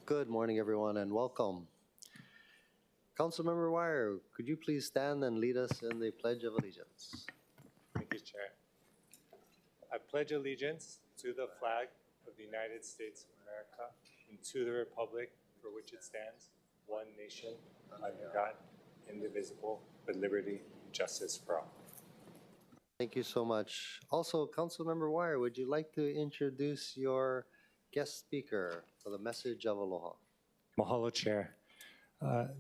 Good morning, everyone, and welcome. Councilmember Wire, could you please stand and lead us in the Pledge of Allegiance? Thank you, Chair. I pledge allegiance to the flag of the United States of America and to the republic for which it stands, one nation, under God, indivisible, with liberty and justice for all. Thank you so much. Also, Councilmember Wire, would you like to introduce your guest speaker for the message of aloha? Mahalo, Chair.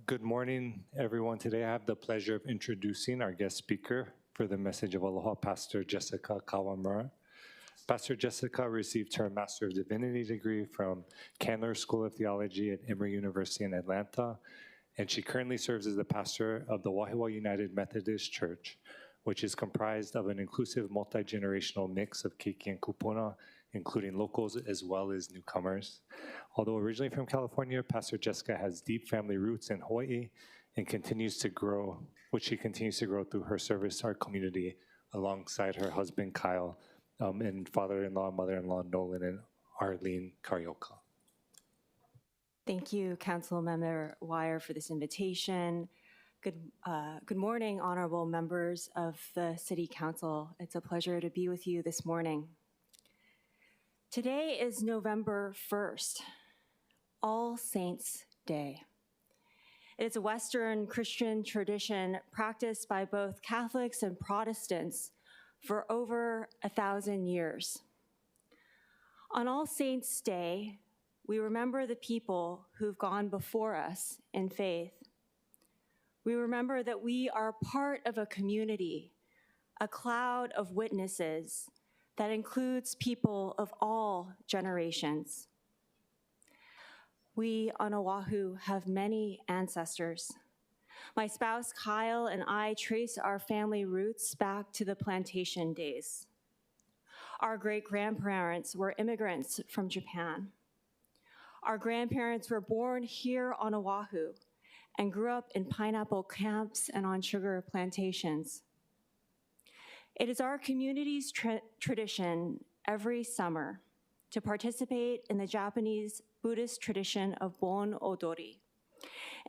Good morning, everyone. Today I have the pleasure of introducing our guest speaker for the message of aloha, Pastor Jessica Kawamura. Pastor Jessica received her Master of Divinity degree from Candler School of Theology at Emory University in Atlanta, and she currently serves as the pastor of the Wahiawa United Methodist Church, which is comprised of an inclusive multi-generational mix of Keiki and Kupuna, including locals as well as newcomers. Although originally from California, Pastor Jessica has deep family roots in Hawaii and continues to grow, she continues to grow through her service to our community alongside her husband, Kyle, and father-in-law, mother-in-law, Nolan and Arlene Carioca. Thank you, Councilmember Wire, for this invitation. Good morning, honorable members of the City Council. It's a pleasure to be with you this morning. Today is November 1st, All Saints' Day. It is a Western Christian tradition practiced by both Catholics and Protestants for over 1,000 years. On All Saints' Day, we remember the people who've gone before us in faith. We remember that we are part of a community, a cloud of witnesses that includes people of all generations. We on Oahu have many ancestors. My spouse Kyle and I trace our family roots back to the plantation days. Our great-grandparents were immigrants from Japan. Our grandparents were born here on Oahu and grew up in pineapple camps and on sugar plantations. It is our community's tradition every summer to participate in the Japanese Buddhist tradition of Bon Odori,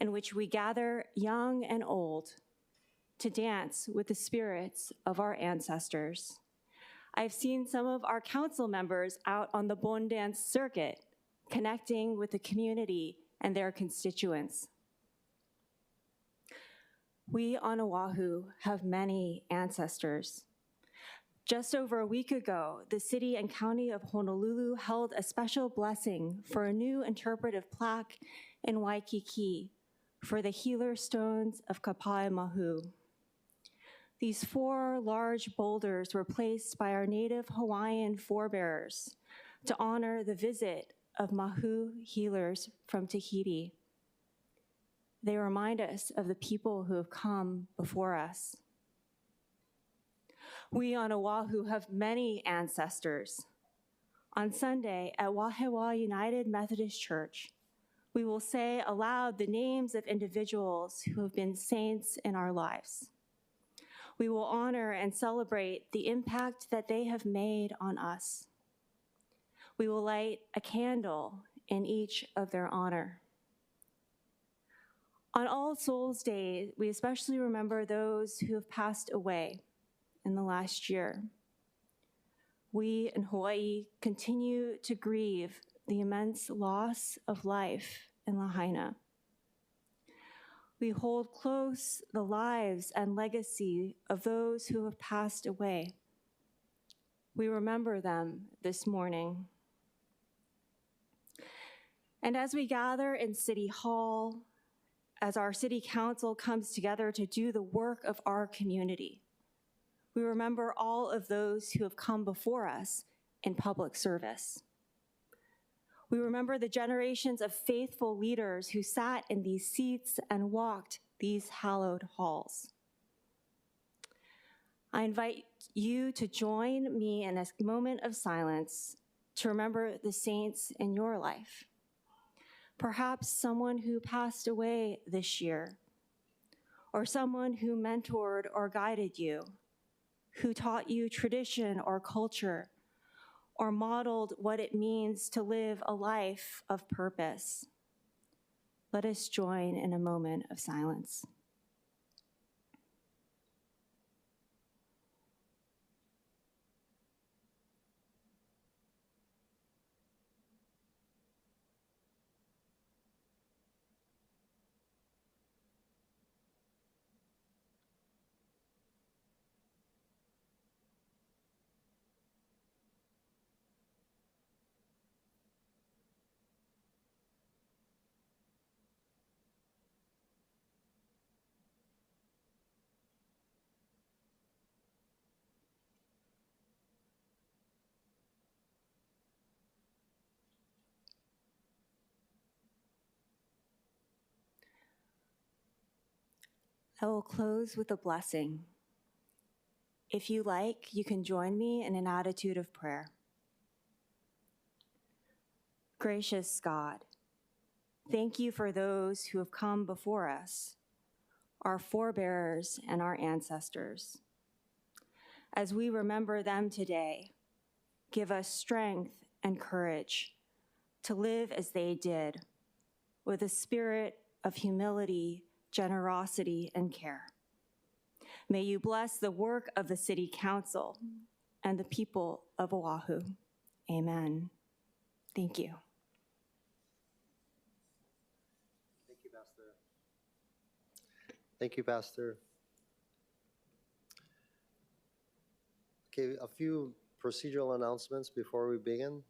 in which we gather young and old to dance with the spirits of our ancestors. I've seen some of our council members out on the Bon dance circuit, connecting with the community and their constituents. We on Oahu have many ancestors. Just over a week ago, the city and county of Honolulu held a special blessing for a new interpretive plaque in Waikiki for the healer stones of Kapaimahu. These 4 large boulders were placed by our native Hawaiian forebears to honor the visit of Mahu healers from Tahiti. They remind us of the people who have come before us. We on Oahu have many ancestors. On Sunday at Wahiawa United Methodist Church, we will say aloud the names of individuals who have been saints in our lives. We will honor and celebrate the impact that they have made on us. We will light a candle in each of their honor. On All Souls Day, we especially remember those who have passed away in the last year. We in Hawaii continue to grieve the immense loss of life in Lahaina. We hold close the lives and legacy of those who have passed away. We remember them this morning. And as we gather in City Hall, as our City Council comes together to do the work of our community, we remember all of those who have come before us in public service. We remember the generations of faithful leaders who sat in these seats and walked these hallowed halls. I invite you to join me in a moment of silence to remember the saints in your life. Perhaps someone who passed away this year, or someone who mentored or guided you, who taught you tradition or culture, or modeled what it means to live a life of purpose. Let us join in a moment of silence. I will close with a blessing. If you like, you can join me in an attitude of prayer. Gracious God, thank you for those who have come before us, our forebears and our ancestors. As we remember them today, give us strength and courage to live as they did, with a spirit of humility, generosity, and care. May you bless the work of the City Council and the people of Oahu. Amen. Thank you. Thank you, Pastor. Thank you, Pastor. Okay, a few procedural announcements before we begin.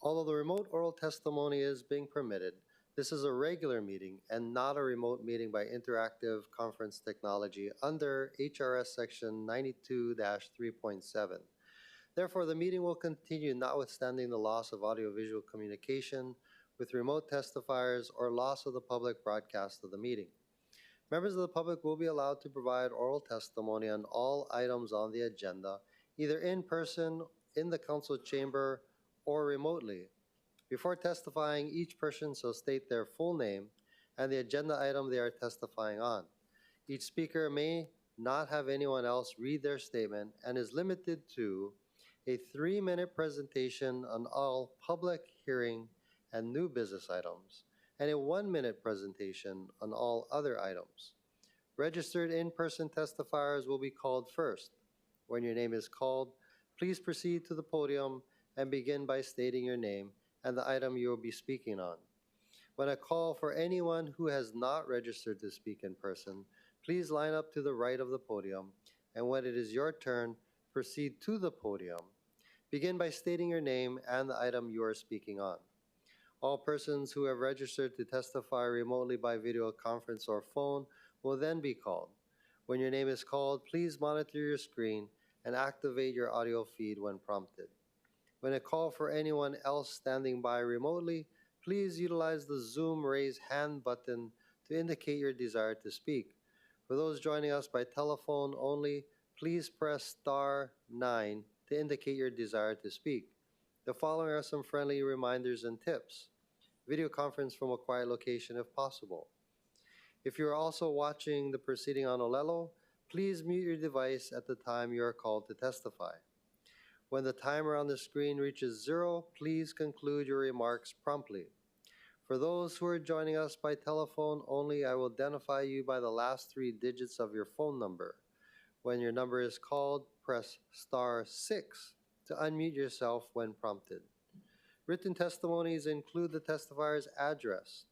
Although the remote oral testimony is being permitted, this is a regular meeting and not a remote meeting by interactive conference technology under HRS Section 92-3.7. Therefore, the meeting will continue notwithstanding the loss of audiovisual communication with remote testifiers or loss of the public broadcast of the meeting. Members of the public will be allowed to provide oral testimony on all items on the agenda, either in person, in the council chamber, or remotely. Before testifying, each person shall state their full name and the agenda item they are testifying on. Each speaker may not have anyone else read their statement and is limited to a 3-minute presentation on all public hearing and new business items, and a 1-minute presentation on all other items. Registered in-person testifiers will be called first. When your name is called, please proceed to the podium and begin by stating your name and the item you will be speaking on. When I call for anyone who has not registered to speak in person, please line up to the right of the podium, and when it is your turn, proceed to the podium. Begin by stating your name and the item you are speaking on. All persons who have registered to testify remotely by video conference or phone will then be called. When your name is called, please monitor your screen and activate your audio feed when prompted. When I call for anyone else standing by remotely, please utilize the Zoom raise hand button to indicate your desire to speak. For those joining us by telephone only, please press *9 to indicate your desire to speak. The following are some friendly reminders and tips. Video conference from a quiet location if possible. If you are also watching the proceeding on Olelo, please mute your device at the time you are called to testify. When the timer on the screen reaches 0, please conclude your remarks promptly. For those who are joining us by telephone only, I will identify you by the last 3 digits of your phone number. When your number is called, press *6 to unmute yourself when prompted. Written testimonies include the testifier's address,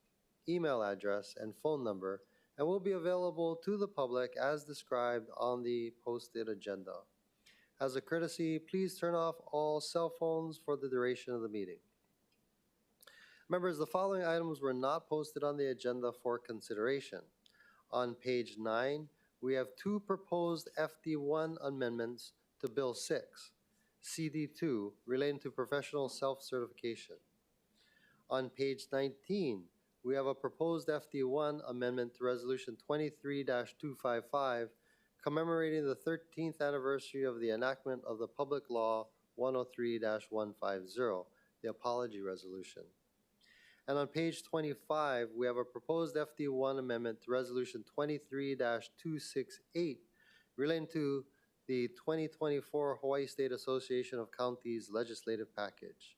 email address, and phone number, and will be available to the public as described on the posted agenda. As a courtesy, please turn off all cell phones for the duration of the meeting. Members, the following items were not posted on the agenda for consideration. On page 9, we have 2 proposed FD1 amendments to Bill 6, CD2, relating to professional self-certification. On page 19, we have a proposed FD1 amendment to Resolution 23-255, commemorating the 13th anniversary of the enactment of the Public Law 103-150, the Apology Resolution. And on page 25, we have a proposed FD1 amendment to Resolution 23-268, relating to the 2024 Hawaii State Association of Counties legislative package.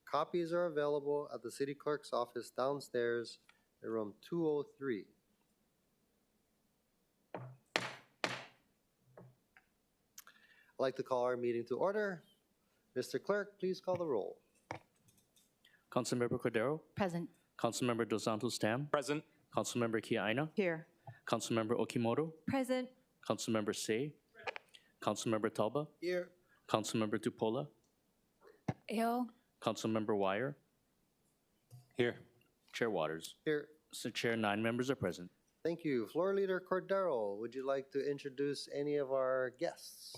Copies are available at the City Clerk's office downstairs in room 203. I'd like to call our meeting to order. Mr. Clerk, please call the roll. Councilmember Cordero, Present. Councilmember Dos Santos Tam, Present. Councilmember Kia-Aina, Here. Councilmember Okimoto, Present. Councilmember Say, Councilmember Talba, Here. Councilmember Tupola, Ayo. Councilmember Wire, Here. Chair Waters. Here. Mr. Chair, 9 members are present. Thank you. Floor Leader Cordero, would you like to introduce any of our guests?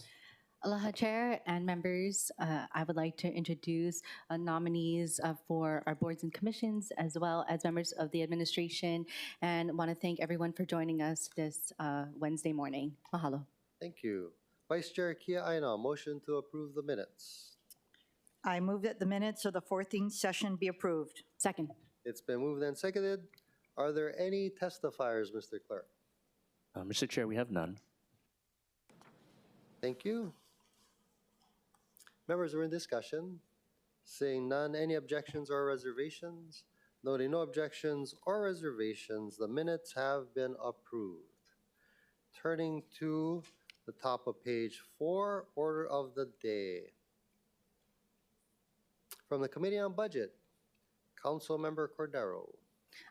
Aloha, Chair and members. I would like to introduce nominees for our boards and commissions, as well as members of the administration, and want to thank everyone for joining us this Wednesday morning. Mahalo. Thank you. Vice Chair Kia-Aina, motion to approve the minutes. I move that the minutes of the 14th session be approved. Second. It's been moved and seconded. Are there any testifiers, Mr. Clerk? Mr. Chair, we have none. Thank you. Members are in discussion. Seeing none, any objections or reservations? Noting no objections or reservations, the minutes have been approved. Turning to the top of page 4, order of the day. From the Committee on Budget, Councilmember Cordero.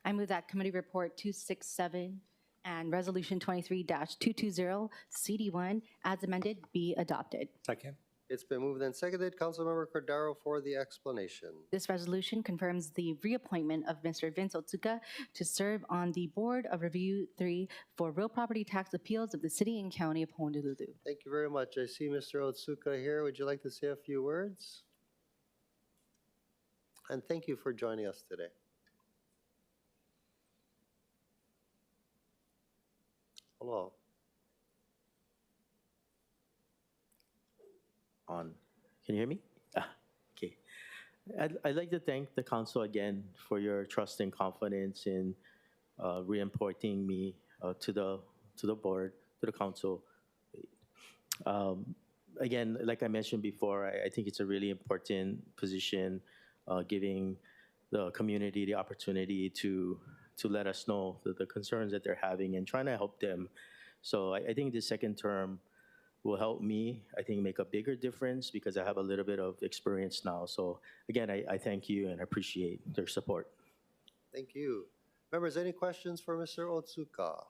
I move that Committee Report 267 and Resolution 23-220, CD1, as amended, be adopted. Second. It's been moved and seconded. Councilmember Cordero for the explanation. This resolution confirms the reappointment of Mr. Vince Otsuka to serve on the Board of Review 3 for Real Property Tax Appeals of the City and County of Honolulu. Thank you very much. I see Mr. Otsuka here. Would you like to say a few words? And thank you for joining us today. Hello. On. Can you hear me? Okay. I'd like to thank the council again for your trust and confidence in reappointing me to the board, to the council. Again, like I mentioned before, I think it's a really important position, giving the community the opportunity to let us know the concerns that they're having and trying to help them. So I think the second term will help me, I think, make a bigger difference because I have a little bit of experience now. So again, I thank you and appreciate their support. Thank you. Members, any questions for Mr. Otsuka?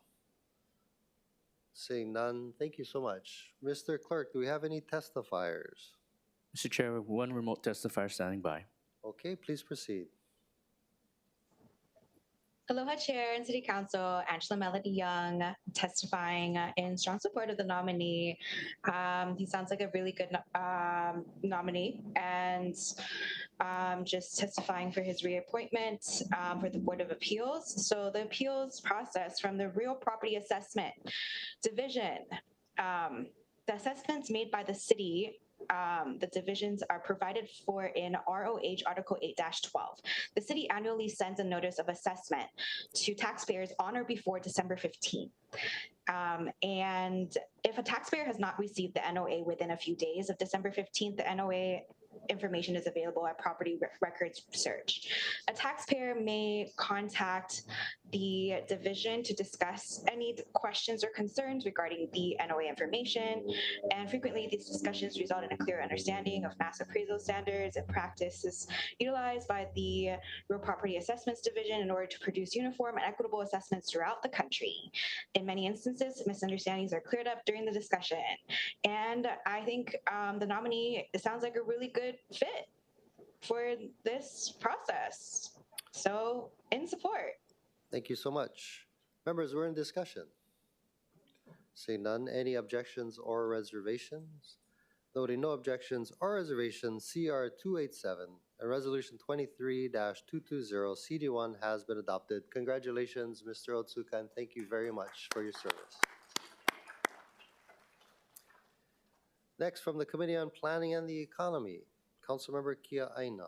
Seeing none, thank you so much. Mr. Clerk, do we have any testifiers? Mr. Chair, 1 remote testifier standing by. Okay, please proceed. Aloha Chair and City Council, Angela Melody Young, testifying in strong support of the nominee. He sounds like a really good nominee, and just testifying for his reappointment for the Board of Appeals. So the appeals process from the Real Property Assessment Division, the assessments made by the city, the divisions are provided for in ROH Article 8-12. The city annually sends a notice of assessment to taxpayers on or before December 15th. And if a taxpayer has not received the NOA within a few days of December 15th, the NOA information is available at Property Records Search. A taxpayer may contact the division to discuss any questions or concerns regarding the NOA information, and frequently these discussions result in a clear understanding of mass appraisal standards and practices utilized by the Real Property Assessments Division in order to produce uniform and equitable assessments throughout the country. In many instances, misunderstandings are cleared up during the discussion, and I think the nominee, it sounds like a really good fit for this process. So, in support. Thank you so much. Members, we're in discussion. Seeing none, any objections or reservations? Noting no objections or reservations, CR 287 and Resolution 23-220 CD1 has been adopted. Congratulations, Mr. Otsuka, and thank you very much for your service. Next, from the Committee on Planning and the Economy, Councilmember Kia-Aina.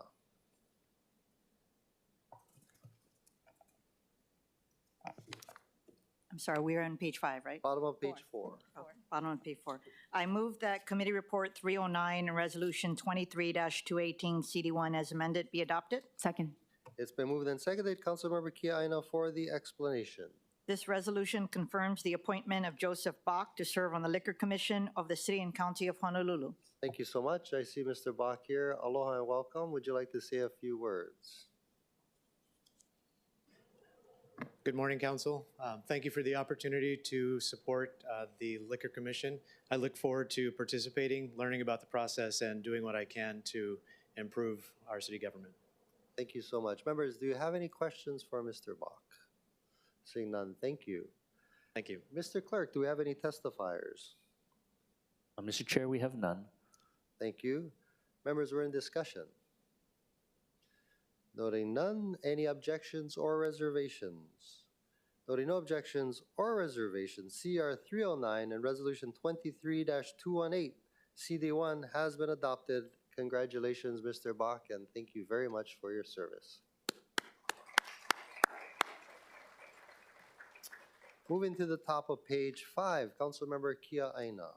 I'm sorry, we're on page 5, right? Bottom of page 4. Oh, bottom of page 4. I move that Committee Report 309 and Resolution 23-218 CD1 as amended be adopted. Second. It's been moved and seconded. Councilmember Kia Aina for the explanation. This resolution confirms the appointment of Joseph Bach to serve on the Liquor Commission of the City and County of Honolulu. Thank you so much. I see Mr. Bach here. Aloha and welcome. Would you like to say a few words? Good morning, Council. Thank you for the opportunity to support the Liquor Commission. I look forward to participating, learning about the process, and doing what I can to improve our city government. Thank you so much. Members, do you have any questions for Mr. Bach? Seeing none, thank you. Thank you. Mr. Clerk, do we have any testifiers? Mr. Chair, we have none. Thank you. Members, we're in discussion. Noting none, any objections or reservations? Noting no objections or reservations, CR 309 and Resolution 23-218, CD1 has been adopted. Congratulations, Mr. Bach, and thank you very much for your service. Moving to the top of page 5, Councilmember Kia Aina.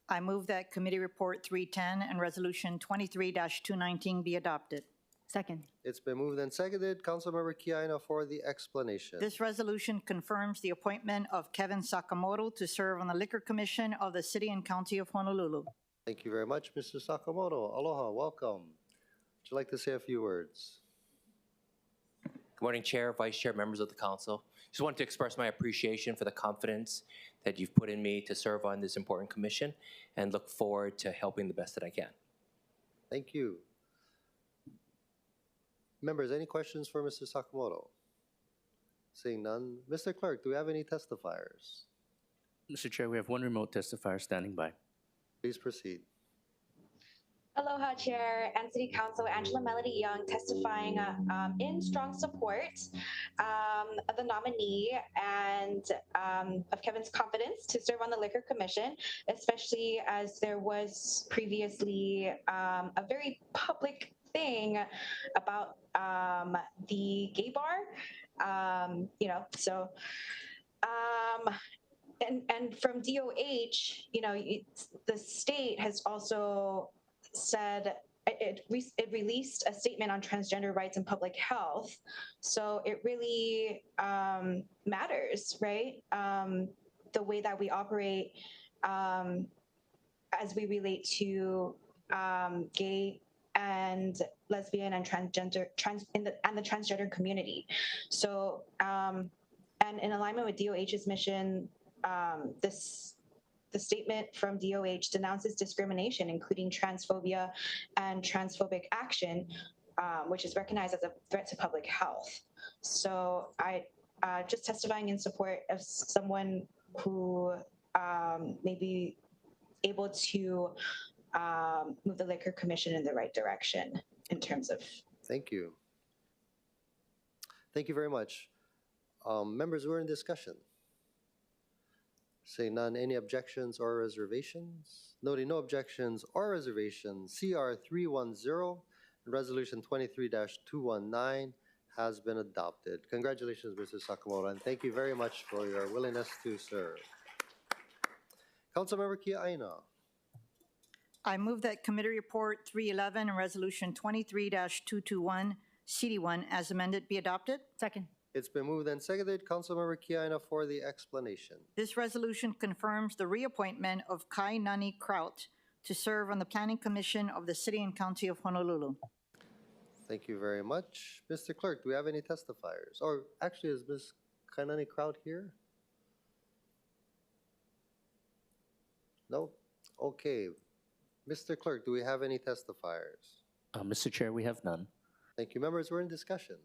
I move that Committee Report 310 and Resolution 23-219 be adopted. Second. It's been moved and seconded. Councilmember Kia Aina for the explanation. This resolution confirms the appointment of Kevin Sakamoto to serve on the Liquor Commission of the City and County of Honolulu. Thank you very much, Mr. Sakamoto. Aloha, welcome. Would you like to say a few words? Good morning, Chair, Vice Chair, members of the Council. Just wanted to express my appreciation for the confidence that you've put in me to serve on this important commission and look forward to helping the best that I can. Thank you. Members, any questions for Mr. Sakamoto? Seeing none. Mr. Clerk, do we have any testifiers? Mr. Chair, we have one remote testifier standing by. Please proceed. Aloha, Chair and City Council. Angela Melody Young testifying in strong support of the nominee and of Kevin's confidence to serve on the Liquor Commission, especially as there was previously a very public thing about the gay bar, and from DOH, the state has also said it released a statement on transgender rights and public health. So it really matters, right? The way that we operate as we relate to gay and lesbian and transgender and the transgender community. So and in alignment with DOH's mission, the statement from DOH denounces discrimination, including transphobia and transphobic action, which is recognized as a threat to public health. So I just testifying in support of someone who may be able to move the Liquor Commission in the right direction in terms of. Thank you. Thank you very much. Members, we're in discussion. Seeing none, any objections or reservations? Noting no objections or reservations, CR 310 and Resolution 23-219 has been adopted. Congratulations, Mr. Sakamoto, and thank you very much for your willingness to serve. Councilmember Kia Aina. I move that Committee Report 311 and Resolution 23-221, CD1, as amended, be adopted. Second. It's been moved and seconded. Councilmember Kia Aina for the explanation. This resolution confirms the reappointment of Kai Nani Kraut to serve on the Planning Commission of the City and County of Honolulu. Thank you very much. Mr. Clerk, do we have any testifiers? Or actually, is Ms. Kainani Kraut here? No? Okay. Mr. Clerk, do we have any testifiers? Mr. Chair, we have none. Thank you. Members, we're in discussion.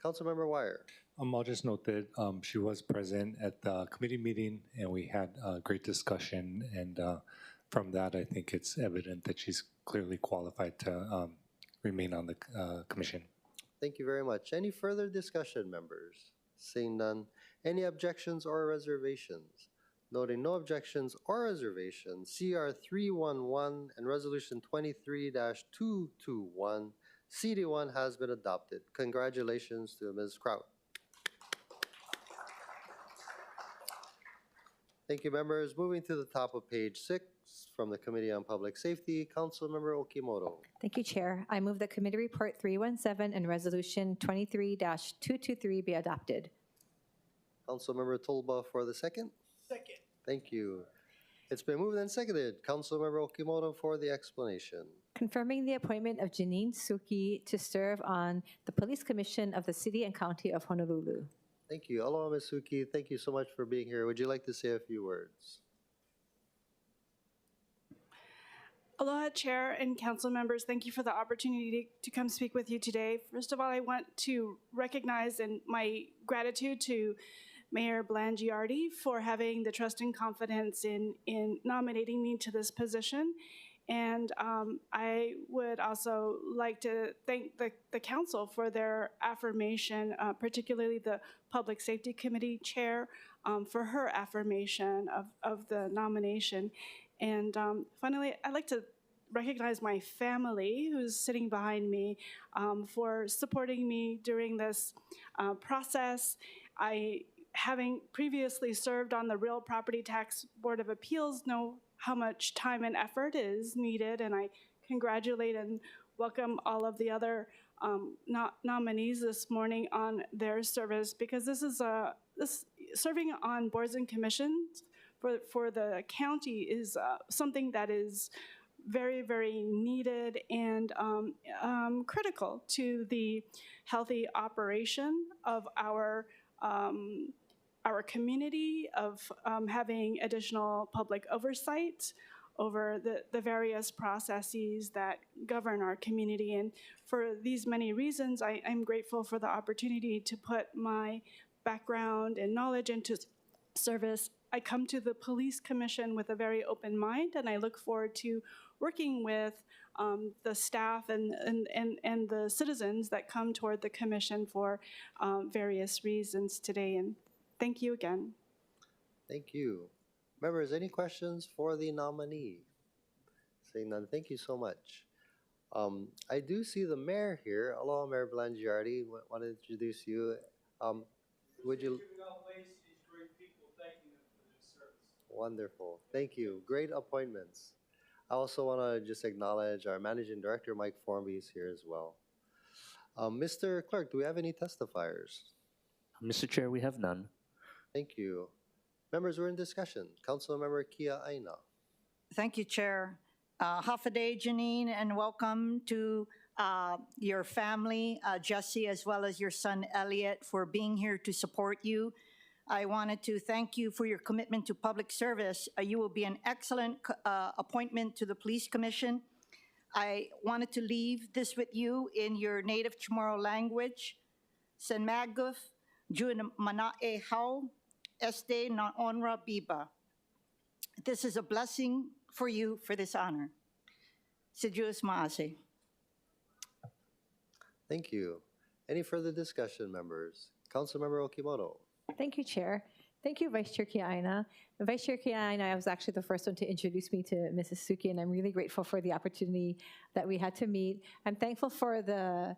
Councilmember Wire. I'll just note that she was present at the committee meeting and we had a great discussion, and from that I think it's evident that she's clearly qualified to remain on the commission. Thank you very much. Any further discussion, members? Seeing none. Any objections or reservations? Noting no objections or reservations, CR 311 and Resolution 23-221, CD1 has been adopted. Congratulations to Ms. Kraut. Thank you, members. Moving to the top of page 6, from the Committee on Public Safety, Councilmember Okimoto. Thank you, Chair. I move that Committee Report 317 and Resolution 23-223 be adopted. Councilmember Tolba for the second. Second. Thank you. It's been moved and seconded. Councilmember Okimoto for the explanation. Confirming the appointment of Janine Suki to serve on the Police Commission of the City and County of Honolulu. Thank you. Aloha, Ms. Suki. Thank you so much for being here. Would you like to say a few words? Aloha, Chair and Council members. Thank you for the opportunity to come speak with you today. First of all, I want to recognize my gratitude to Mayor Blangiardi for having the trust and confidence in nominating me to this position. And I would also like to thank the council for their affirmation, particularly the Public Safety Committee Chair for her affirmation of the nomination. And finally, I'd like to recognize my family who's sitting behind me for supporting me during this process. Having previously served on the Real Property Tax Board of Appeals, know how much time and effort is needed, and I congratulate and welcome all of the other nominees this morning on their service, because this is serving on boards and commissions for the county is something that is very, very needed and critical to the healthy operation of our community, of having additional public oversight over the various processes that govern our community. And for these many reasons, I'm grateful for the opportunity to put my background and knowledge into service. I come to the Police Commission with a very open mind, and I look forward to working with the staff and the citizens that come toward the commission for various reasons today. And thank you again. Thank you. Members, any questions for the nominee? Saying none, thank you so much. I do see the mayor here. Aloha, Mayor Blangiardi. Want to introduce you. Would you? Wonderful. Thank you. Great appointments. I also want to just acknowledge our Managing Director, Mike Formby, is here as well. Mr. Clerk, do we have any testifiers? Mr. Chair, we have none. Thank you. Members, we're in discussion. Councilmember Kia Aina. Thank you, Chair. Half a day, Janine, and welcome to your family, Jesse, as well as your son, Elliot, for being here to support you. I wanted to thank you for your commitment to public service. You will be an excellent appointment to the Police Commission. I wanted to leave this with you in your native Chamorro language. Sen maguf, jun manae hau, este na onra biba. This is a blessing for you for this honor. Sejus maase. Thank you. Any further discussion, members? Councilmember Okimoto. Thank you, Chair. Thank you, Vice Chair Kiaina. Vice Chair Kiaina was actually the first one to introduce me to Mrs. Suki, and I'm really grateful for the opportunity that we had to meet. I'm thankful for the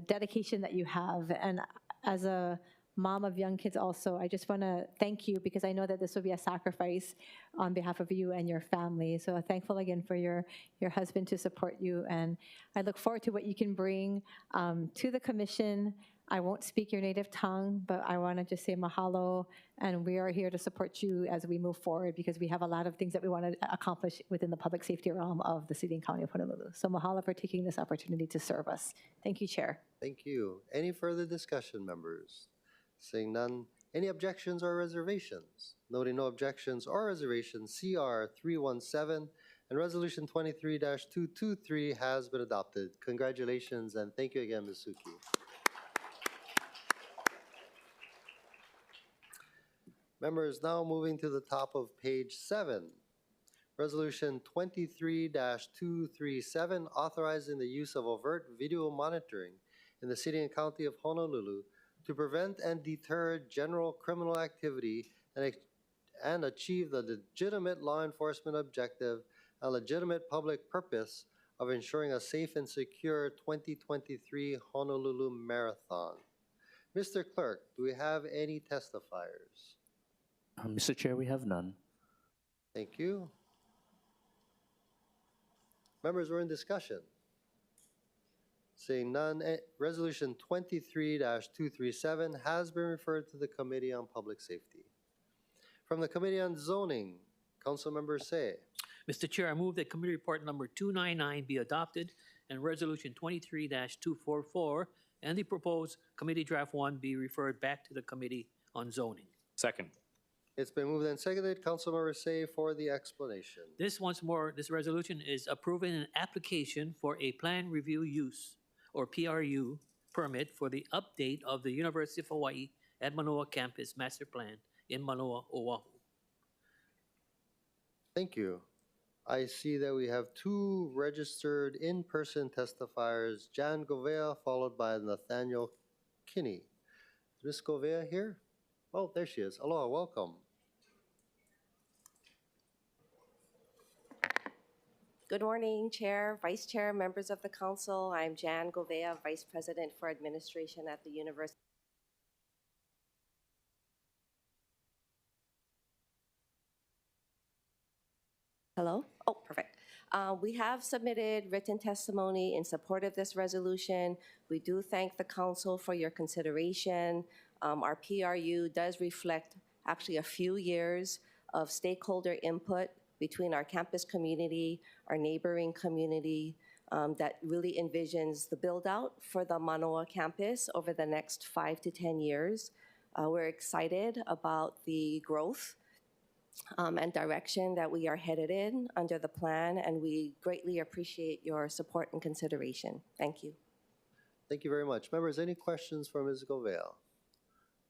dedication that you have, and as a mom of young kids also, I just want to thank you, because I know that this will be a sacrifice on behalf of you and your family. So thankful again for your husband to support you, and I look forward to what you can bring to the commission. I won't speak your native tongue, but I want to just say mahalo, and we are here to support you as we move forward, because we have a lot of things that we want to accomplish within the public safety realm of the City and County of Honolulu. So mahalo for taking this opportunity to serve us. Thank you, Chair. Thank you. Any further discussion, members? Seeing none, any objections or reservations? Noting no objections or reservations, CR 317 and Resolution 23-223 has been adopted. Congratulations, and thank you again, Ms. Suki. Members, now moving to the top of page 7. Resolution 23-237, authorizing the use of overt video monitoring in the City and County of Honolulu to prevent and deter general criminal activity and achieve the legitimate law enforcement objective and legitimate public purpose of ensuring a safe and secure 2023 Honolulu Marathon. Mr. Clerk, do we have any testifiers? Mr. Chair, we have none. Thank you. Members, we're in discussion. Seeing none, Resolution 23-237 has been referred to the Committee on Public Safety. From the Committee on Zoning, Councilmember Say. Mr. Chair, I move that committee report number 299 be adopted and resolution 23-244 and the proposed committee draft 1 be referred back to the Committee on Zoning. Second. It's been moved and seconded. Councilmember Say for the explanation. This resolution is approving an application for a plan review use, or PRU, permit for the update of the University of Hawaii at Manoa Campus Master Plan in Manoa, Oahu. Thank you. I see that we have two registered in-person testifiers, Jan Govea followed by Nathaniel Kinney. Is Ms. Govea here? Oh, there she is. Aloha, welcome. Good morning, Chair, Vice Chair, members of the Council. I'm Jan Govea, Vice President for Administration at the University. Hello? Oh, perfect. We have submitted written testimony in support of this resolution. We do thank the Council for your consideration. Our PRU does reflect actually a few years of stakeholder input between our campus community, our neighboring community, that really envisions the build out for the Manoa campus over the next 5 to 10 years. We're excited about the growth and direction that we are headed in under the plan, and we greatly appreciate your support and consideration. Thank you. Thank you very much. Members, any questions for Ms. Govea?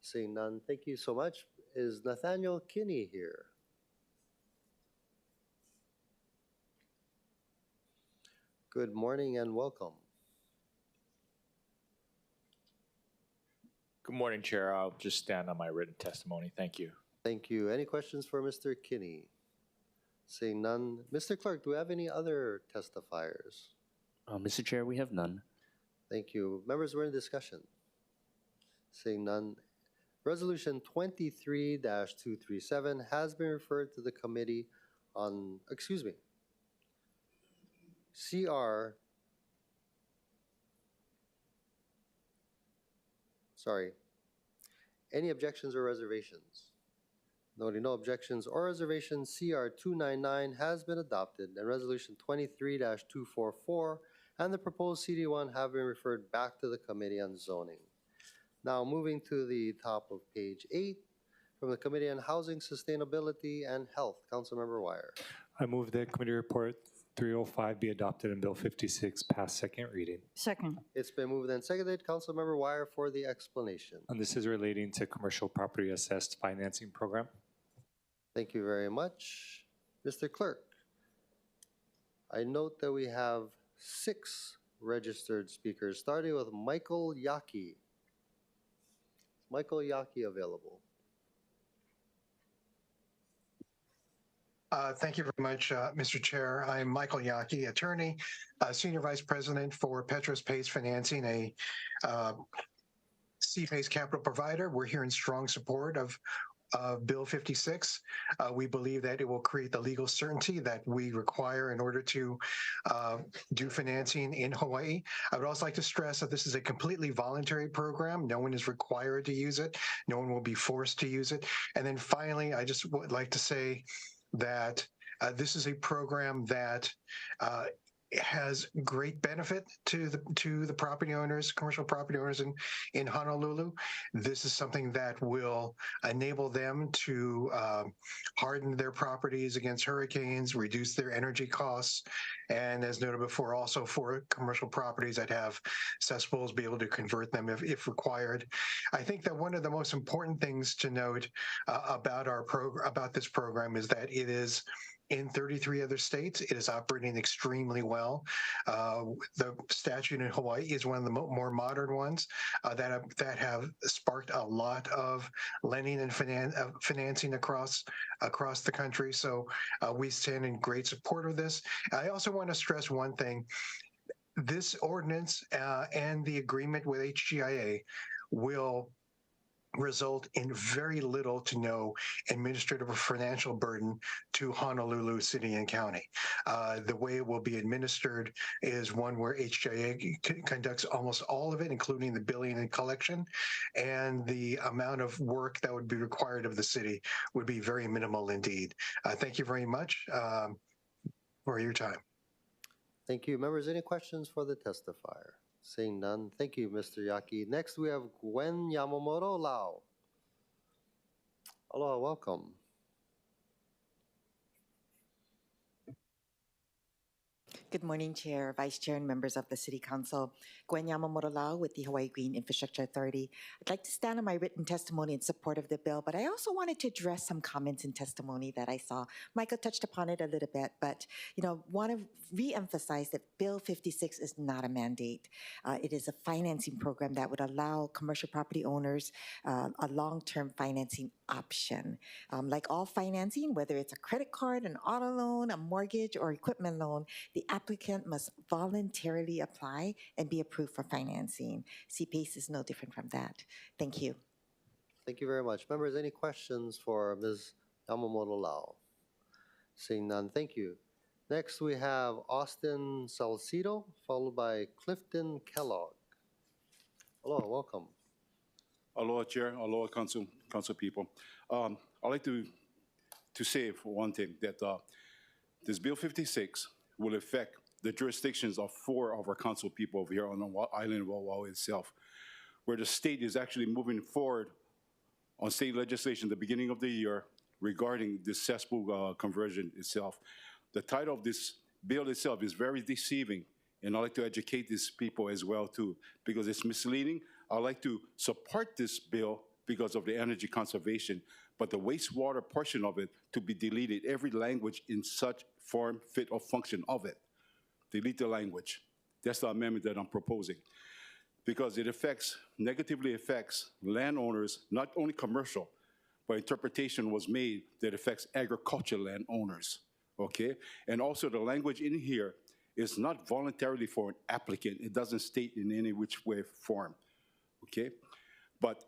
Seeing none, thank you so much. Is Nathaniel Kinney here? Good morning and welcome. Good morning, Chair. I'll just stand on my written testimony. Thank you. Thank you. Any questions for Mr. Kinney? Seeing none. Mr. Clerk, do we have any other testifiers? Mr. Chair, we have none. Thank you. Members, we're in discussion. Seeing none. Resolution 23-237 has been referred to the Committee on, Any objections or reservations? Noting no objections or reservations, CR 299 has been adopted and Resolution 23-244 and the proposed CD1 have been referred back to the Committee on Zoning. Now moving to the top of page 8, from the Committee on Housing, Sustainability, and Health, Councilmember Wire. I move that Committee Report 305 be adopted and Bill 56 pass second reading. Second. It's been moved and seconded. Councilmember Wire for the explanation. And this is relating to Commercial Property Assessed Financing Program. Thank you very much. Mr. Clerk, I note that we have 6 registered speakers, starting with Michael Yaki. Michael Yaki available. Thank you very much, Mr. Chair. I'm Michael Yaki, attorney, Senior Vice President for Petros Pace Financing, a C-Pace capital provider. We're here in strong support of Bill 56. We believe that it will create the legal certainty that we require in order to do financing in Hawaii. I would also like to stress that this is a completely voluntary program. No one is required to use it. No one will be forced to use it. And then finally, I just would like to say that this is a program that has great benefit to the property owners, commercial property owners in Honolulu. This is something that will enable them to harden their properties against hurricanes, reduce their energy costs, and as noted before, also for commercial properties that have cesspools, be able to convert them if required. I think that one of the most important things to note about this program is that it is in 33 other states. It is operating extremely well. The statute in Hawaii is one of the more modern ones that have sparked a lot of lending and financing across the country. So we stand in great support of this. I also want to stress one thing. This ordinance and the agreement with HGIA will result in very little to no administrative or financial burden to Honolulu City and County. The way it will be administered is one where HJA conducts almost all of it, including the billing and collection, and the amount of work that would be required of the city would be very minimal indeed. Thank you very much for your time. Thank you. Members, any questions for the testifier? Seeing none, thank you, Mr. Yaki. Next, we have Gwen Yamamoto Lau. Aloha, welcome. Good morning, Chair, Vice Chair, and members of the City Council. Gwen Yamamoto Lau with the Hawaii Green Infrastructure Authority. I'd like to stand on my written testimony in support of the bill, but I also wanted to address some comments in testimony that I saw. Michael touched upon it a little bit, but want to re-emphasize that Bill 56 is not a mandate. It is a financing program that would allow commercial property owners a long-term financing option. Like all financing, whether it's a credit card, an auto loan, a mortgage, or equipment loan, the applicant must voluntarily apply and be approved for financing. CPACE is no different from that. Thank you. Thank you very much. Members, any questions for Ms. Yamamoto Lau? Seeing none, thank you. Next, we have Austin Salcido, followed by Clifton Kellogg. Aloha, welcome. Aloha, Chair. Aloha, Council people. I'd like to say for one thing that this Bill 56 will affect the jurisdictions of 4 of our council people over here on the island of Oahu itself, where the state is actually moving forward on state legislation at the beginning of the year regarding this cesspool conversion itself. The title of this bill itself is very deceiving, and I'd like to educate these people as well too, because it's misleading. I'd like to support this bill because of the energy conservation, but the wastewater portion of it to be deleted, every language in such form, fit, or function of it. Delete the language. That's the amendment that I'm proposing. Because it negatively affects landowners, not only commercial, but interpretation was made that affects agricultural landowners, okay? And also the language in here is not voluntarily for an applicant. It doesn't state in any which way form, okay? But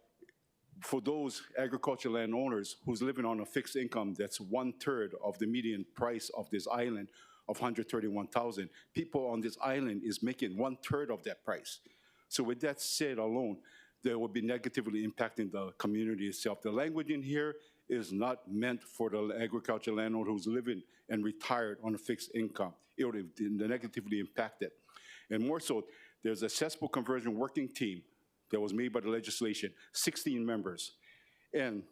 for those agricultural landowners who's living on a fixed income that's 1/3 of the median price of this island of $131,000, people on this island is making 1/3 of that price. So with that said alone, that will be negatively impacting the community itself. The language in here is not meant for the agricultural landowner who's living and retired on a fixed income. It would negatively impact it. And more so, there's a cesspool conversion working team that was made by the legislation, 16 members. And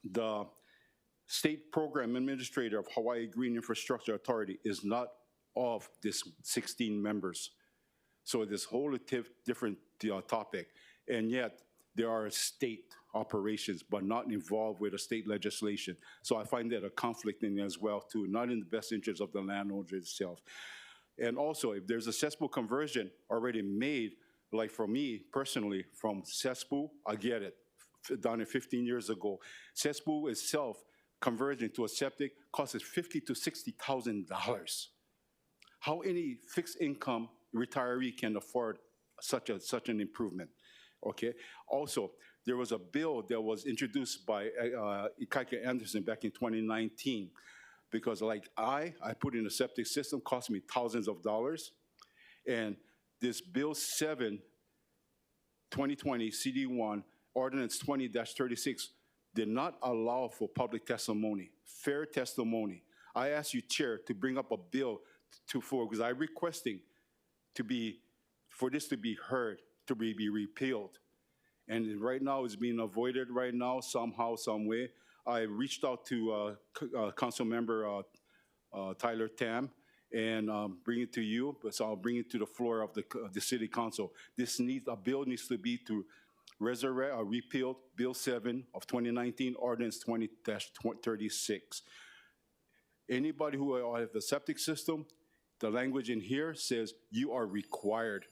the state program administrator of Hawaii Green Infrastructure Authority is not of this 16 members. So this whole different topic. And yet there are state operations, but not involved with the state legislation. So I find that a conflict in as well too, not in the best interest of the landowner itself. And also, if there's a cesspool conversion already made, like for me personally, from cesspool, I get it, done it 15 years ago. Cesspool itself, conversion to a septic, costs $50,000 to $60,000. How any fixed income retiree can afford such an improvement? Okay. Also, there was a bill that was introduced by Ikaika Anderson back in 2019, because like I put in a septic system, cost me thousands of dollars, and this Bill 7, 2020 CD1 Ordinance 20-36 did not allow for public testimony, fair testimony. I asked you, Chair, to bring up a bill because I'm requesting for this to be heard, to be repealed. And right now it's being avoided right now somehow, some way. I reached out to Council Member Tyler Tam and bring it to you, so I'll bring it to the floor of the City Council. A bill needs to be to resurrect or repeal Bill 7 of 2019, Ordinance 20-36. Anybody who has the septic system, the language in here says you are required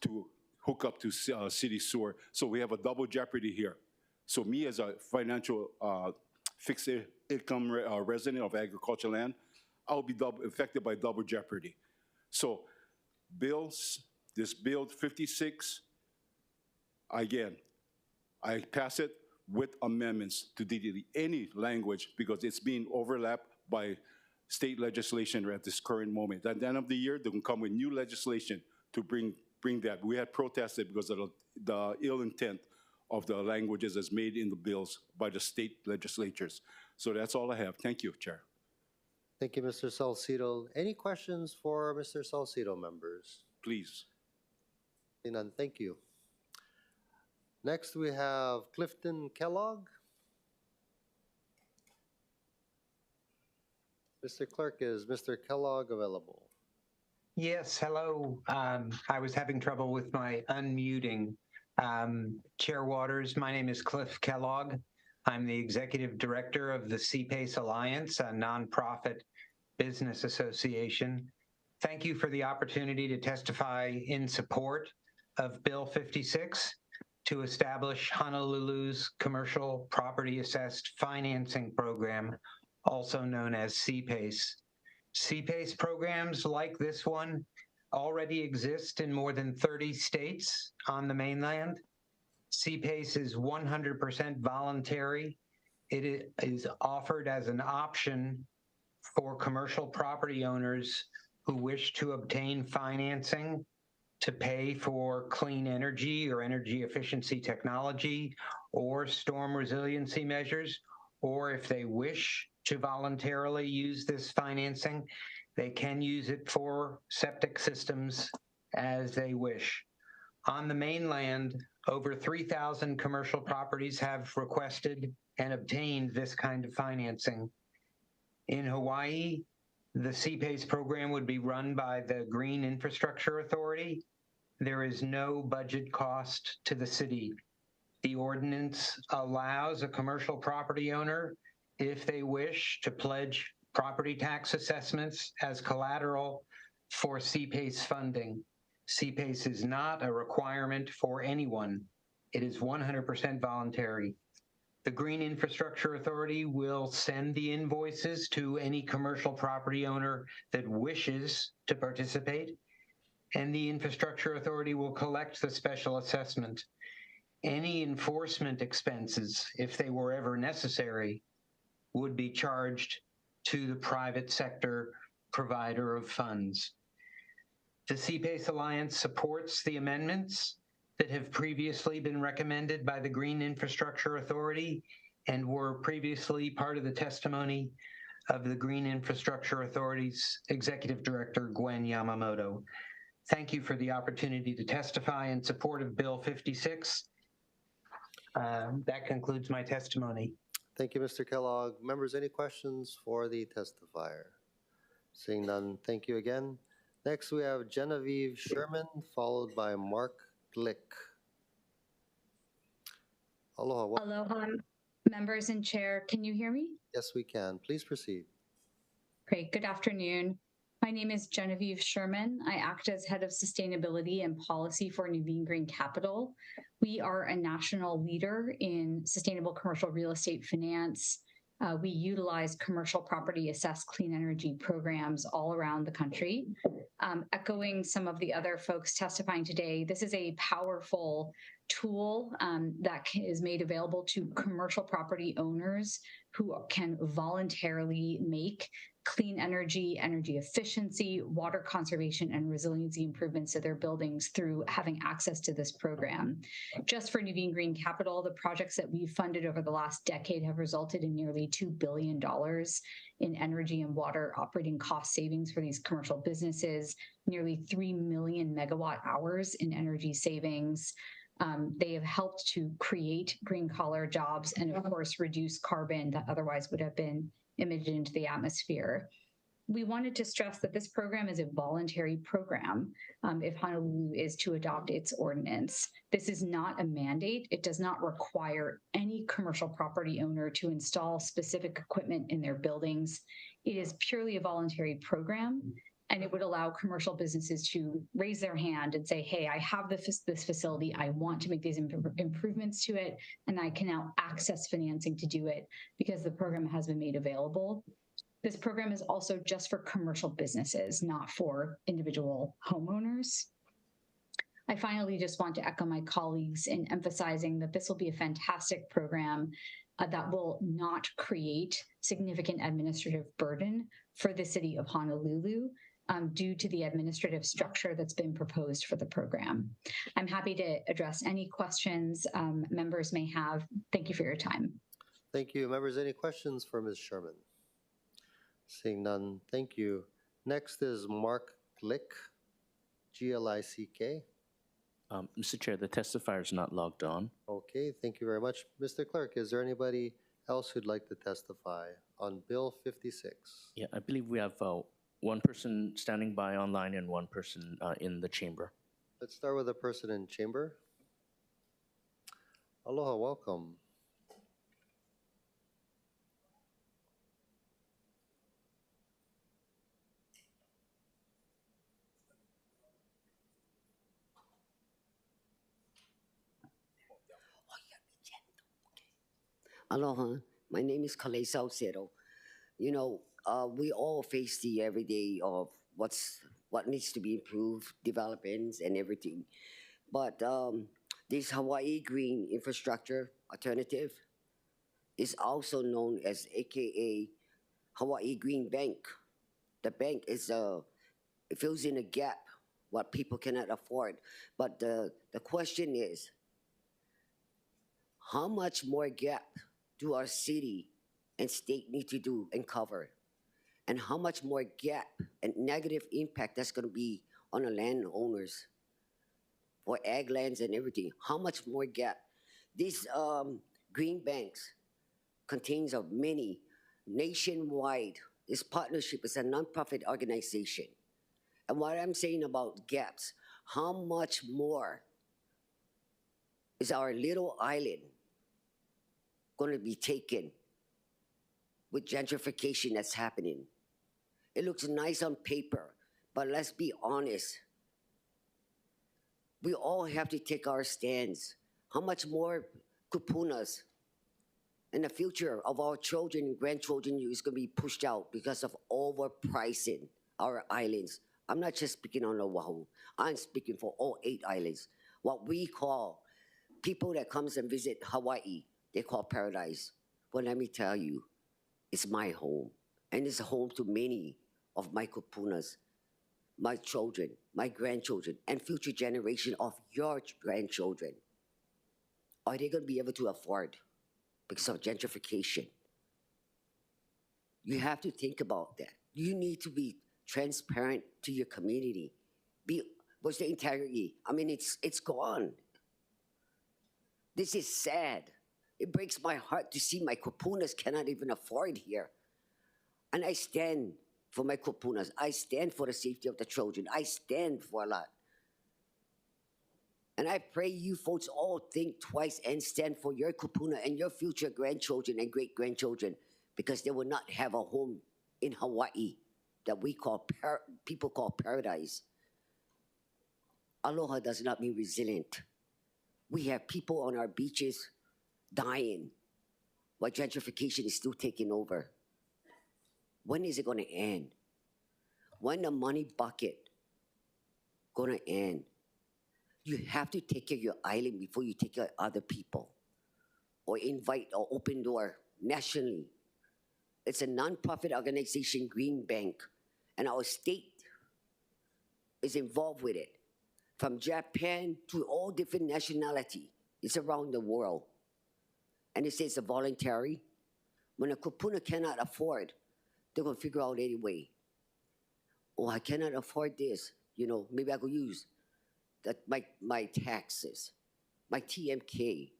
to hook up to city sewer. So we have a double jeopardy here. So me as a financial fixed income resident of agricultural land, I'll be affected by double jeopardy. So this bill 56, again, I pass it with amendments to delete any language because it's being overlapped by state legislation at this current moment. At the end of the year, they can come with new legislation to bring that. We had protested because of the ill intent of the languages as made in the bills by the state legislatures. So that's all I have. Thank you, Chair. Thank you, Mr. Salcido. Any questions for Mr. Salcido, members? Please. Seeing none, thank you. Next, we have Clifton Kellogg. Mr. Clerk, is Mr. Kellogg available? Yes, hello. I was having trouble with my unmuting. Chair Waters, my name is Cliff Kellogg. I'm the Executive Director of the CPACE Alliance, a nonprofit business association. Thank you for the opportunity to testify in support of Bill 56 to establish Honolulu's Commercial Property Assessed Financing Program, also known as CPACE. CPACE programs like this one already exist in more than 30 states on the mainland. CPACE is 100% voluntary. It is offered as an option for commercial property owners who wish to obtain financing to pay for clean energy or energy efficiency technology or storm resiliency measures, or if they wish to voluntarily use this financing, they can use it for septic systems as they wish. On the mainland, over 3,000 commercial properties have requested and obtained this kind of financing. In Hawaii, the CPACE program would be run by the Green Infrastructure Authority. There is no budget cost to the city. The ordinance allows a commercial property owner, if they wish, to pledge property tax assessments as collateral for CPACE funding. CPACE is not a requirement for anyone. It is 100% voluntary. The Green Infrastructure Authority will send the invoices to any commercial property owner that wishes to participate, and the Infrastructure Authority will collect the special assessment. Any enforcement expenses, if they were ever necessary, would be charged to the private sector provider of funds. The CPACE Alliance supports the amendments that have previously been recommended by the Green Infrastructure Authority and were previously part of the testimony of the Green Infrastructure Authority's Executive Director, Gwen Yamamoto. Thank you for the opportunity to testify in support of Bill 56. That concludes my testimony. Thank you, Mr. Kellogg. Members, any questions for the testifier? Seeing none, thank you again. Next, we have Genevieve Sherman, followed by Mark Glick. Aloha. Aloha, members and chair. Can you hear me? Yes, we can. Please proceed. Great. Good afternoon. My name is Genevieve Sherman. I act as head of sustainability and policy for Nuveen Green Capital. We are a national leader in sustainable commercial real estate finance. We utilize commercial property assessed clean energy programs all around the country. Echoing some of the other folks testifying today, this is a powerful tool that is made available to commercial property owners who can voluntarily make clean energy, energy efficiency, water conservation, and resiliency improvements to their buildings through having access to this program. Just for Nuveen Green Capital, the projects that we've funded over the last decade have resulted in nearly $2 billion in energy and water operating cost savings for these commercial businesses, nearly 3 million megawatt hours in energy savings. They have helped to create green collar jobs and, of course, reduce carbon that otherwise would have been emitted into the atmosphere. We wanted to stress that this program is a voluntary program if Honolulu is to adopt its ordinance. This is not a mandate. It does not require any commercial property owner to install specific equipment in their buildings. It is purely a voluntary program, and it would allow commercial businesses to raise their hand and say, hey, I have this facility, I want to make these improvements to it, and I can now access financing to do it because the program has been made available. This program is also just for commercial businesses, not for individual homeowners. I finally just want to echo my colleagues in emphasizing that this will be a fantastic program that will not create significant administrative burden for the city of Honolulu due to the administrative structure that's been proposed for the program. I'm happy to address any questions members may have. Thank you for your time. Thank you. Members, any questions for Ms. Sherman? Seeing none, thank you. Next is Mark Glick, G-L-I-C-K. Mr. Chair, the testifier is not logged on. Okay, thank you very much. Mr. Clerk, is there anybody else who'd like to testify on Bill 56? Yeah, I believe we have one person standing by online and one person in the chamber. Let's start with the person in chamber. Aloha, welcome. Aloha, my name is Kalei Salcedo. You know, we all face the everyday of what needs to be improved, developments and everything. But this Hawaii Green Infrastructure Alternative is also known as AKA Hawaii Green Bank. The bank is it fills in a gap what people cannot afford. But the question is, how much more gap do our city and state need to do and cover? And how much more gap and negative impact that's going to be on the landowners for ag lands and everything? How much more gap? These green banks contains of many nationwide. This partnership is a nonprofit organization. And what I'm saying about gaps, how much more is our little island going to be taken with gentrification that's happening? It looks nice on paper, but let's be honest. We all have to take our stands. How much more kupunas and the future of our children and grandchildren is going to be pushed out because of overpricing our islands? I'm not just speaking on Oahu. I'm speaking for all 8 islands. What we call people that comes and visit Hawaii, they call paradise. Well, let me tell you, it's my home. And it's a home to many of my kupunas, my children, my grandchildren, and future generation of your grandchildren. Are they going to be able to afford because of gentrification? You have to think about that. You need to be transparent to your community. What's the integrity? I mean, it's gone. This is sad. It breaks my heart to see my kupunas cannot even afford here. And I stand for my kupunas. I stand for the safety of the children. I stand for a lot. And I pray you folks all think twice and stand for your kupuna and your future grandchildren and great-grandchildren, because they will not have a home in Hawaii that we call people call paradise. Aloha does not mean resilient. We have people on our beaches dying while gentrification is still taking over. When is it going to end? When the money bucket going to end? You have to take care of your island before you take care of other people or invite or open door nationally. It's a nonprofit organization, Green Bank, and our state is involved with it. From Japan to all different nationality, it's around the world. And it says it's voluntary. When a kupuna cannot afford, they're going to figure out any way. Oh, I cannot afford this. You know, maybe I could use my taxes, my TMK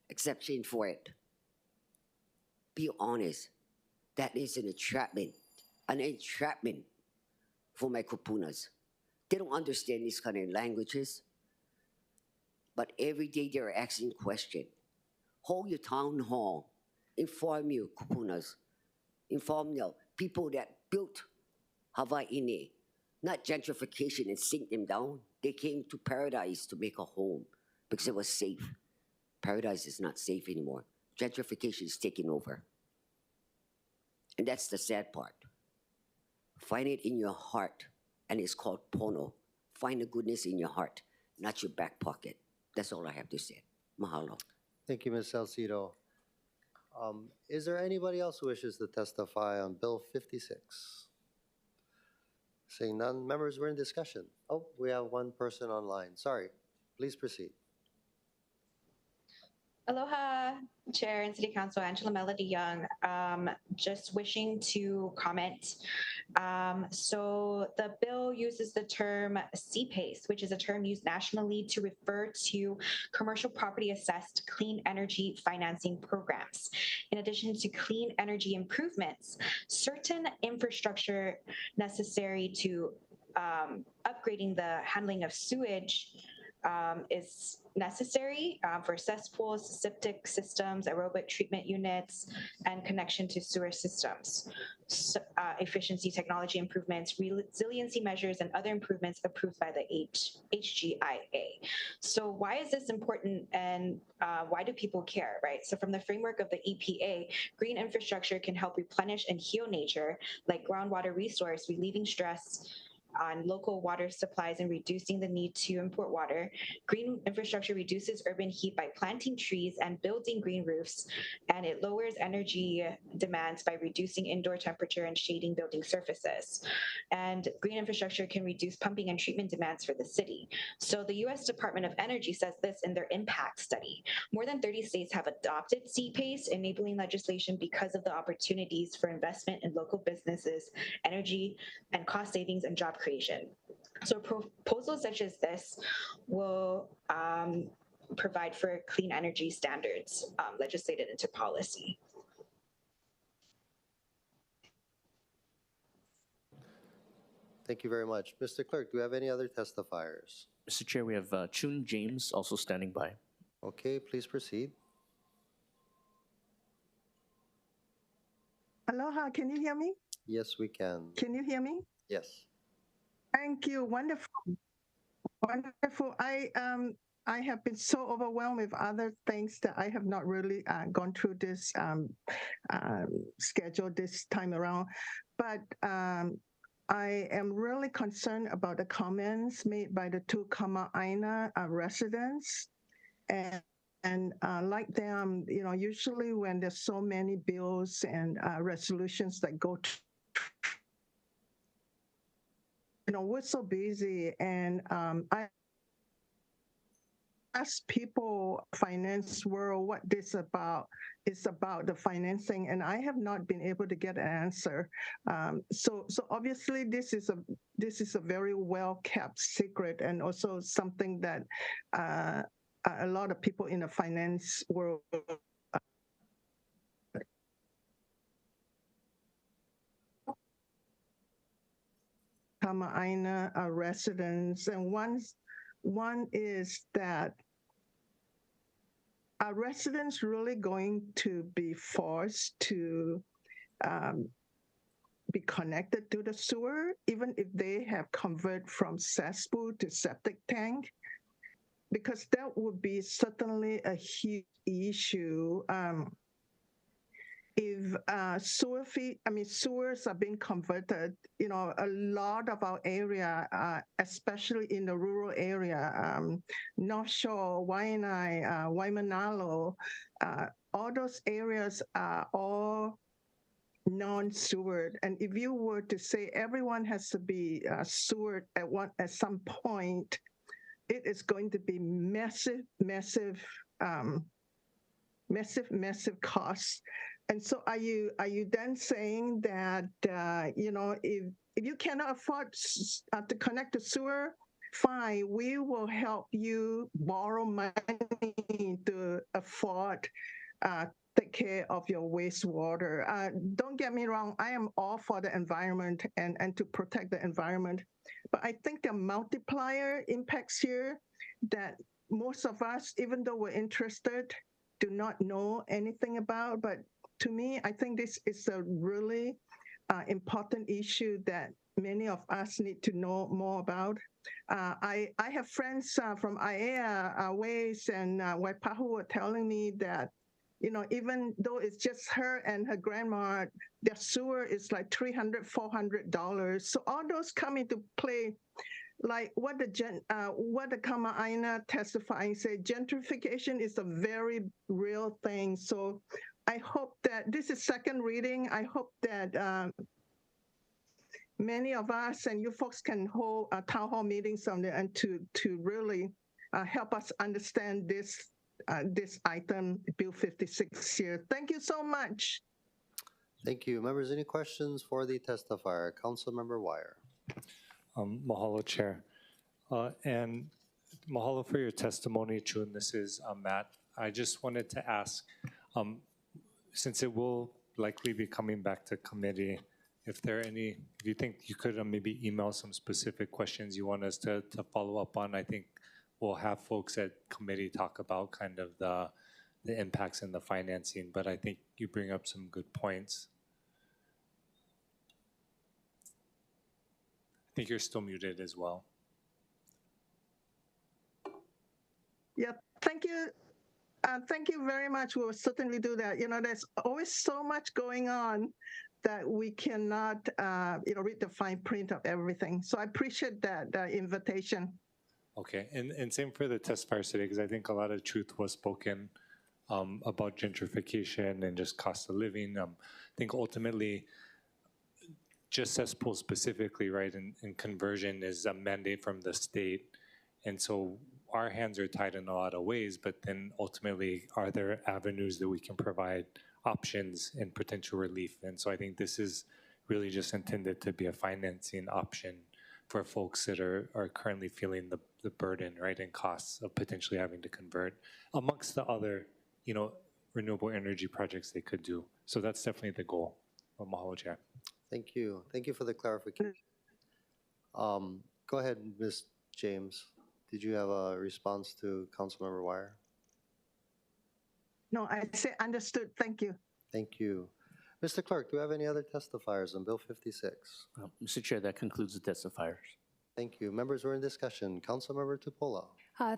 exception for it. Be honest. That is an entrapment for my kupunas. They don't understand these kind of languages. But every day they're asking questions. Hold your town hall. Inform your kupunas. Inform the people that built Hawaii, not gentrification and sink them down. They came to paradise to make a home because it was safe. Paradise is not safe anymore. Gentrification is taking over. And that's the sad part. Find it in your heart, and it's called pono. Find the goodness in your heart. not your back pocket. That's all I have to say. Mahalo. Thank you, Ms. Salcido. Is there anybody else who wishes to testify on Bill 56? Seeing none, members, we're in discussion. Oh, we have one person online. Sorry. Please proceed. Aloha, Chair and City Council, Angela Melody Young. Just wishing to comment. So the bill uses the term CPACE, which is a term used nationally to refer to commercial property assessed clean energy financing programs. In addition to clean energy improvements, certain infrastructure necessary to upgrading the handling of sewage is necessary for cesspools, septic systems, aerobic treatment units, and connection to sewer systems. Efficiency technology improvements, resiliency measures, and other improvements approved by the HGIA. So why is this important, and why do people care, right? So from the framework of the EPA, green infrastructure can help replenish and heal nature, like groundwater resource, relieving stress on local water supplies and reducing the need to import water. Green infrastructure reduces urban heat by planting trees and building green roofs, and it lowers energy demands by reducing indoor temperature and shading building surfaces. And green infrastructure can reduce pumping and treatment demands for the city. So the U.S. Department of Energy says this in their impact study. More than 30 states have adopted CPACE, enabling legislation because of the opportunities for investment in local businesses, energy, and cost savings and job creation. So proposals such as this will provide for clean energy standards legislated into policy. Thank you very much. Mr. Clerk, do we have any other testifiers? Mr. Chair, we have Chun James also standing by. Okay, please proceed. Aloha, can you hear me? Yes, we can. Can you hear me? Yes. Thank you. Wonderful. Wonderful. I have been so overwhelmed with other things that I have not really gone through this schedule this time around. But I am really concerned about the comments made by the two Kama'aina residents. And like them, usually when there's so many bills and resolutions that go to, we're so busy, and I ask people, finance world, what this about. It's about the financing, and I have not been able to get an answer. So obviously, this is a very well kept secret, and also something that a lot of people in the finance world Kama'aina residents, and one is that are residents really going to be forced to be connected to the sewer, even if they have converted from cesspool to septic tank? Because that would be certainly a huge issue. If sewers are being converted, a lot of our area, especially in the rural area, North Shore, Waianae, Waimanalo, all those areas are all non-sewered. And if you were to say everyone has to be sewered at some point, it is going to be massive costs. And so are you then saying that if you cannot afford to connect to sewer, fine, we will help you borrow money to afford take care of your wastewater. Don't get me wrong, I am all for the environment and to protect the environment. But I think the multiplier impacts here that most of us, even though we're interested, do not know anything about. But to me, I think this is a really important issue that many of us need to know more about. I have friends from Aiea, Ways, and Waipahu were telling me that, even though it's just her and her grandma, their sewer is like $300, $400. So all those come into play like what the Kama Aina testifying said, gentrification is a very real thing. So I hope that this is second reading. I hope that many of us and you folks can hold town hall meetings on there and to really help us understand this item, Bill 56 here. Thank you so much. Thank you. Members, any questions for the testifier? Councilmember Wire. Mahalo, Chair. And mahalo for your testimony, Chun. This is Matt. I just wanted to ask, since it will likely be coming back to committee, if you think you could maybe email some specific questions you want us to follow up on. I think we'll have folks at committee talk about kind of the impacts and the financing, but I think you bring up some good points. I think you're still muted as well. Yeah, thank you. Thank you very much. We will certainly do that. You know, there's always so much going on that we cannot, read the fine print of everything. So I appreciate that invitation. Okay, and same for the testifiers today, because I think a lot of truth was spoken about gentrification and just cost of living. I think ultimately, just cesspool specifically, right, and conversion is a mandate from the state. And so our hands are tied in a lot of ways, but then ultimately, are there avenues that we can provide options and potential relief? And so I think this is really just intended to be a financing option for folks that are currently feeling the burden, right, and costs of potentially having to convert, amongst the other, renewable energy projects they could do. So that's definitely the goal. Mahalo, Chair. Thank you. Thank you for the clarification. Go ahead, Ms. James. Did you have a response to Councilmember Wire? No, I say understood. Thank you. Thank you. Mr. Clerk, do we have any other testifiers on Bill 56? Mr. Chair, that concludes the testifiers. Thank you. Members, we're in discussion. Councilmember Tupola.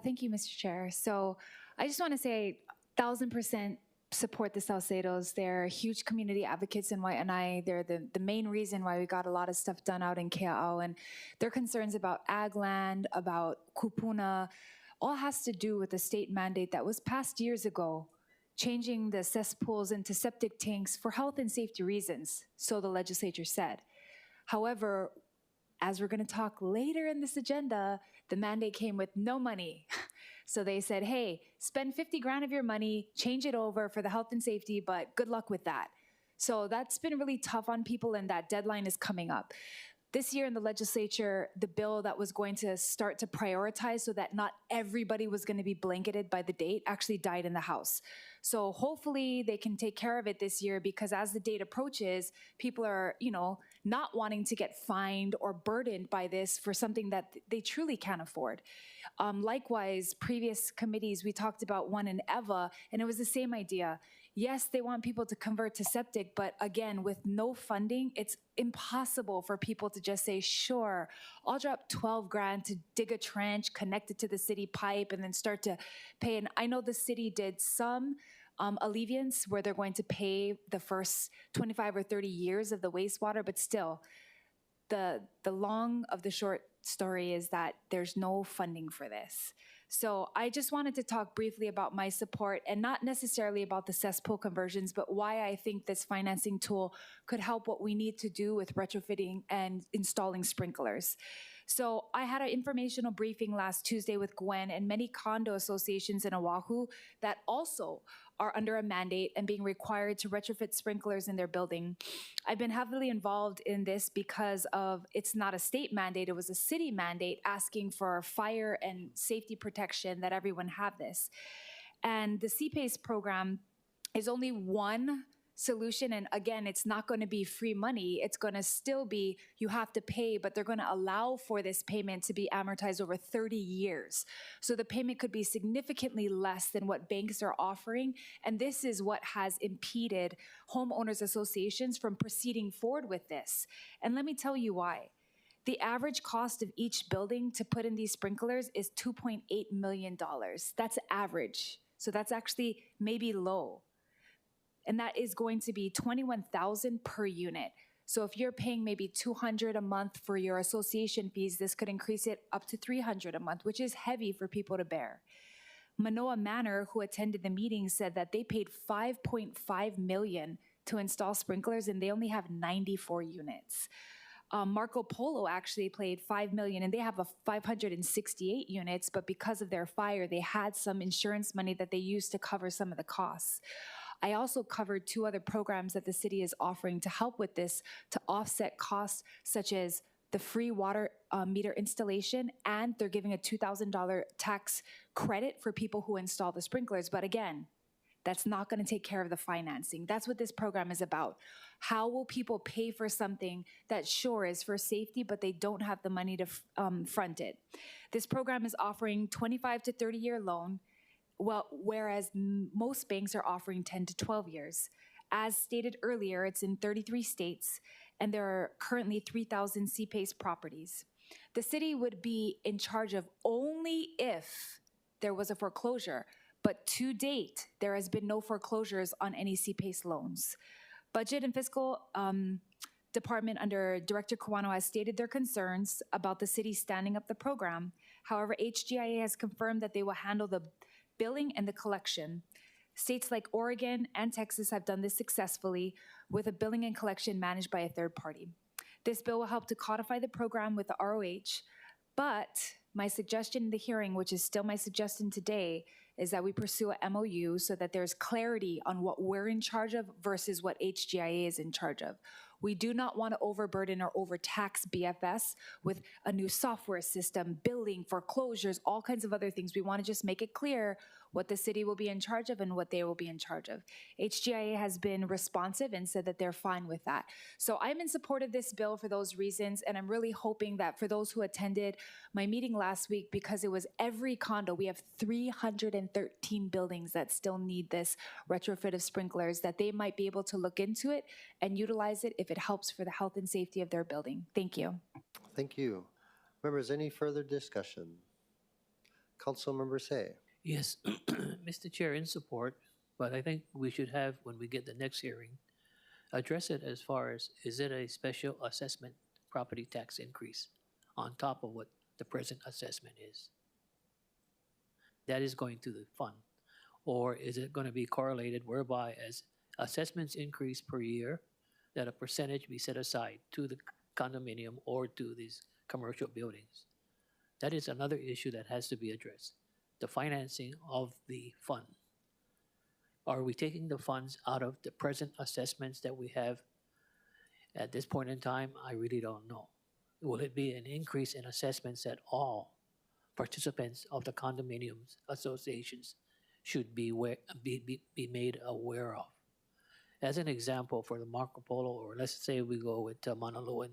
Thank you, Mr. Chair. So I just want to say 1,000% support the Salcedos. They're huge community advocates in Waianae. They're the main reason why we got a lot of stuff done out in Kea'au. And their concerns about ag land, about kupuna, all has to do with the state mandate that was passed years ago, changing the cesspools into septic tanks for health and safety reasons, so the legislature said. However, as we're going to talk later in this agenda, the mandate came with no money. So they said, hey, spend 50 grand of your money, change it over for the health and safety, but good luck with that. So that's been really tough on people, and that deadline is coming up. This year in the legislature, the bill that was going to start to prioritize so that not everybody was going to be blanketed by the date actually died in the House. So hopefully they can take care of it this year, because as the date approaches, people are, not wanting to get fined or burdened by this for something that they truly can't afford. Likewise, previous committees, we talked about one in Eva, and it was the same idea. Yes, they want people to convert to septic, but again, with no funding, it's impossible for people to just say, sure, I'll drop 12 grand to dig a trench, connect it to the city pipe, and then start to pay. And I know the city did some alleviance where they're going to pay the first 25 or 30 years of the wastewater, but still, the long of the short story is that there's no funding for this. So I just wanted to talk briefly about my support, and not necessarily about the cesspool conversions, but why I think this financing tool could help what we need to do with retrofitting and installing sprinklers. So I had an informational briefing last Tuesday with Gwen and many condo associations in Oahu that also are under a mandate and being required to retrofit sprinklers in their building. I've been heavily involved in this because of, it's not a state mandate, it was a city mandate asking for fire and safety protection, that everyone have this. And the CPACE program is only one solution, and again, it's not going to be free money. It's going to still be, you have to pay, but they're going to allow for this payment to be amortized over 30 years. So the payment could be significantly less than what banks are offering, and this is what has impeded homeowners associations from proceeding forward with this. And let me tell you why. The average cost of each building to put in these sprinklers is $2.8 million. That's average. So that's actually maybe low. And that is going to be $21,000 per unit. So if you're paying maybe $200 a month for your association fees, this could increase it up to $300 a month, which is heavy for people to bear. Manoa Manor, who attended the meeting, said that they paid $5.5 million to install sprinklers and they only have 94 units. Marco Polo actually paid $5 million and they have 568 units, but because of their fire, they had some insurance money that they used to cover some of the costs. I also covered 2 other programs that the city is offering to help with this to offset costs, such as the free water meter installation, and they're giving a $2,000 tax credit for people who install the sprinklers. But again, that's not going to take care of the financing. That's what this program is about. How will people pay for something that sure is for safety, but they don't have the money to front it? This program is offering 25 to 30-year loan, whereas most banks are offering 10 to 12 years. As stated earlier, it's in 33 states, and there are currently 3,000 CPACE properties. The city would be in charge of only if there was a foreclosure, but to date, there has been no foreclosures on any CPACE loans. Budget and Fiscal Department under Director Kawano has stated their concerns about the city standing up the program. However, HGIA has confirmed that they will handle the billing and the collection. States like Oregon and Texas have done this successfully with a billing and collection managed by a third party. This bill will help to codify the program with the ROH, but my suggestion in the hearing, which is still my suggestion today, is that we pursue a MOU so that there's clarity on what we're in charge of versus what HGIA is in charge of. We do not want to overburden or overtax BFS with a new software system, billing, foreclosures, all kinds of other things. We want to just make it clear what the city will be in charge of and what they will be in charge of. HGIA has been responsive and said that they're fine with that. So I'm in support of this bill for those reasons, and I'm really hoping that for those who attended my meeting last week, because it was every condo, we have 313 buildings that still need this retrofit of sprinklers, that they might be able to look into it and utilize it if it helps for the health and safety of their building. Thank you. Thank you. Members, any further discussion? Councilmember Say. Yes, Mr. Chair, in support, but I think we should have, when we get the next hearing, address it as far as, is it a special assessment property tax increase on top of what the present assessment is? That is going to the fund. Or is it going to be correlated whereby as assessments increase per year, that a percentage be set aside to the condominium or to these commercial buildings? That is another issue that has to be addressed. The financing of the fund. Are we taking the funds out of the present assessments that we have at this point in time? I really don't know. Will it be an increase in assessments that all participants of the condominiums associations should be made aware of? As an example, for the Marco Polo, or let's say we go with Honolulu,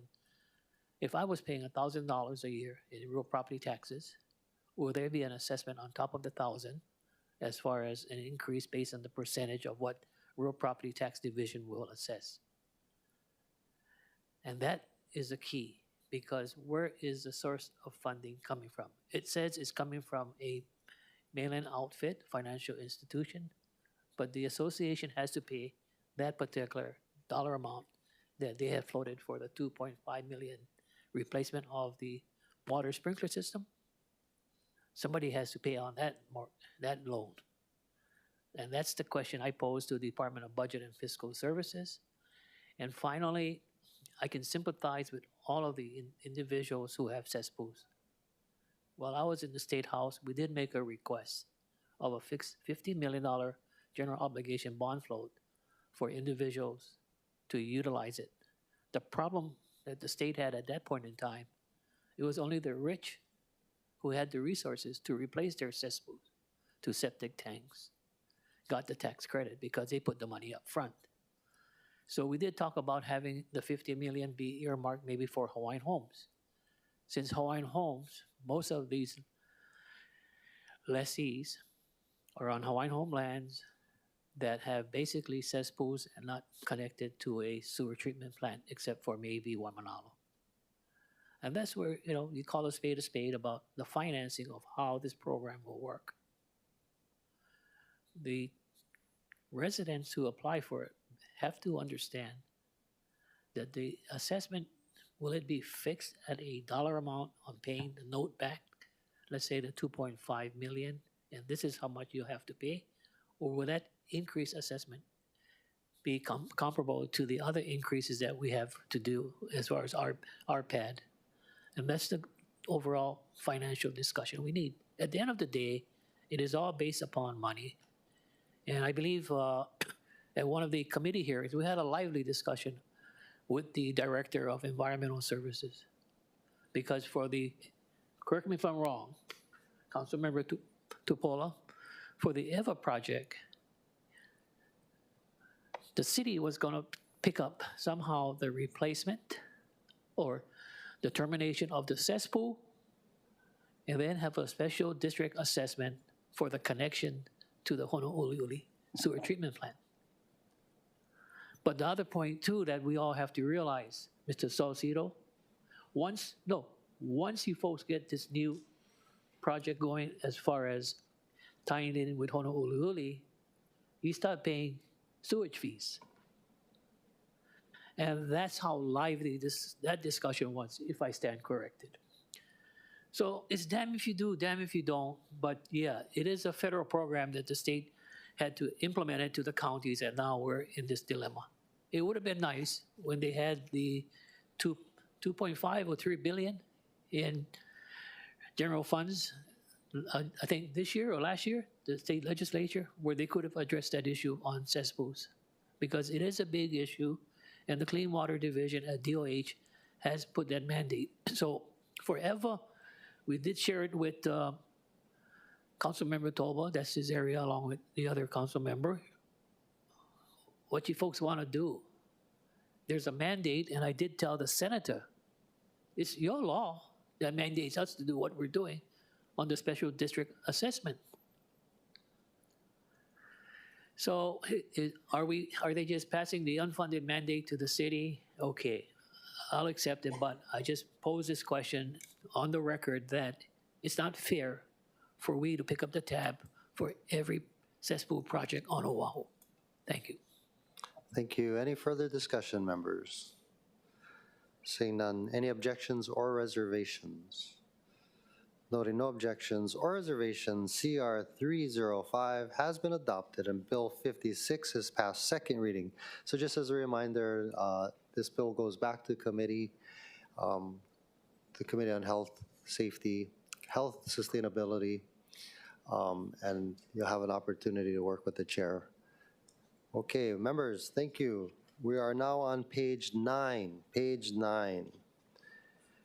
if I was paying $1,000 a year in real property taxes, will there be an assessment on top of the 1,000 as far as an increase based on the percentage of what real property tax division will assess? And that is a key, because where is the source of funding coming from? It says it's coming from a mail-in outfit, financial institution, but the association has to pay that particular dollar amount that they have floated for the $2.5 million replacement of the water sprinkler system. Somebody has to pay on that loan. And that's the question I pose to the Department of Budget and Fiscal Services. And finally, I can sympathize with all of the individuals who have cesspools. While I was in the State House, we did make a request of a fixed $50 million general obligation bond float for individuals to utilize it. The problem that the state had at that point in time, it was only the rich who had the resources to replace their cesspools to septic tanks got the tax credit because they put the money up front. So we did talk about having the $50 million be earmarked maybe for Hawaiian Homes. Since Hawaiian Homes, most of these lessees are on Hawaiian homelands that have basically cesspools and not connected to a sewer treatment plant except for maybe Waimanalo. And that's where, you call a spade about the financing of how this program will work. The residents who apply for it have to understand that the assessment, will it be fixed at a dollar amount on paying the note back? Let's say the 2.5 million, and this is how much you have to pay? Or will that increased assessment be comparable to the other increases that we have to do as far as our pad? And that's the overall financial discussion we need. At the end of the day, it is all based upon money. And I believe at one of the committee hearings, we had a lively discussion with the Director of Environmental Services. Because for the, correct me if I'm wrong, Councilmember Tupola, for the EVA project, the city was going to pick up somehow the replacement or the termination of the cesspool, and then have a special district assessment for the connection to the Honolulu sewer treatment plant. But the other point too that we all have to realize, Mr. Salcido, once you folks get this new project going as far as tying it in with Honolulu, you start paying sewage fees. And that's how lively that discussion was, if I stand corrected. So it's damn if you do, damn if you don't. But yeah, it is a federal program that the state had to implement it to the counties, and now we're in this dilemma. It would have been nice when they had the 2.5 or 3 billion in general funds, I think this year or last year, the state legislature, where they could have addressed that issue on cesspools, because it is a big issue, and the Clean Water Division at DOH has put that mandate. So forever, we did share it with Councilmember Toba, that's his area, along with the other council member. What you folks want to do? There's a mandate, and I did tell the senator, it's your law that mandates us to do what we're doing on the special district assessment. So are they just passing the unfunded mandate to the city? Okay, I'll accept it, but I just pose this question on the record that it's not fair for we to pick up the tab for every cesspool project on Oahu. Thank you. Thank you. Any further discussion, members? Seeing none, any objections or reservations? Noting no objections or reservations, CR 305 has been adopted and Bill 56 has passed second reading. So just as a reminder, this bill goes back to committee, the Committee on Health, Safety, Health, Sustainability, and you'll have an opportunity to work with the chair. Okay, members, thank you. We are now on page 9.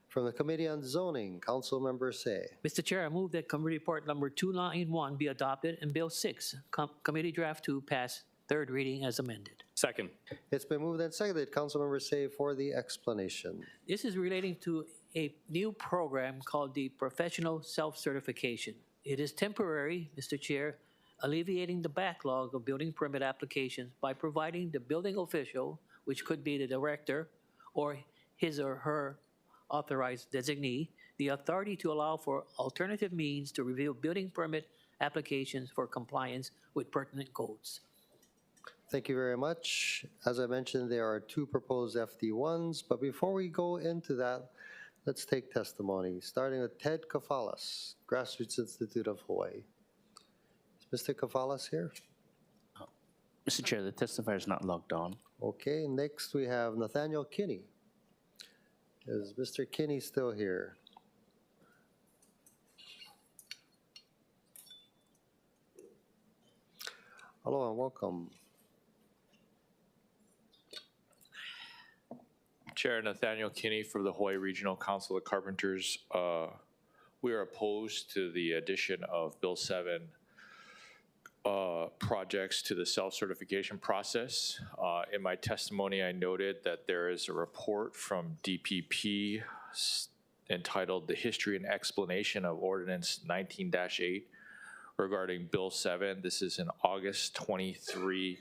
From the Committee on Zoning, Councilmember Say. Mr. Chair, I move that committee report number 291 be adopted and Bill 6, committee draft 2, pass third reading as amended. Second. It's been moved and seconded. Councilmember Say for the explanation. This is relating to a new program called the Professional Self-Certification. It is temporary, Mr. Chair, alleviating the backlog of building permit applications by providing the building official, which could be the director or his or her authorized designee, the authority to allow for alternative means to review building permit applications for compliance with pertinent codes. Thank you very much. As I mentioned, there are 2 proposed FD1s, but before we go into that, let's take testimony, starting with Ted Kafalas, Grassroots Institute of Hawaii. Is Mr. Kafalas here? Mr. Chair, the testifier is not logged on. Okay, next we have Nathaniel Kinney. Is Mr. Kinney still here? Hello and welcome. Chair Nathaniel Kinney for the Hawaii Regional Council of Carpenters. We are opposed to the addition of Bill 7 projects to the self-certification process. In my testimony, I noted that there is a report from DPP entitled The History and Explanation of Ordinance 19-8 regarding Bill 7. This is an August 2023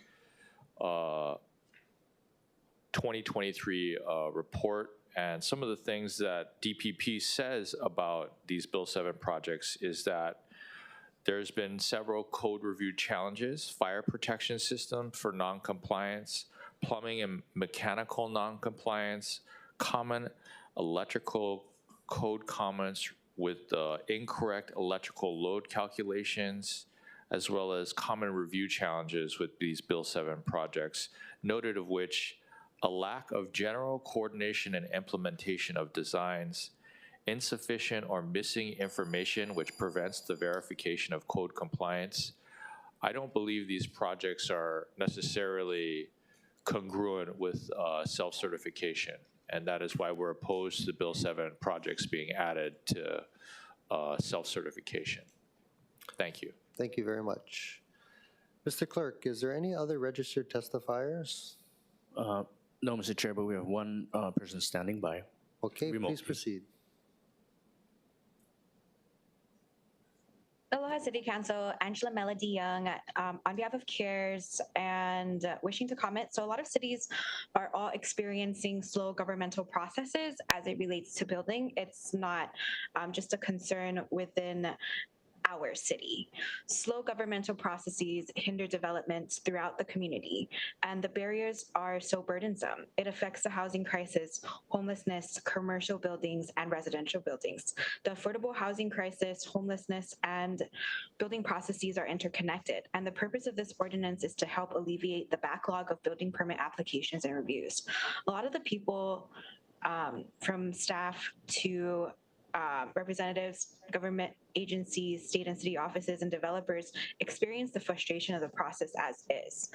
report. And some of the things that DPP says about these Bill 7 projects is that there's been several code review challenges, fire protection system for non-compliance, plumbing and mechanical noncompliance, common electrical code comments with incorrect electrical load calculations, as well as common review challenges with these Bill 7 projects, noted of which a lack of general coordination and implementation of designs, insufficient or missing information which prevents the verification of code compliance. I don't believe these projects are necessarily congruent with self-certification, and that is why we're opposed to Bill 7 projects being added to self-certification. Thank you. Thank you very much. Mr. Clerk, is there any other registered testifiers? No, Mr. Chair, but we have one person standing by. Okay, Remote. please proceed. Aloha City Council, Angela Melody Young, on behalf of CARES and wishing to comment. So a lot of cities are all experiencing slow governmental processes as it relates to building. It's not just a concern within our city. Slow governmental processes hinder development throughout the community, and the barriers are so burdensome. It affects the housing crisis, homelessness, commercial buildings, and residential buildings. The affordable housing crisis, homelessness, and building processes are interconnected, and the purpose of this ordinance is to help alleviate the backlog of building permit applications and reviews. A lot of the people from staff to representatives, government agencies, state and city offices, and developers experience the frustration of the process as is.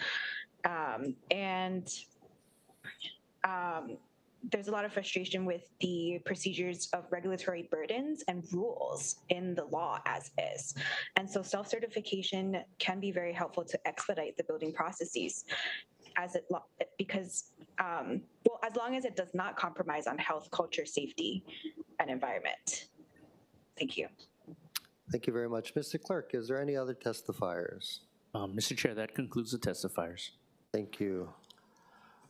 There's a lot of frustration with the procedures of regulatory burdens and rules in the law as is. And so self-certification can be very helpful to expedite the building processes because as long as it does not compromise on health, culture, safety, and environment. Thank you. Thank you very much. Mr. Clerk, is there any other testifiers? Mr. Chair, that concludes the testifiers. Thank you.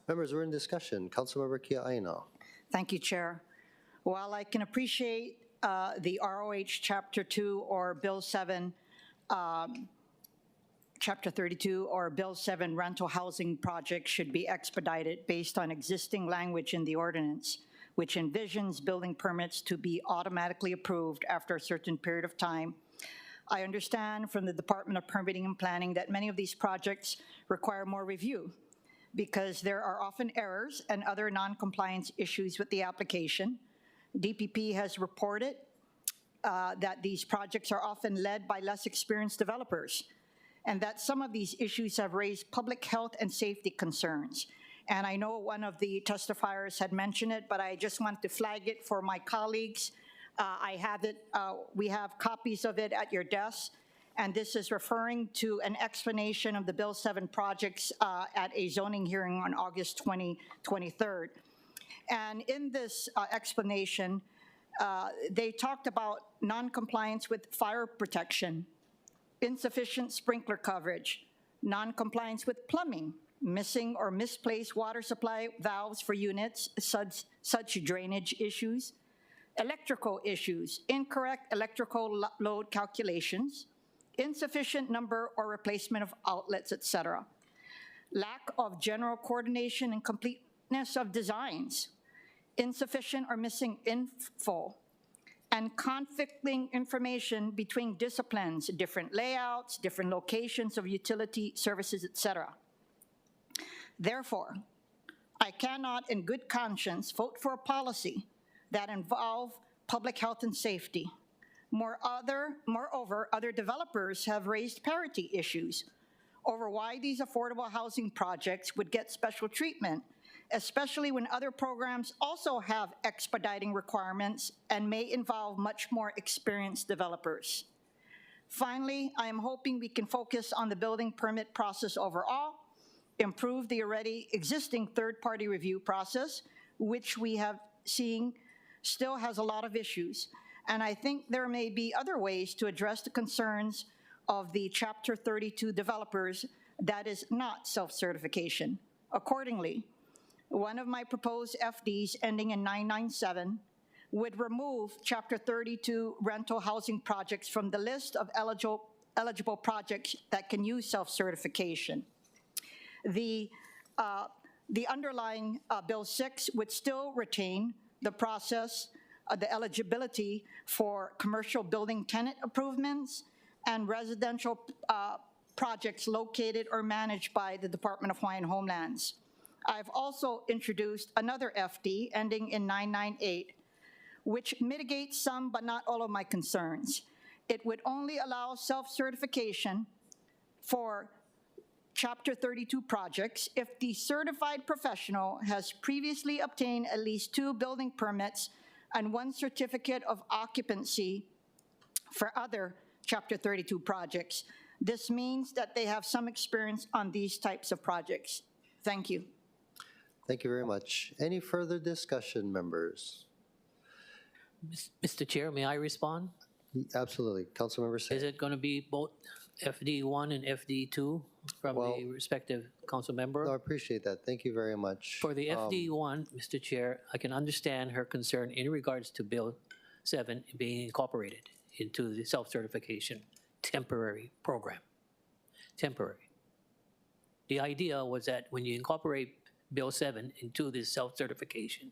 Members, we're in discussion. Councilmember Kia Aina. Thank you, Chair. While I can appreciate the ROH Chapter 2 or Bill 7, Chapter 32 or Bill 7 rental housing projects should be expedited based on existing language in the ordinance, which envisions building permits to be automatically approved after a certain period of time. I understand from the Department of Permitting and Planning that many of these projects require more review because there are often errors and other non-compliance issues with the application. DPP has reported that these projects are often led by less experienced developers, and that some of these issues have raised public health and safety concerns. And I know one of the testifiers had mentioned it, but I just want to flag it for my colleagues. I have it, we have copies of it at your desk, and this is referring to an explanation of the Bill 7 projects at a zoning hearing on August 23rd. And in this explanation, they talked about non-compliance with fire protection, insufficient sprinkler coverage, non-compliance with plumbing, missing or misplaced water supply valves for units, such drainage issues, electrical issues, incorrect electrical load calculations, insufficient number or replacement of outlets, etc. Lack of general coordination and completeness of designs, insufficient or missing info, and conflicting information between disciplines, different layouts, different locations of utility services, etc. Therefore, I cannot in good conscience vote for a policy that involve public health and safety. Moreover, other developers have raised parity issues over why these affordable housing projects would get special treatment, especially when other programs also have expediting requirements and may involve much more experienced developers. Finally, I am hoping we can focus on the building permit process overall, improve the already existing third-party review process, which we have seen still has a lot of issues. And I think there may be other ways to address the concerns of the Chapter 32 developers that is not self-certification. Accordingly, one of my proposed FDs ending in 997 would remove Chapter 32 rental housing projects from the list of eligible projects that can use self-certification. The the underlying Bill 6 would still retain the process, the eligibility for commercial building tenant improvements and residential projects located or managed by the Department of Hawaiian Homelands. I've also introduced another FD ending in 998, which mitigates some but not all of my concerns. It would only allow self-certification for Chapter 32 projects if the certified professional has previously obtained at least 2 building permits and 1 certificate of occupancy for other Chapter 32 projects. This means that they have some experience on these types of projects. Thank you. Thank you very much. Any further discussion, members? Mr. Chair, may I respond? Absolutely. Councilmember Say. Is it going to be both FD1 and FD2 from the respective council member? No, I appreciate that. Thank you very much. For the FD1, Mr. Chair, I can understand her concern in regards to Bill 7 being incorporated into the self-certification temporary program. Temporary. The idea was that when you incorporate Bill 7 into this self-certification,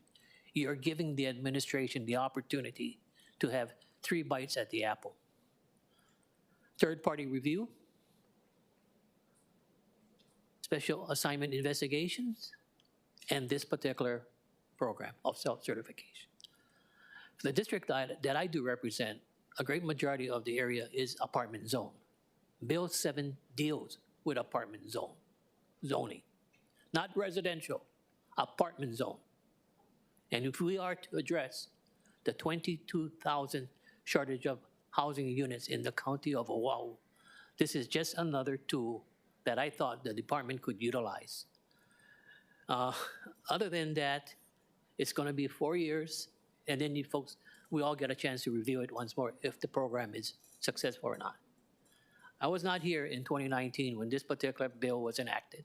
you're giving the administration the opportunity to have 3 bites at the apple. Third-party review, special assignment investigations, and this particular program of self-certification. For the district that I do represent, a great majority of the area is apartment zone. Bill 7 deals with apartment zoning, not residential, apartment zone. And if we are to address the 22,000 shortage of housing units in the county of Oahu, this is just another tool that I thought the department could utilize. Other than that, it's going to be 4 years, and then you folks, we all get a chance to review it once more if the program is successful or not. I was not here in 2019 when this particular bill was enacted,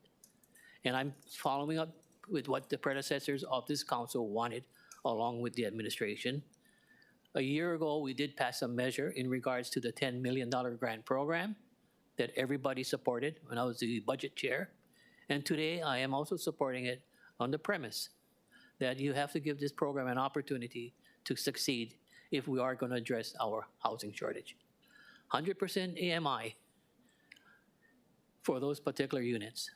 and I'm following up with what the predecessors of this council wanted along with the administration. A year ago, we did pass a measure in regards to the $10 million grant program that everybody supported when I was the budget chair. And today, I am also supporting it on the premise that you have to give this program an opportunity to succeed if we are going to address our housing shortage. 100% AMI for those particular units.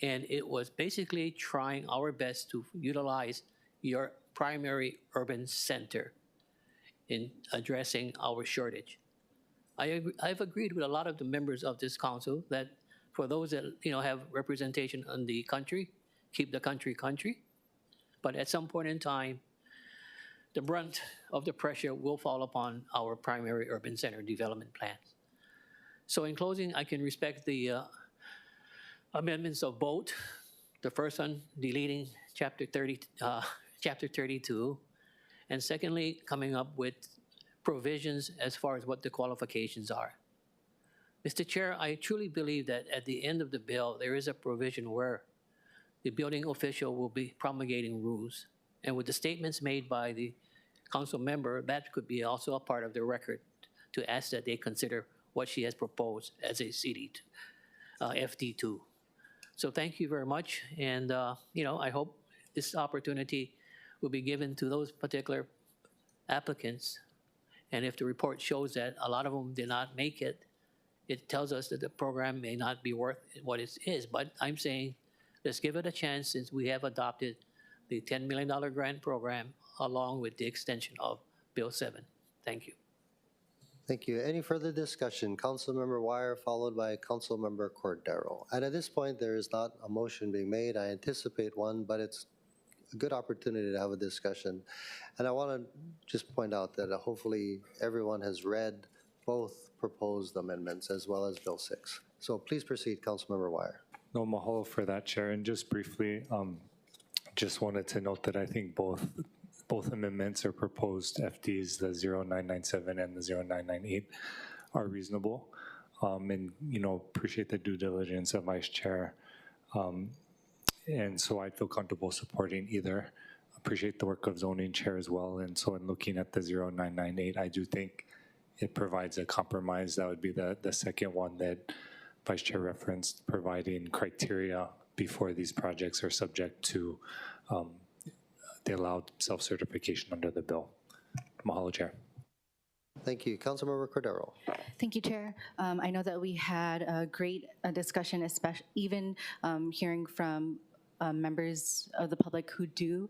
And it was basically trying our best to utilize your primary urban center in addressing our shortage. I've agreed with a lot of the members of this council that for those that have representation in the country, keep the country. But at some point in time, the brunt of the pressure will fall upon our primary urban center development plans. So in closing, I can respect the amendments of both. The first one, deleting Chapter 32, and secondly, coming up with provisions as far as what the qualifications are. Mr. Chair, I truly believe that at the end of the bill, there is a provision where the building official will be promulgating rules. And with the statements made by the council member, that could be also a part of the record to ask that they consider what she has proposed as a FD2. So thank you very much. And, I hope this opportunity will be given to those particular applicants. And if the report shows that a lot of them did not make it, it tells us that the program may not be worth what it is. But I'm saying, let's give it a chance since we have adopted the $10 million grant program along with the extension of Bill 7. Thank you. Thank you. Any further discussion? Councilmember Wire followed by Councilmember Cordero. And at this point, there is not a motion being made. I anticipate one, but it's a good opportunity to have a discussion. And I want to just point out that hopefully everyone has read both proposed amendments as well as Bill 6. So please proceed, Councilmember Wire. No, mahalo for that, Chair. And just briefly, just wanted to note that I think both amendments or proposed FDs, the 0997 and the 0998, are reasonable. And, appreciate the due diligence of Vice Chair. And so I feel comfortable supporting either. Appreciate the work of Zoning Chair as well. And so in looking at the 0998, I do think it provides a compromise. That would be the second one that Vice Chair referenced, providing criteria before these projects are subject to the allowed self-certification under the bill. Mahalo, Chair. Thank you. Councilmember Cordero. Thank you, Chair. I know that we had a great discussion, especially even hearing from members of the public who do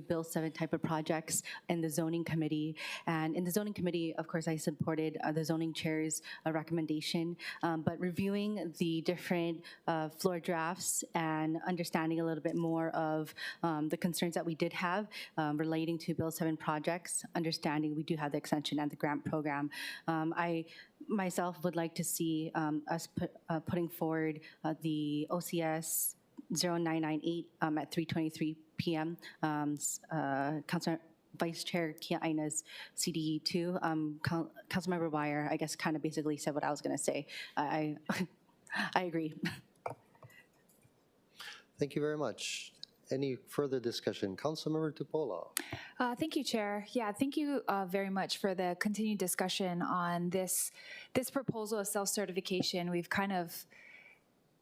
Bill 7 type of projects in the zoning committee. And in the zoning committee, of course, I supported the zoning chair's recommendation, but reviewing the different floor drafts and understanding a little bit more of the concerns that we did have relating to Bill 7 projects, understanding we do have the extension and the grant program. I myself would like to see us putting forward the OCS 0998 at 3:23 p.m. Councilor Vice Chair Kia Aina's CDE2. Councilmember Wire, I guess, kind of basically said what I was going to say. I agree. Thank you very much. Any further discussion? Councilmember Tupola. Thank you, Chair. Yeah, thank you very much for the continued discussion on this proposal of self-certification. We've kind of,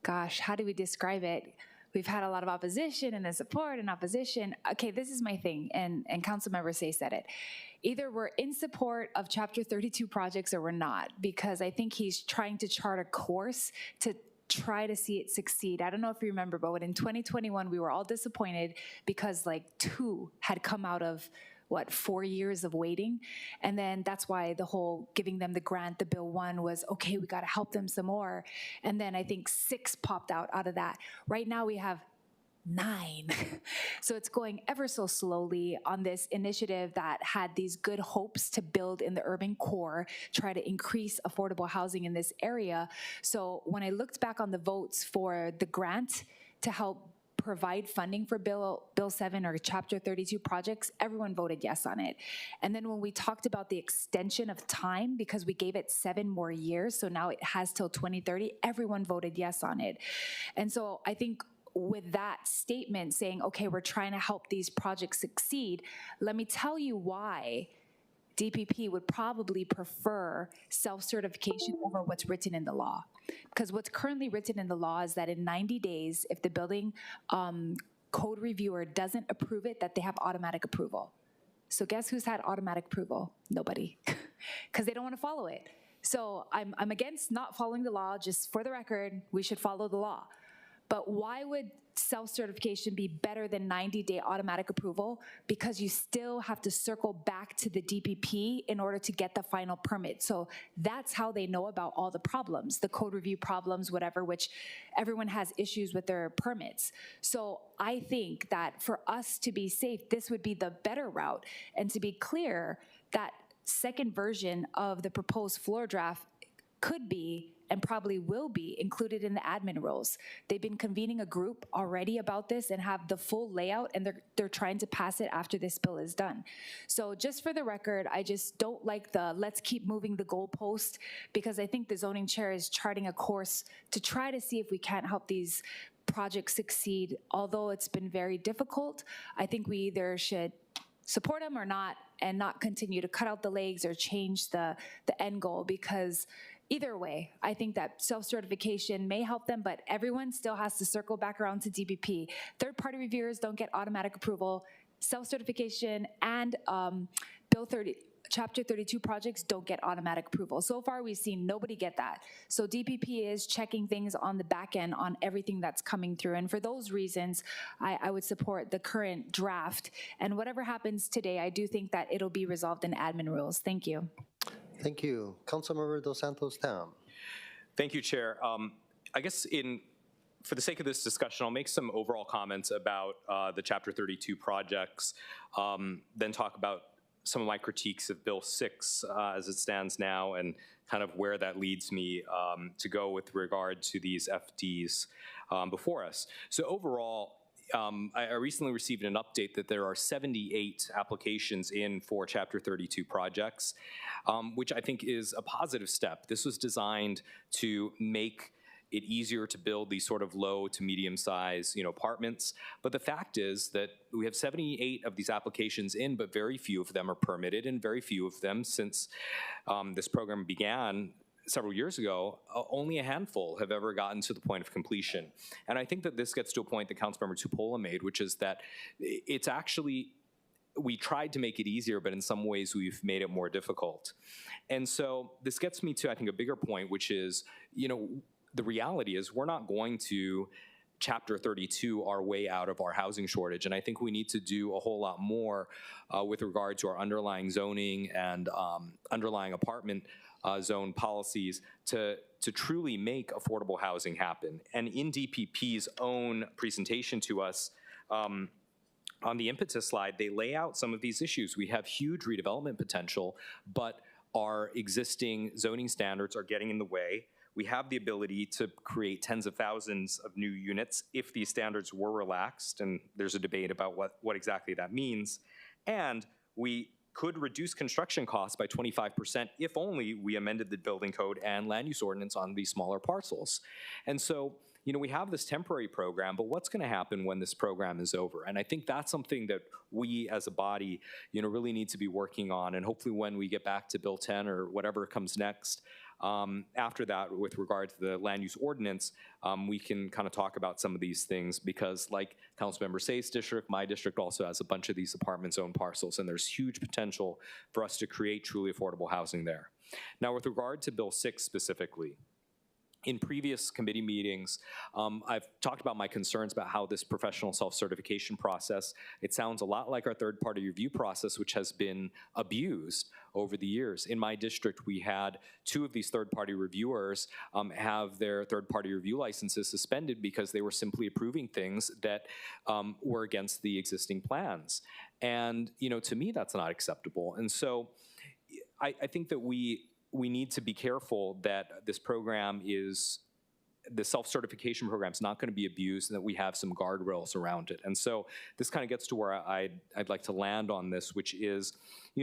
gosh, how do we describe it? We've had a lot of opposition and then support and opposition. Okay, this is my thing, and Councilmember Say said it. Either we're in support of Chapter 32 projects or we're not, because I think he's trying to chart a course to try to see it succeed. I don't know if you remember, but in 2021, we were all disappointed because like 2 had come out of 4 years of waiting. And then that's why the whole giving them the grant, the Bill 1 was, okay, we got to help them some more. And then I think 6 popped out of that. Right now we have 9. So it's going ever so slowly on this initiative that had these good hopes to build in the urban core, try to increase affordable housing in this area. So when I looked back on the votes for the grant to help provide funding for Bill 7 or Chapter 32 projects, everyone voted yes on it. And then when we talked about the extension of time, because we gave it 7 more years, so now it has till 2030, everyone voted yes on it. And so I think with that statement saying, okay, we're trying to help these projects succeed, let me tell you why DPP would probably prefer self-certification over what's written in the law. Because what's currently written in the law is that in 90 days, if the building code reviewer doesn't approve it, that they have automatic approval. So guess who's had automatic approval? Nobody, because they don't want to follow it. So I'm against not following the law. Just for the record, we should follow the law. But why would self-certification be better than 90-day automatic approval? Because you still have to circle back to the DPP in order to get the final permit. So that's how they know about all the problems, the code review problems, whatever, which everyone has issues with their permits. So I think that for us to be safe, this would be the better route. And to be clear, that second version of the proposed floor draft could be and probably will be included in the admin rules. They've been convening a group already about this and have the full layout, and they're trying to pass it after this bill is done. So just for the record, I just don't like the let's keep moving the goalpost, because I think the zoning chair is charting a course to try to see if we can't help these projects succeed. Although it's been very difficult, I think we either should support them or not, and not continue to cut out the legs or change the end goal, because either way, I think that self-certification may help them, but everyone still has to circle back around to DPP. Third-party reviewers don't get automatic approval. Self-certification and Chapter 32 projects don't get automatic approval. So far, we've seen nobody get that. So DPP is checking things on the back end on everything that's coming through. And for those reasons, I would support the current draft. And whatever happens today, I do think that it'll be resolved in admin rules. Thank you. Thank you. Councilmember Dos Santos Tam. Thank you, Chair. I guess for the sake of this discussion, I'll make some overall comments about the Chapter 32 projects, then talk about some of my critiques of Bill 6 as it stands now, and kind of where that leads me to go with regard to these FDs before us. So overall, I recently received an update that there are 78 applications in for Chapter 32 projects, which I think is a positive step. This was designed to make it easier to build these sort of low to medium size, apartments. But the fact is that we have 78 of these applications in, but very few of them are permitted, and very few of them, since this program began, several years ago, only a handful have ever gotten to the point of completion. And I think that this gets to a point that Councilmember Tupola made, which is that it's actually, we tried to make it easier, but in some ways we've made it more difficult. And so this gets me to, I think, a bigger point, which is, the reality is we're not going to Chapter 32 our way out of our housing shortage. And I think we need to do a whole lot more with regard to our underlying zoning and underlying apartment zone policies to truly make affordable housing happen. And in DPP's own presentation to us, on the impetus slide, they lay out some of these issues. We have huge redevelopment potential, but our existing zoning standards are getting in the way. We have the ability to create tens of thousands of new units if these standards were relaxed, and there's a debate about what exactly that means. And we could reduce construction costs by 25% if only we amended the building code and land use ordinance on these smaller parcels. And so, we have this temporary program, but what's going to happen when this program is over? And I think that's something that we as a body, really need to be working on. And hopefully when we get back to Bill 10 or whatever comes next, after that, with regard to the land use ordinance, we can kind of talk about some of these things because like Councilmember Say's district, my district also has a bunch of these apartment zone parcels, and there's huge potential for us to create truly affordable housing there. Now, with regard to Bill 6 specifically, in previous committee meetings, I've talked about my concerns about how this professional self-certification process, it sounds a lot like our third-party review process, which has been abused over the years. In my district, we had 2 of these third-party reviewers have their third-party review licenses suspended because they were simply approving things that were against the existing plans. And, to me, that's not acceptable. And so I think that we need to be careful that this program the self-certification program is not going to be abused and that we have some guardrails around it. And so this kind of gets to where I'd like to land on this, which is,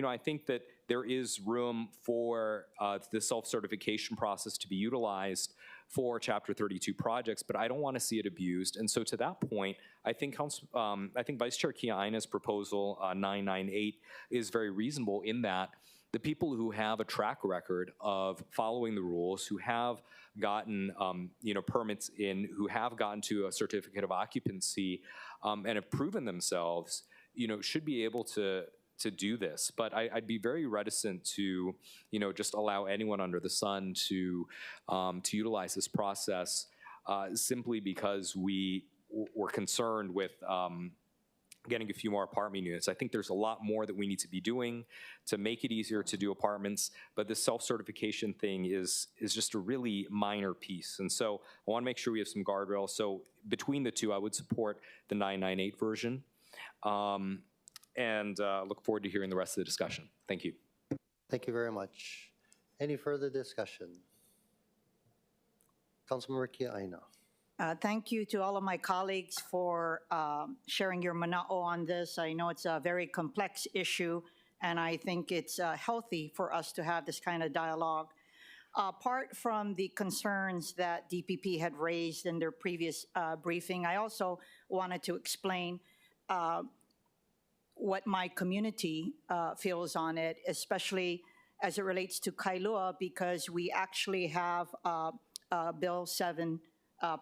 I think that there is room for the self-certification process to be utilized for Chapter 32 projects, but I don't want to see it abused. And so to that point, I think Vice Chair Kia-Aina's proposal 998 is very reasonable in that the people who have a track record of following the rules, who have gotten permits in, who have gotten to a certificate of occupancy and have proven themselves, should be able to do this. But I'd be very reticent to, just allow anyone under the sun to utilize this process simply because we're concerned with getting a few more apartment units. I think there's a lot more that we need to be doing to make it easier to do apartments, but this self-certification thing is just a really minor piece. And so I want to make sure we have some guardrails. So between the two, I would support the 998 version and look forward to hearing the rest of the discussion. Thank you. Thank you very much. Any further discussion? Councilmember Kia-Aina. Thank you to all of my colleagues for sharing your mana'o on this. I know it's a very complex issue, and I think it's healthy for us to have this kind of dialogue. Apart from the concerns that DPP had raised in their previous briefing, I also wanted to explain what my community feels on it, especially as it relates to Kailua, because we actually have Bill 7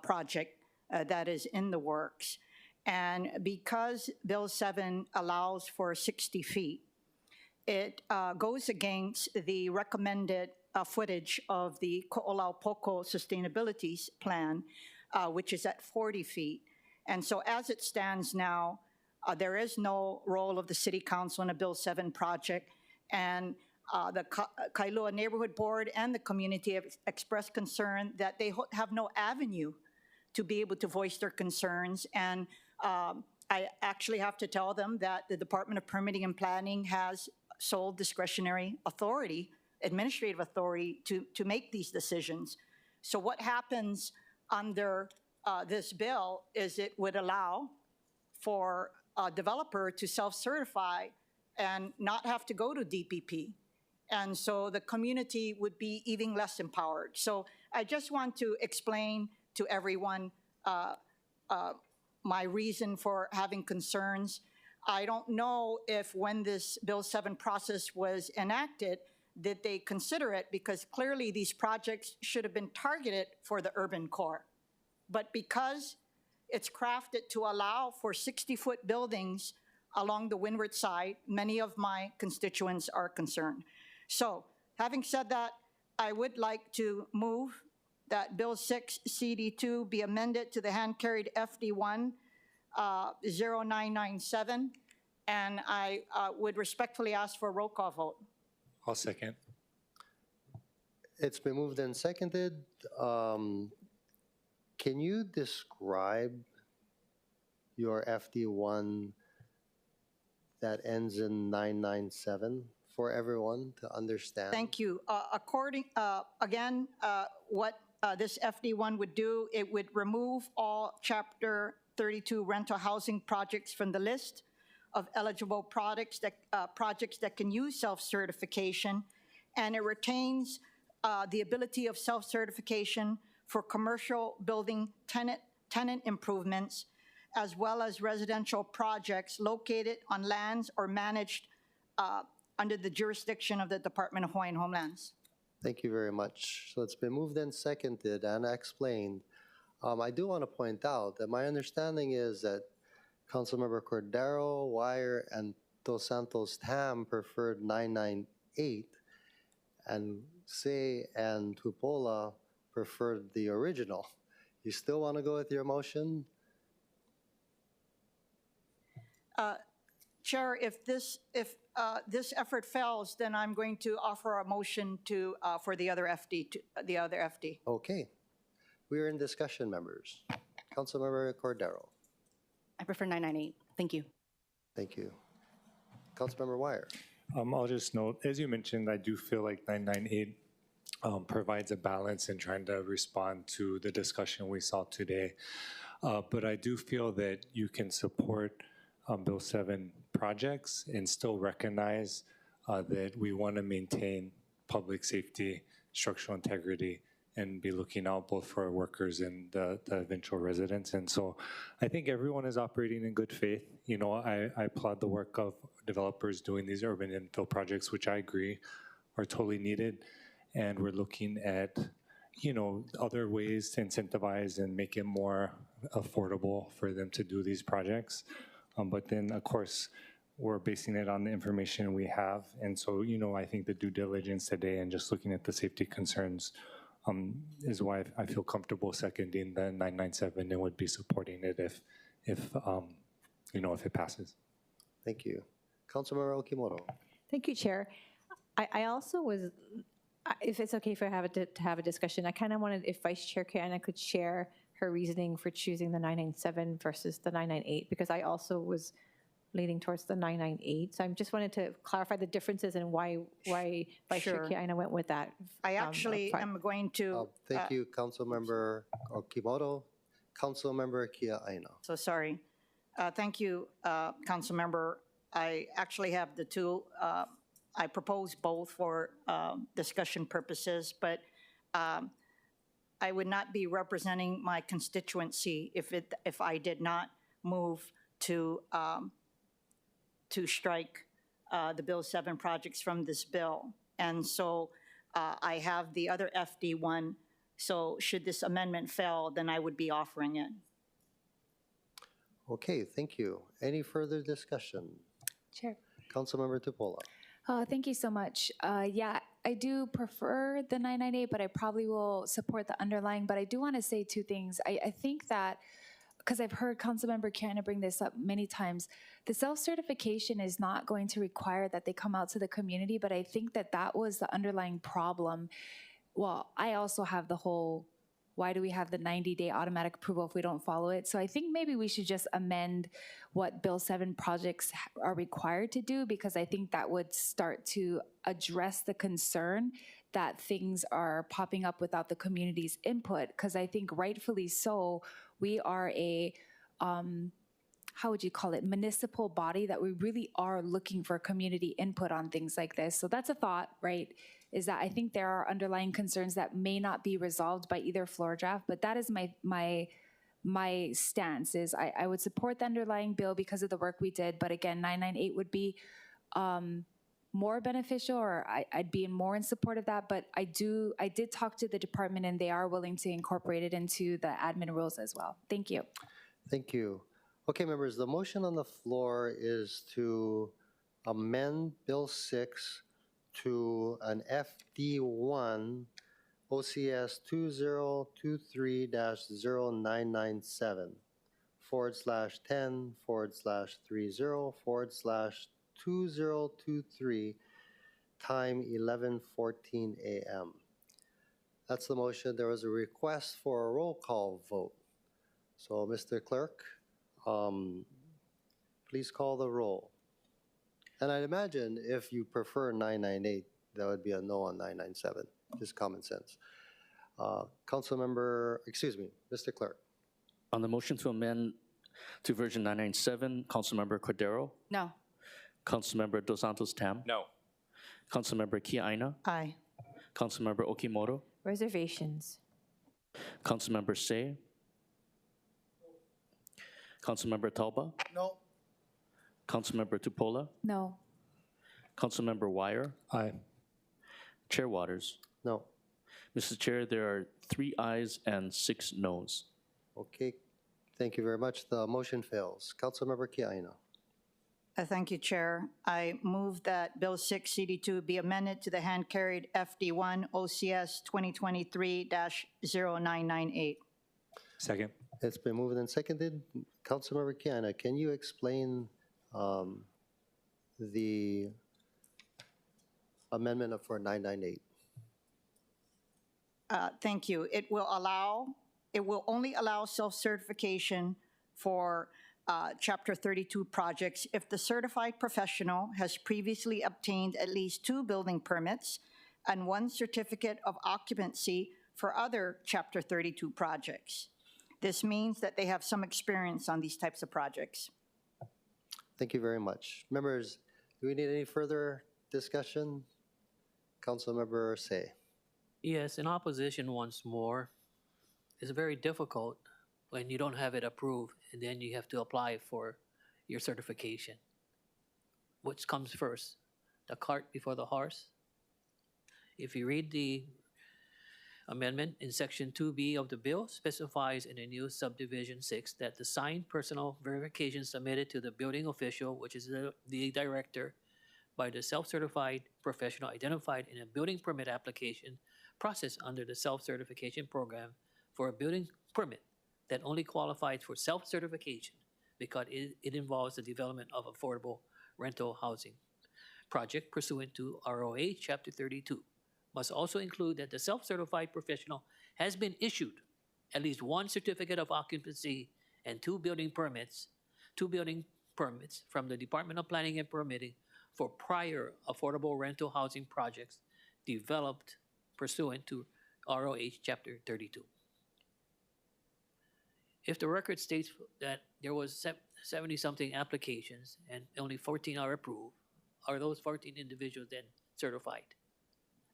project that is in the works. And because Bill 7 allows for 60 feet, it goes against the recommended footage of the Ko'olaupoko Sustainability Plan, which is at 40 feet. And so as it stands now, there is no role of the City Council in a Bill 7 project, and the Kailua Neighborhood Board and the community have expressed concern that they have no avenue to be able to voice their concerns. And I actually have to tell them that the Department of Permitting and Planning has sole discretionary authority, administrative authority to make these decisions. So what happens under this bill is it would allow for a developer to self-certify and not have to go to DPP. And so the community would be even less empowered. So I just want to explain to everyone my reason for having concerns. I don't know if when this Bill 7 process was enacted did they consider it? Because clearly these projects should have been targeted for the urban core. But because it's crafted to allow for 60-foot buildings along the windward side, many of my constituents are concerned. So having said that, I would like to move that Bill 6 CD2 be amended to the hand-carried FD1 0997, and I would respectfully ask for a roll call vote. I'll second. It's been moved and seconded. Can you describe your FD1 that ends in 997 for everyone to understand? Thank you. What this FD1 would do, it would remove all Chapter 32 rental housing projects from the list of eligible projects that can use self-certification, and it retains the ability of self-certification for commercial building tenant improvements, as well as residential projects located on lands or managed under the jurisdiction of the Department of Hawaiian Homelands. Thank you very much. So it's been moved and seconded and explained. I do want to point out that my understanding is that Councilmember Cordero, Wire, and Dos Santos Tam preferred 998, and Say and Tupola preferred the original. You still want to go with your motion? Chair, if this effort fails, then I'm going to offer a motion to for the other FD. Okay. We're in discussion, members. Councilmember Cordero. I prefer 998. Thank you. Thank you. Councilmember Wire. I'll just note, as you mentioned, I do feel like 998 provides a balance in trying to respond to the discussion we saw today. But I do feel that you can support Bill 7 projects and still recognize that we want to maintain public safety, structural integrity, and be looking out both for our workers and the eventual residents. And so I think everyone is operating in good faith. You know, I applaud the work of developers doing these urban infill projects, which I agree are totally needed. And we're looking at, you know, other ways to incentivize and make it more affordable for them to do these projects. But then, of course, we're basing it on the information we have. And so, you know, I think the due diligence today and just looking at the safety concerns is why I feel comfortable seconding the 997 and would be supporting it if you know, if it passes. Thank you. Councilmember Okimoto. Thank you, Chair. I also was, if it's okay for to have a discussion, I kind of wanted if Vice Chair Kiana could share her reasoning for choosing the 997 versus the 998, because I also was leaning towards the 998. So I just wanted to clarify the differences and why Vice Chair Kiana went with that. I actually am going to. Thank you, Councilmember Okimoto. Councilmember Kia Aina. So sorry. Thank you, Councilmember. I actually have the two. I propose both for discussion purposes, but I would not be representing my constituency if I did not move to strike the Bill 7 projects from this bill. And so I have the other FD1. So should this amendment fail, then I would be offering it. Okay, thank you. Any further discussion? Chair. Councilmember Tupola. Thank you so much. Yeah, I do prefer the 998, but I probably will support the underlying. But I do want to say two things. I think that, because I've heard Councilmember Kiana bring this up many times, the self-certification is not going to require that they come out to the community, but I think that that was the underlying problem. Well, I also have the whole, why do we have the 90-day automatic approval if we don't follow it? So I think maybe we should just amend what Bill 7 projects are required to do, because I think that would start to address the concern that things are popping up without the community's input. Because I think rightfully so, we are a, how would you call it, municipal body that we really are looking for community input on things like this. So that's a thought, right? Is that I think there are underlying concerns that may not be resolved by either floor draft, but that is my stance is I would support the underlying bill because of the work we did, but again, 998 would be more beneficial, or I'd be more in support of that. But I did talk to the department, and they are willing to incorporate it into the admin rules as well. Thank you. Thank you. Okay, members, the motion on the floor is to amend Bill 6 to an FD1 OCS 2023-0997/10/30/2023 time 11:14 a.m. That's the motion. There was a request for a roll call vote. So, Mr. Clerk, please call the roll. And I'd imagine if you prefer 998, that would be a no on 997, just common sense. Mr. Clerk. On the motion to amend to version 997, Councilmember Cordero? No. Councilmember Dos Santos Tam? No. Councilmember Kiaina? Aye. Councilmember Okimoto? Reservations. Councilmember Say? Councilmember Talba? No. Councilmember Tupola? No. Councilmember Wire? Aye. Chair Waters? No. Mr. Chair, there are 3 ayes and 6 noes. Okay, thank you very much. The motion fails. Councilmember Kiaina. Thank you, Chair. I move that Bill 6 CD2 be amended to the hand-carried FD1 OCS 2023-0998. Second. It's been moved and seconded. Councilmember Kiaina, can you explain the amendment for 998? Thank you. It will only allow self-certification for Chapter 32 projects if the certified professional has previously obtained at least 2 building permits and 1 certificate of occupancy for other Chapter 32 projects. This means that they have some experience on these types of projects. Thank you very much. Members, do we need any further discussion? Councilmember Say. Yes, in opposition once more. It's very difficult when you don't have it approved and then you have to apply for your certification. Which comes first, the cart before the horse? If you read the amendment in Section 2B of the bill, specifies in a new subdivision 6 that the signed personal verification submitted to the building official, which is the director, by the self-certified professional identified in a building permit application process under the self-certification program for a building permit that only qualifies for self-certification because it involves the development of affordable rental housing project pursuant to ROA Chapter 32. Must also include that the self-certified professional has been issued at least 1 certificate of occupancy and 2 building permits from the Department of Planning and Permitting for prior affordable rental housing projects developed pursuant to ROH Chapter 32. If the record states that there was 70-something applications and only 14 are approved, are those 14 individuals then certified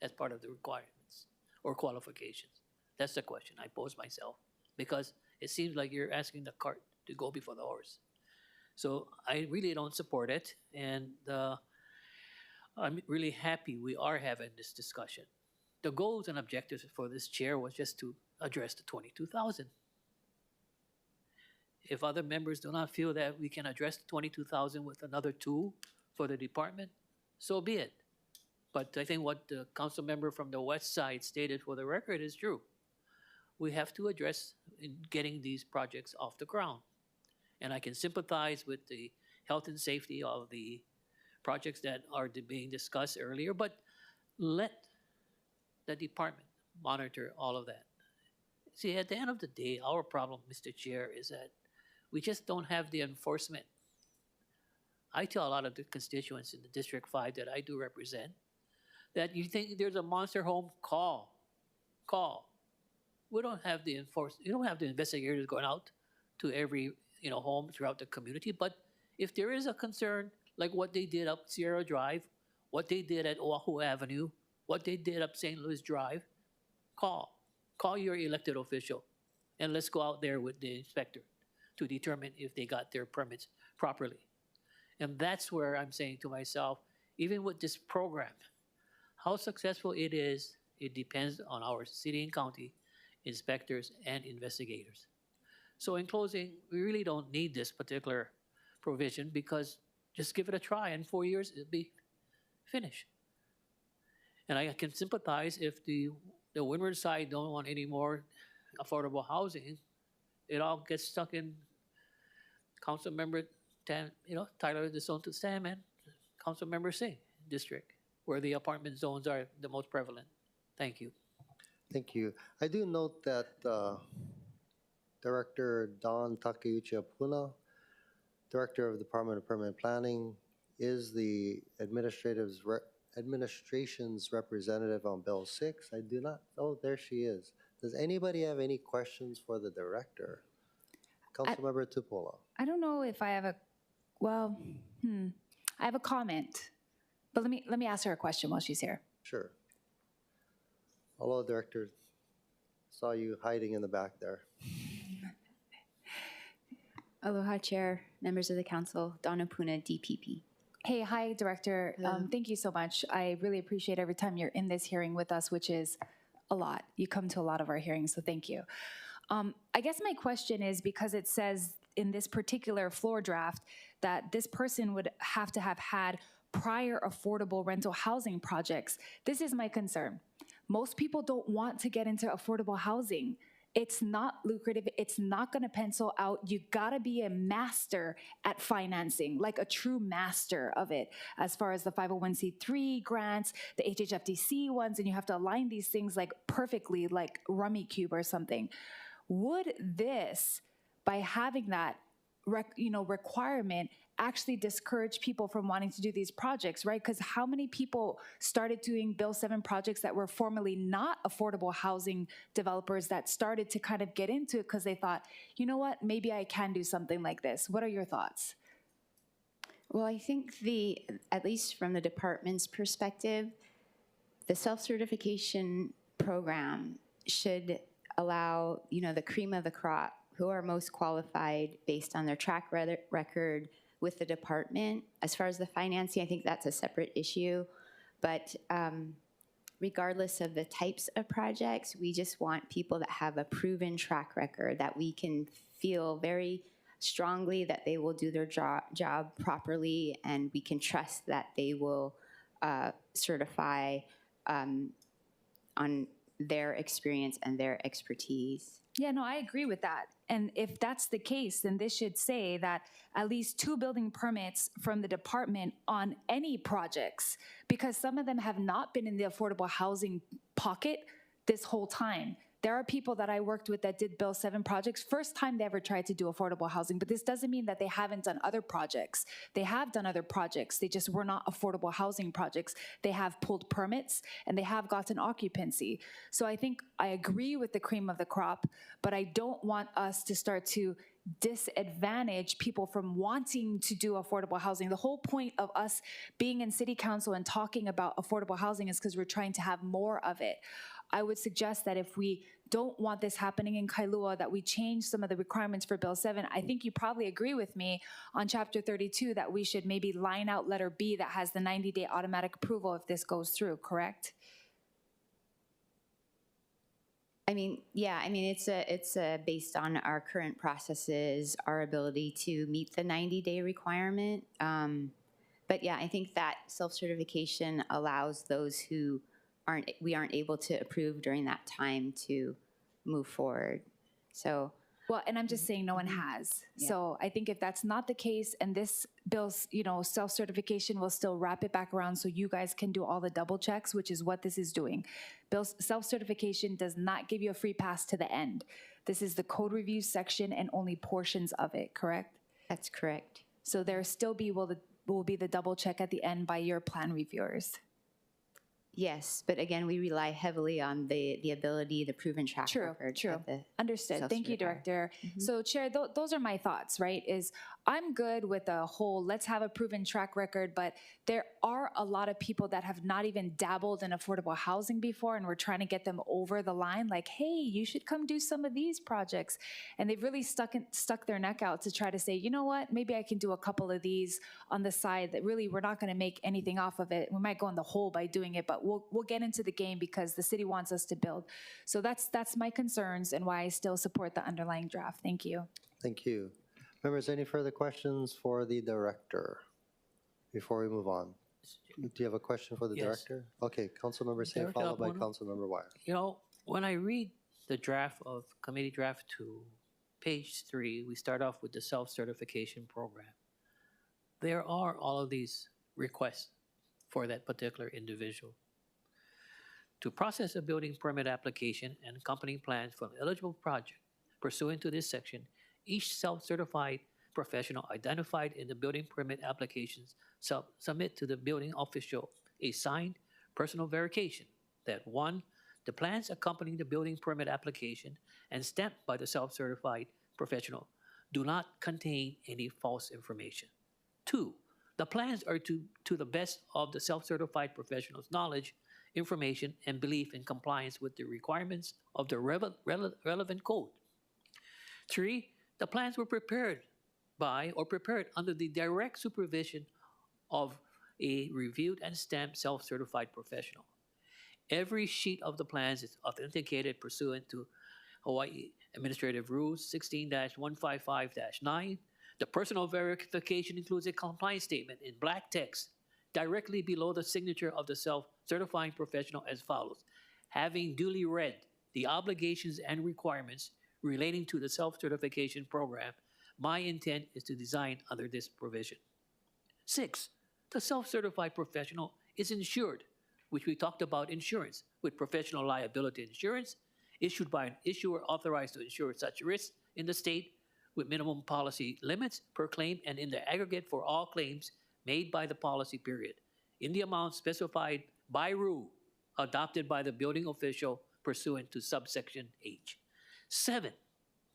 as part of the requirements or qualifications? That's the question I pose myself, because it seems like you're asking the cart to go before the horse. So I really don't support it, and I'm really happy we are having this discussion. The goals and objectives for this chair was just to address the 22,000. If other members do not feel that we can address the 22,000 with another tool for the department, so be it. But I think what the council member from the west side stated for the record is true. We have to address in getting these projects off the ground. And I can sympathize with the health and safety of the projects that are being discussed earlier, but let the department monitor all of that. See, at the end of the day, our problem, Mr. Chair, is that we just don't have the enforcement. I tell a lot of the constituents in the District 5 that I do represent that you think there's a monster home, call. We don't have the you don't have the investigators going out to every home throughout the community, but if there is a concern like what they did up Sierra Drive, what they did at Oahu Avenue, what they did up St. Louis Drive, call your elected official, and let's go out there with the inspector to determine if they got their permits properly. And that's where I'm saying to myself, even with this program. How successful it is, it depends on our city and county inspectors and investigators. So in closing, we really don't need this particular provision because just give it a try. In 4 years, it'll be finished. And I can sympathize if the windward side don't want any more affordable housing. It all gets stuck in Councilmember Tyler DeSanto Sam and Councilmember Singh district, where the apartment zones are the most prevalent. Thank you. Thank you. I do note that Director Don Takeuchi Apuna, Director of the Department of Permanent Planning, is the administration's representative on Bill 6. I do not, oh, there she is. Does anybody have any questions for the director? Councilmember Tupola. I don't know if I have a, well, I have a comment, but let me ask her a question while she's here. Sure. Hello, Director. Saw you hiding in the back there. Aloha, Chair, members of the council, Donna Puna, DPP. Hey, hi, Director. Thank you so much. I really appreciate every time you're in this hearing with us, which is a lot. You come to a lot of our hearings, so thank you. I guess my question is, because it says in this particular floor draft that this person would have to have had prior affordable rental housing projects. This is my concern. Most people don't want to get into affordable housing. It's not lucrative. It's not going to pencil out. You got to be a master at financing, like a true master of it, as far as the 501c3 grants, the HHFDC ones, and you have to align these things like perfectly, like Rummy Cube or something. Would this, by having that requirement, actually discourage people from wanting to do these projects, right? Because how many people started doing Bill 7 projects that were formerly not affordable housing developers that started to kind of get into it because they thought, you know what, maybe I can do something like this. What are your thoughts? Well, I think at least from the department's perspective, the self-certification program should allow, the cream of the crop, who are most qualified based on their track record with the department. As far as the financing, I think that's a separate issue. But regardless of the types of projects, we just want people that have a proven track record, that we can feel very strongly that they will do their job properly, and we can trust that they will certify on their experience and their expertise. Yeah, no, I agree with that. And if that's the case, then this should say that at least 2 building permits from the department on any projects, because some of them have not been in the affordable housing pocket this whole time. There are people that I worked with that did Bill 7 projects, first time they ever tried to do affordable housing, but this doesn't mean that they haven't done other projects. They have done other projects, they just were not affordable housing projects. They have pulled permits and they have gotten occupancy. So I think I agree with the cream of the crop, but I don't want us to start to disadvantage people from wanting to do affordable housing. The whole point of us being in city council and talking about affordable housing is because we're trying to have more of it. I would suggest that if we don't want this happening in Kailua, that we change some of the requirements for Bill 7. I think you probably agree with me on Chapter 32 that we should maybe line out letter B that has the 90-day automatic approval if this goes through, correct? It's based on our current processes, our ability to meet the 90-day requirement. But yeah, I think that self-certification allows those who we aren't able to approve during that time to move forward. So, well, and I'm just saying no one has. Yeah. So I think if that's not the case, and this bill's, self-certification will still wrap it back around so you guys can do all the double checks, which is what this is doing. Bill's self-certification does not give you a free pass to the end. This is the code review section and only portions of it, correct? That's correct. So there still will be the double check at the end by your plan reviewers. Yes, but again, we rely heavily on the ability, the proven track record. True. Of the Understood. Thank you, self-certified. Director. So, Chair, those are my thoughts, right? Is I'm good with the whole let's have a proven track record, but there are a lot of people that have not even dabbled in affordable housing before, and we're trying to get them over the line like, hey, you should come do some of these projects. And they've really stuck their neck out to try to say, you know what, maybe I can do a couple of these on the side that really we're not going to make anything off of it. We might go in the hole by doing it, but we'll get into the game because the city wants us to build. So that's my concerns and why I still support the underlying draft. Thank you. Thank you. Members, any further questions for the director before we move on? Do you have a question for the Yes. director? Okay, Councilmember Say, Director followed by Apono? Councilmember Wire. You know, when I read the draft of Committee Draft 2, page 3, we start off with the self-certification program. There are all of these requests for that particular individual. To process a building permit application and accompanying plans for an eligible project pursuant to this section, each self-certified professional identified in the building permit applications submit to the building official a signed personal verification that 1, the plans accompanying the building permit application and stamped by the self-certified professional do not contain any false information. 2, the plans are to the best of the self-certified professional's knowledge, information, and belief in compliance with the requirements of the relevant code. 3, the plans were prepared by or prepared under the direct supervision of a reviewed and stamped self-certified professional. Every sheet of the plans is authenticated pursuant to Hawaii Administrative Rules 16-155-9. The personal verification includes a compliance statement in black text directly below the signature of the self-certifying professional as follows. Having duly read the obligations and requirements relating to the self-certification program, my intent is to design under this provision. 6, the self-certified professional is insured, which we talked about insurance, with professional liability insurance issued by an issuer authorized to insure such risks in the state with minimum policy limits per claim and in the aggregate for all claims made by the policy period, in the amount specified by rule adopted by the building official pursuant to subsection H. 7,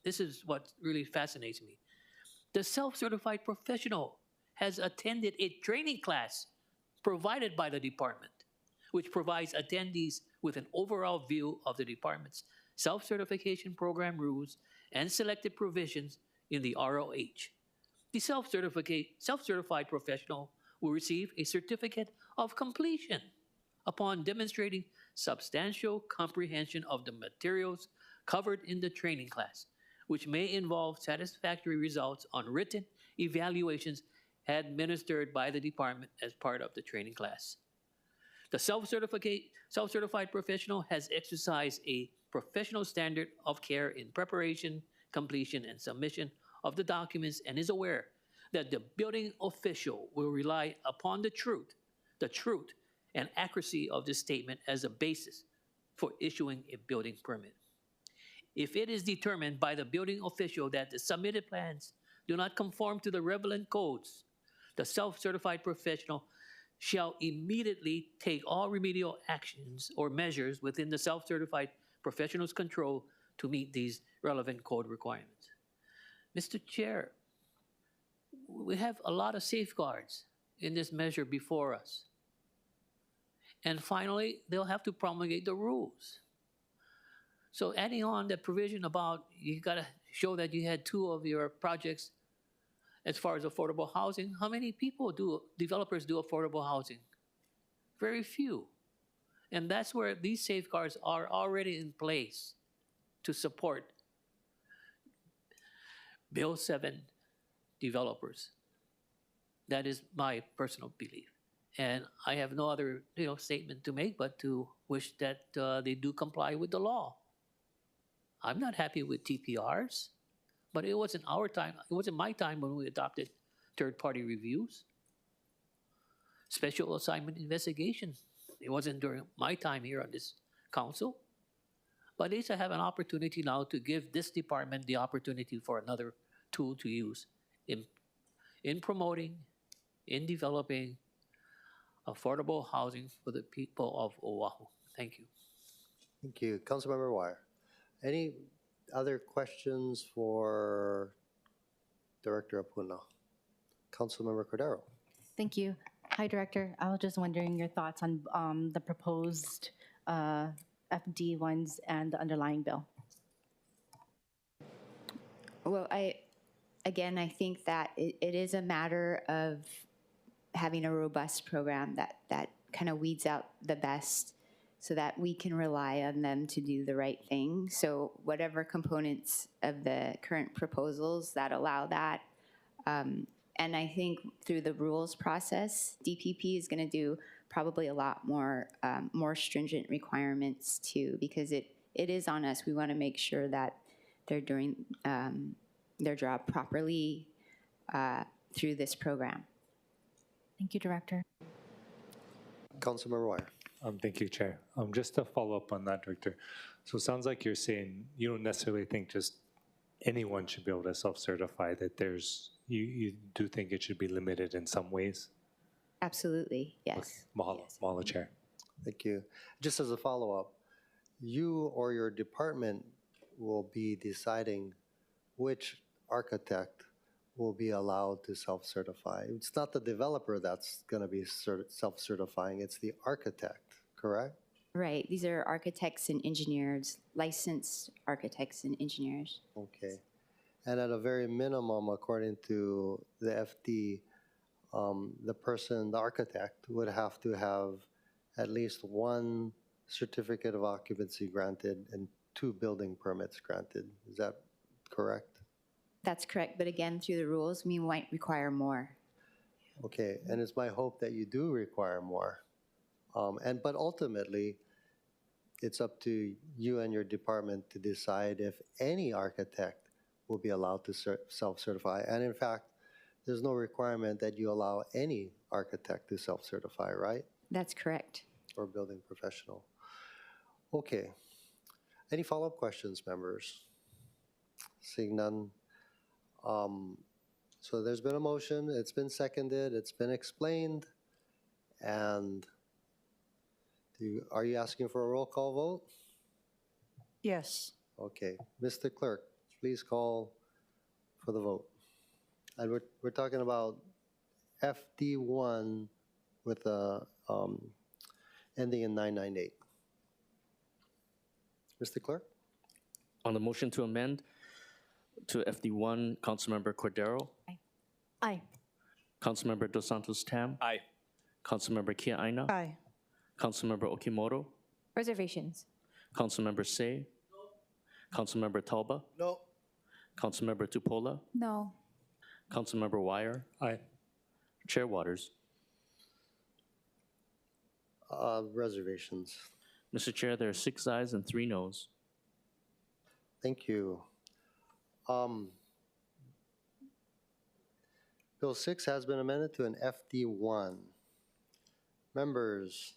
this is what really fascinates me. The self-certified professional has attended a training class provided by the department, which provides attendees with an overall view of the department's self-certification program rules and selected provisions in the ROH. The self-certified professional will receive a certificate of completion upon demonstrating substantial comprehension of the materials covered in the training class, which may involve satisfactory results on written evaluations administered by the department as part of the training class. The self-certified professional has exercised a professional standard of care in preparation, completion, and submission of the documents and is aware that the building official will rely upon the truth and accuracy of this statement as a basis for issuing a building permit. If it is determined by the building official that the submitted plans do not conform to the relevant codes, the self-certified professional shall immediately take all remedial actions or measures within the self-certified professional's control to meet these relevant code requirements. Mr. Chair, we have a lot of safeguards in this measure before us. And finally, they'll have to promulgate the rules. So adding on the provision about you got to show that you had 2 of your projects as far as affordable housing, how many developers do affordable housing? Very few. And that's where these safeguards are already in place to support Bill 7 developers. That is my personal belief. And I have no other statement to make but to wish that they do comply with the law. I'm not happy with TPRs, but it wasn't our time. It wasn't my time when we adopted third-party reviews. Special assignment investigation. It wasn't during my time here on this council. But at least I have an opportunity now to give this department the opportunity for another tool to use in promoting, in developing affordable housing for the people of Oahu. Thank you. Thank you. Councilmember Wire. Any other questions for Director Apuna? Councilmember Cordero. Thank you. Hi, Director. I was just wondering your thoughts on the proposed FD ones and the underlying bill. Well, I think that it is a matter of having a robust program that kind of weeds out the best so that we can rely on them to do the right thing. So whatever components of the current proposals that allow that, and I think through the rules process, DPP is going to do probably a lot more stringent requirements too, because it is on us. We want to make sure that they're doing their job properly through this program. Thank you, Director. Councilmember Wire. Thank you, Chair. Just to follow up on that, Director. So it sounds like you're saying you don't necessarily think just anyone should be able to self-certify, that you do think it should be limited in some ways? Absolutely, yes. Okay. Mahalo, mahalo, Chair. Thank you. Just as a follow-up, you or your department will be deciding which architect will be allowed to self-certify. It's not the developer that's going to be self-certifying, it's the architect, correct? Right. These are architects and engineers, licensed architects and engineers. Okay. And at a very minimum, according to the FD, the architect, would have to have at least one certificate of occupancy granted and 2 building permits granted. Is that correct? That's correct. But again, through the rules, we might require more. Okay. And it's my hope that you do require more. But ultimately, it's up to you and your department to decide if any architect will be allowed to self-certify. And in fact, there's no requirement that you allow any architect to self-certify, right? That's correct. Or building professional. Okay. Any follow-up questions, members? Seeing none. So there's been a motion, it's been seconded, it's been explained, and are you asking for a roll call vote? Yes. Okay. Mr. Clerk, please call for the vote. And we're talking about FD1 with a ending in 998. Mr. Clerk? On the motion to amend to FD1, Councilmember Cordero? Aye. Aye. Councilmember Dos Santos Tam? Aye. Councilmember Kia Aina? Aye. Councilmember Okimoto? Reservations. Councilmember Say? Councilmember Talba? No. Councilmember Tupola? No. Councilmember Wire? Aye. Chair Waters? Reservations. Mr. Chair, there are 6 ayes and 3 noes. Thank you. Bill 6 has been amended to an FD1. Members,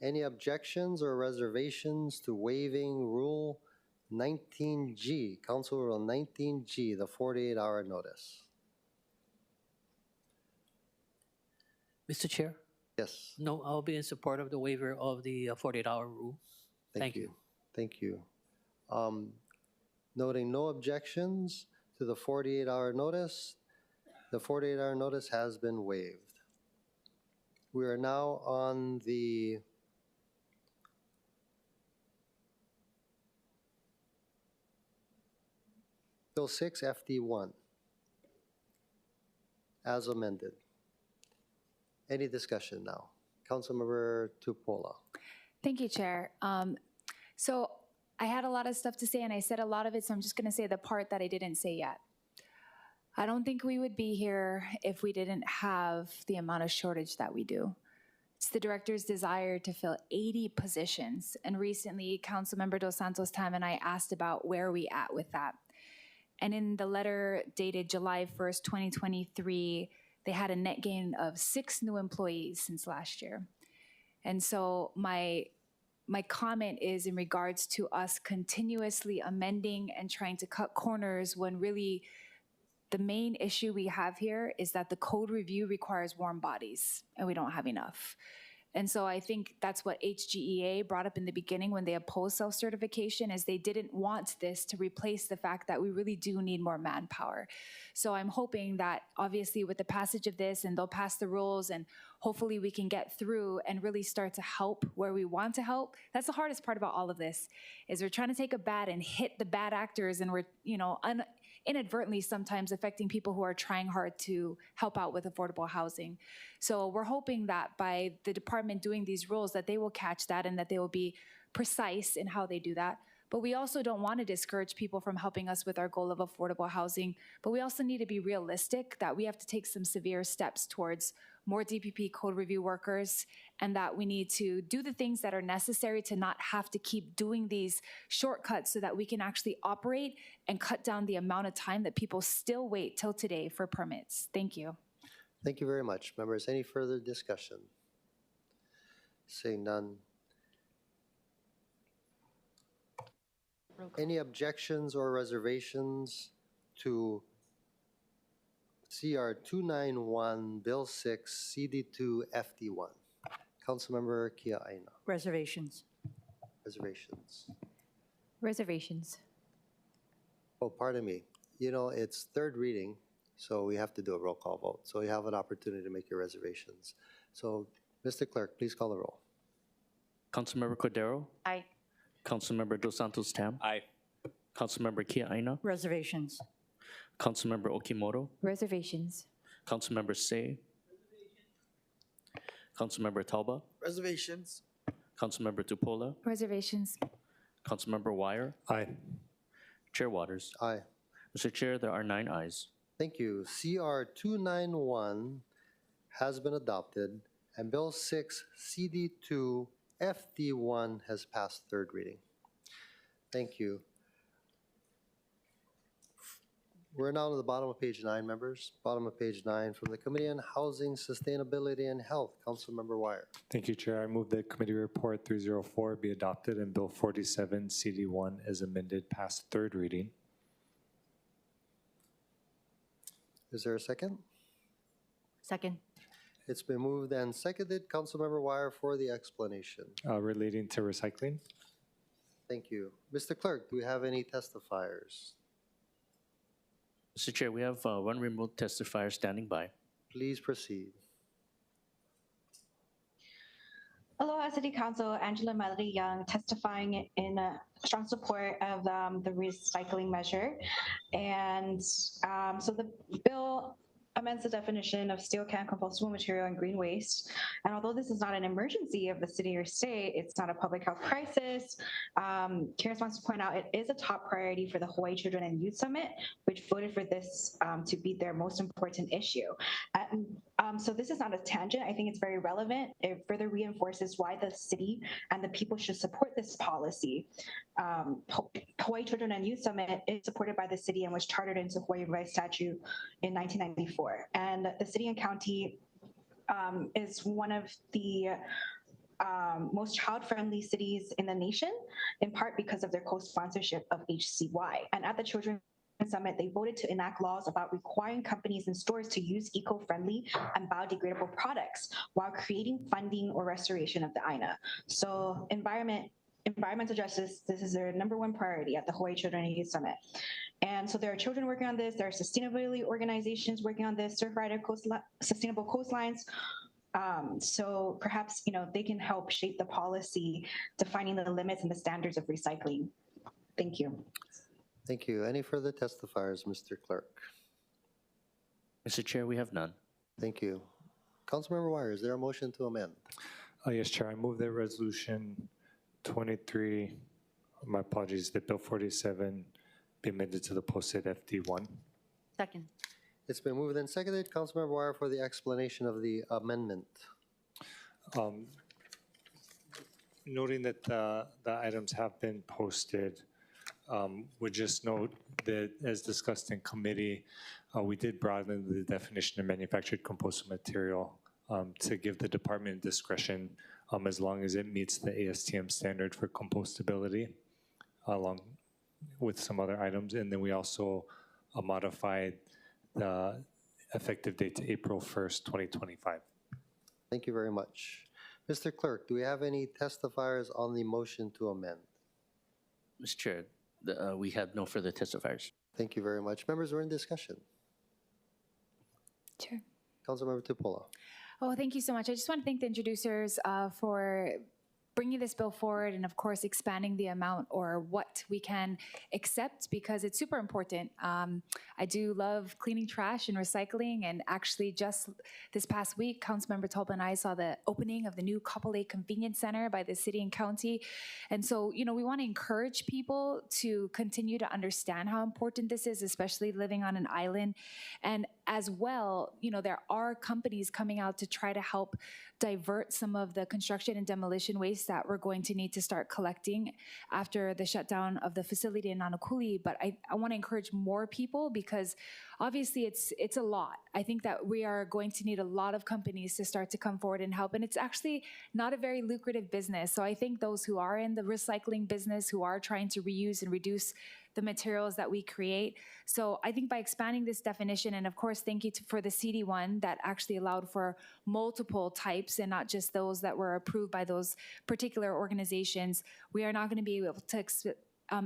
any objections or reservations to waiving Rule 19G, Council Rule 19G, the 48-hour notice? Mr. Chair? Yes. No, I'll be in support of the waiver of the 48-hour rule. Thank you. Thank you. Noting no objections to the 48-hour notice, the 48-hour notice has been waived. We are now on the Bill 6 FD1 as amended. Any discussion now? Councilmember Tupola. Thank you, Chair. So I had a lot of stuff to say, and I said a lot of it, so I'm just going to say the part that I didn't say yet. I don't think we would be here if we didn't have the amount of shortage that we do. It's the director's desire to fill 80 positions, and recently Councilmember Dos Santos Tam and I asked about where are we at with that. And in the letter dated July 1st, 2023, they had a net gain of 6 new employees since last year. And so my comment is in regards to us continuously amending and trying to cut corners when really the main issue we have here is that the code review requires warm bodies, and we don't have enough. And so I think that's what HGEA brought up in the beginning when they opposed self-certification, is they didn't want this to replace the fact that we really do need more manpower. So I'm hoping that obviously with the passage of this, and they'll pass the rules, and hopefully we can get through and really start to help where we want to help. That's the hardest part about all of this, is we're trying to take a bat and hit the bad actors, and we're, inadvertently sometimes affecting people who are trying hard to help out with affordable housing. So we're hoping that by the department doing these rules, that they will catch that and that they will be precise in how they do that. But we also don't want to discourage people from helping us with our goal of affordable housing. But we also need to be realistic that we have to take some severe steps towards more DPP code review workers, and that we need to do the things that are necessary to not have to keep doing these shortcuts, so that we can actually operate and cut down the amount of time that people still wait till today for permits. Thank you. Thank you very much. Members, any further discussion? Seeing none. Any objections or reservations to CR 291, Bill 6, CD2, FD1? Councilmember Kia Aina. Reservations. Reservations. Reservations. Oh, pardon me. It's third reading, so we have to do a roll call vote. So you have an opportunity to make your reservations. So, Mr. Clerk, please call the roll. Councilmember Cordero? Aye. Councilmember Dos Santos Tam? Aye. Councilmember Kia Aina? Reservations. Councilmember Okimoto? Reservations. Councilmember Say? Councilmember Talba? Reservations. Councilmember Tupola? Reservations. Councilmember Wire? Aye. Chair Waters? Aye. Mr. Chair, there are 9 ayes. Thank you. CR 291 has been adopted, and Bill 6, CD2, FD1 has passed third reading. Thank you. We're now to the bottom of page 9, members. Bottom of page 9 from the Committee on Housing, Sustainability, and Health. Councilmember Wire. Thank you, Chair. I move that Committee Report 304 be adopted and Bill 47, CD1 as amended past third reading. Is there a second? Second. It's been moved and seconded. Councilmember Wire for the explanation. Relating to recycling. Thank you. Mr. Clerk, do we have any testifiers? Mr. Chair, we have 1 remote testifier standing by. Please proceed. Aloha City Council, Angela Melody Young, testifying in strong support of the recycling measure. And so the bill amends the definition of steel can, compostable material, and green waste. And although this is not an emergency of the city or state, it's not a public health crisis. CARES wants to point out it is a top priority for the Hawaii Children and Youth Summit, which voted for this to be their most important issue. So this is not a tangent. I think it's very relevant. It further reinforces why the city and the people should support this policy. Hawaii Children and Youth Summit is supported by the city and was chartered into Hawaii Revised Statute in 1994. And the city and county is one of the most child-friendly cities in the nation, in part because of their co-sponsorship of HCY. And at the Children's Summit, they voted to enact laws about requiring companies and stores to use eco-friendly and biodegradable products while creating funding or restoration of the INA. So environmental justice, this is their #1 priority at the Hawaii Children and Youth Summit. And so there are children working on this, there are sustainability organizations working on this, Surfrider Sustainable Coastlines. So perhaps they can help shape the policy, defining the limits and the standards of recycling. Thank you. Thank you. Any further testifiers, Mr. Clerk? Mr. Chair, we have none. Thank you. Councilmember Wire, is there a motion to amend? Yes, Chair. I move that Resolution 23, my apologies, that Bill 47 be amended to the posted FD1. Second. It's been moved and seconded. Councilmember Wire for the explanation of the amendment. Noting that the items have been posted, would just note that as discussed in committee, we did broaden the definition of manufactured compostable material to give the department discretion as long as it meets the ASTM standard for compostability, along with some other items. And then we also modified the effective date to April 1st, 2025. Thank you very much. Mr. Clerk, do we have any testifiers on the motion to amend? Mr. Chair, we have no further testifiers. Thank you very much. Members, we're in discussion. Sure. Councilmember Tupola. Oh, thank you so much. I just want to thank the introducers for bringing this bill forward and, of course, expanding the amount or what we can accept because it's super important. I do love cleaning trash and recycling, and actually just this past week, Councilmember Tolba and I saw the opening of the new Kapolei Convenience Center by the city and county. And so, you know, we want to encourage people to continue to understand how important this is, especially living on an island. And as well, you know, there are companies coming out to try to help divert some of the construction and demolition waste that we're going to need to start collecting after the shutdown of the facility in Nanakuli. But I want to encourage more people because obviously it's a lot. I think that we are going to need a lot of companies to start to come forward and help. And it's actually not a very lucrative business. So I think those who are in the recycling business, who are trying to reuse and reduce the materials that we create. So I think by expanding this definition, and of course, thank you for the CD1 that actually allowed for multiple types and not just those that were approved by those particular organizations, we are not going to be able to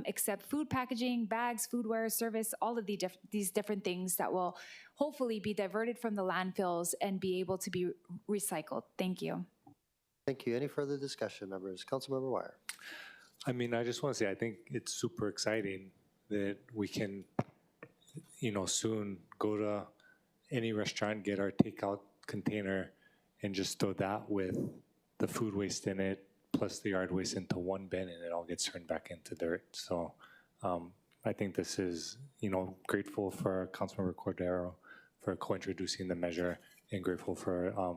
accept food packaging, bags, foodware, service, all of these different things that will hopefully be diverted from the landfills and be able to be recycled. Thank you. Thank you. Any further discussion, members? Councilmember Wire. I mean, I just want to say, I think it's super exciting that we can, you know, soon go to any restaurant, get our takeout container, and just throw that with the food waste in it, plus the yard waste into one bin, and it all gets turned back into dirt. So I think this is, you know, grateful for Councilmember Cordero for co-introducing the measure, and grateful for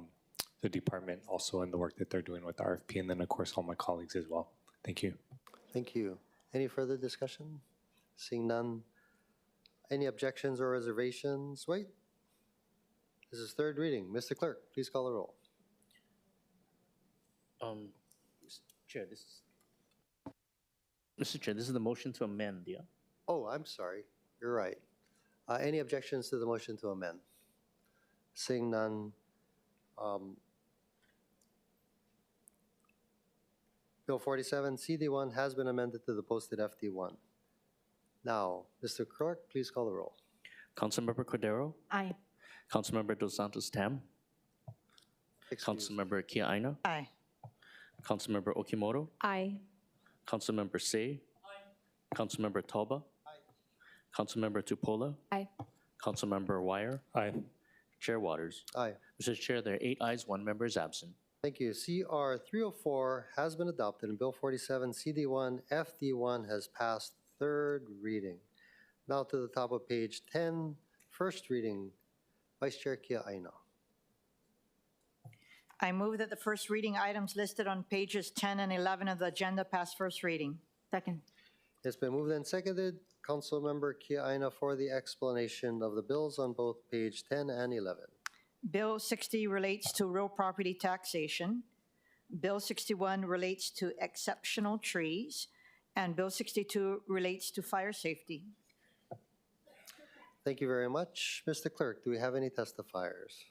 the department also and the work that they're doing with the RFP, and then, of course, all my colleagues as well. Thank you. Thank you. Any further discussion? Seeing none. Any objections or reservations? Wait. This is third reading. Mr. Clerk, please call the roll. Mr. Chair, this is the motion to amend, yeah? Oh, I'm sorry. You're right. Any objections to the motion to amend? Seeing none. Bill 47, CD1 has been amended to the posted FD1. Now, Mr. Clerk, please call the roll. Councilmember Cordero? Aye. Councilmember Dos Santos Tam? Councilmember Kia Aina? Aye. Councilmember Okimoto? Aye. Councilmember Say? Aye. Councilmember Tauba? Aye. Councilmember Tupola? Aye. Councilmember Wire? Aye. Chair Waters? Aye. Mr. Chair, there are 8 ayes, 1 member is absent. Thank you. CR 304 has been adopted, and Bill 47, CD1, FD1 has passed third reading. Now to the top of page 10, first reading. Vice Chair Kia Aina. I move that the first reading items listed on pages 10 and 11 of the agenda pass first reading. Second. It's been moved and seconded. Councilmember Kia Aina for the explanation of the bills on both page 10 and 11. Bill 60 relates to real property taxation. Bill 61 relates to exceptional trees. And Bill 62 relates to fire safety. Thank you very much. Mr. Clerk, do we have any testifiers?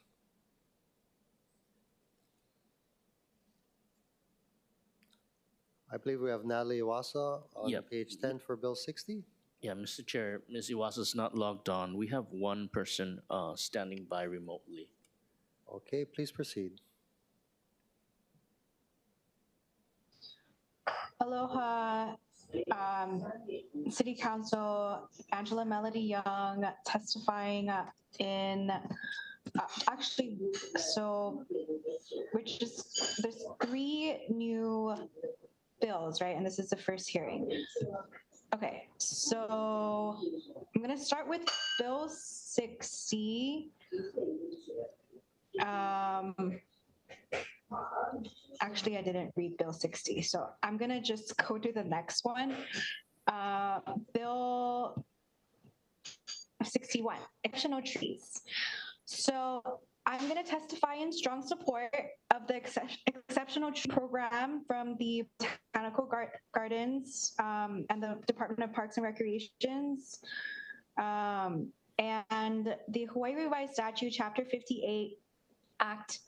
I believe we have Natalie Iwasa on page 10 for Bill 60. Yeah, Mr. Chair, Ms. Iwasa is not logged on. We have one person standing by remotely. Okay, please proceed. Aloha, City Council, Angela Melody Young, testifying in, there's 3 new bills, right? And this is the first hearing. Okay, so I'm gonna start with Bill 60. Actually, I didn't read Bill 60, so I'm gonna just go to the next one. Bill 61, exceptional trees. So I'm gonna testify in strong support of the exceptional tree program from the Botanical Gardens and the Department of Parks and Recreations. And the Hawaii Revised Statute, Chapter 58, Act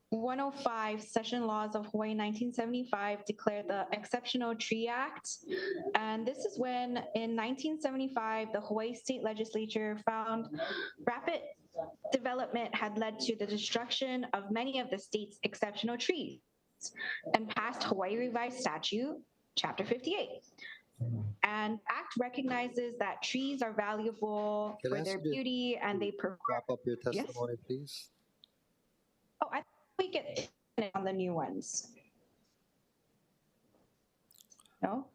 105, Session Laws of Hawaii 1975 declared the Exceptional Tree Act. And this is when, in 1975, the Hawaii State Legislature found rapid development had led to the destruction of many of the state's exceptional trees and passed Hawaii Revised Statute, Chapter 58. And act recognizes that trees are valuable Can I for ask their you to beauty and they provide. wrap up your Yes? testimony, please? Oh, I think we get on the new ones. No?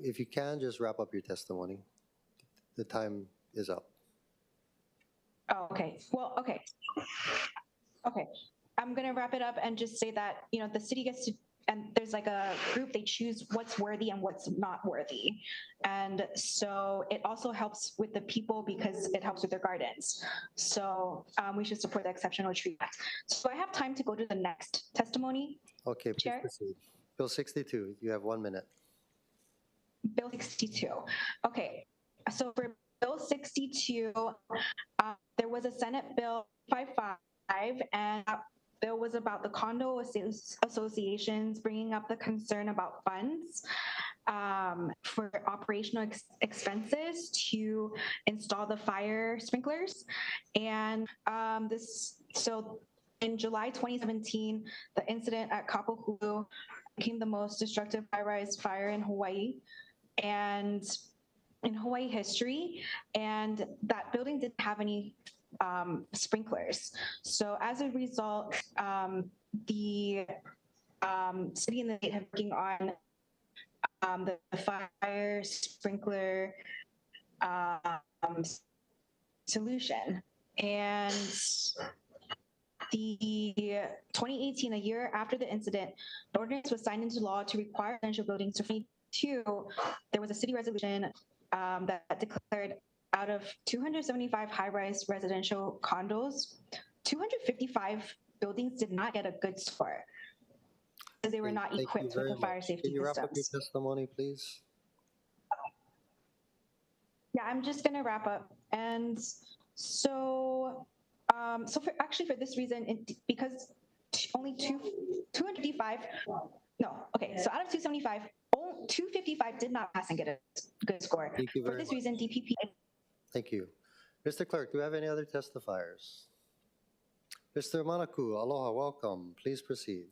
If you can, just wrap up your testimony. The time is up. Oh, okay. Well, okay. Okay. I'm going to wrap it up and just say that, you know, the city gets to, and there's like a group, they choose what's worthy and what's not worthy. And so it also helps with the people because it helps with their gardens. So we should support the Exceptional Tree Act. So I have time to go to the next testimony. Okay, please Chair? proceed. Bill 62, you have 1 minute. Bill 62. Okay, so for Bill 62, there was a Senate Bill 55, and that bill was about the condo associations bringing up the concern about funds for operational expenses to install the fire sprinklers. And so in July 2017, the incident at Kapahulu became the most destructive high-rise fire in Hawaii and in Hawaii history, and that building didn't have any sprinklers. So as a result, the city and the state have been working on the fire sprinkler solution. And the 2018, a year after the incident, the ordinance was signed into law to require residential buildings to 22. There was a city resolution that declared out of 275 high-rise residential condos, 255 buildings did not get a good score because they were not Thank you equipped with very the fire much. safety Can you wrap up your systems. testimony, please? Yeah, I'm just gonna wrap up. And so, for this reason, because only 255, no, okay, so out of 275, 255 did not pass and get a good score. Thank you For very this much. reason, DPP. Thank you. Mr. Clerk, do we have any other testifiers? Mr. Manaku, aloha, welcome. Please proceed.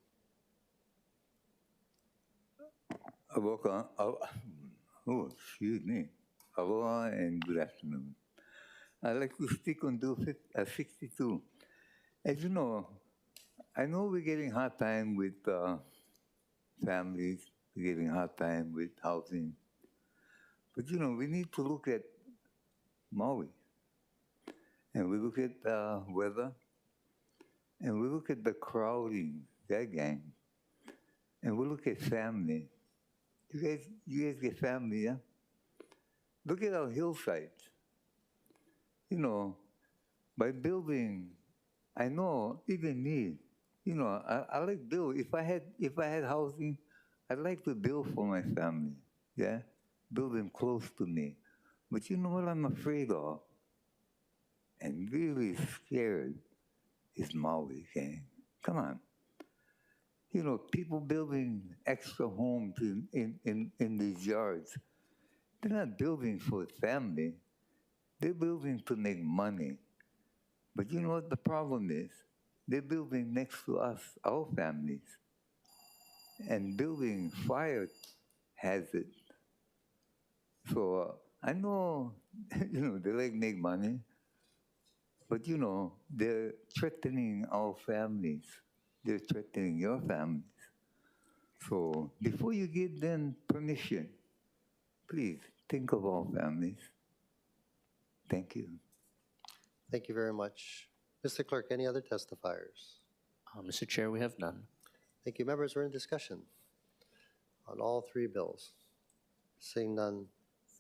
Aloha, excuse me. Aloha and good afternoon. I'd like to speak on Bill 62. As you know, I know we're getting hard time with families, we're getting hard time with housing. But you know, we need to look at Maui. And we look at weather. And we look at the crowding, that gang. And we look at family. You guys get family, yeah? Look at our hillsides. You know, by building, I know, even me, you know, I like build. If I had housing, I'd like to build for my family, yeah? Build them close to me. But you know what I'm afraid of? And really scared is Maui, gang. Come on. You know, people building extra homes in these yards. They're not building for family. They're building to make money. But you know what the problem is? They're building next to us, our families. And building fire hazard. So I know, you know, they like make money. But you know, they're threatening our families. They're threatening your families. So before you give them permission, please think of our families. Thank you. Thank you very much. Mr. Clerk, any other testifiers? Mr. Chair, we have none. Thank you. Members, we're in discussion on all three bills. Seeing none,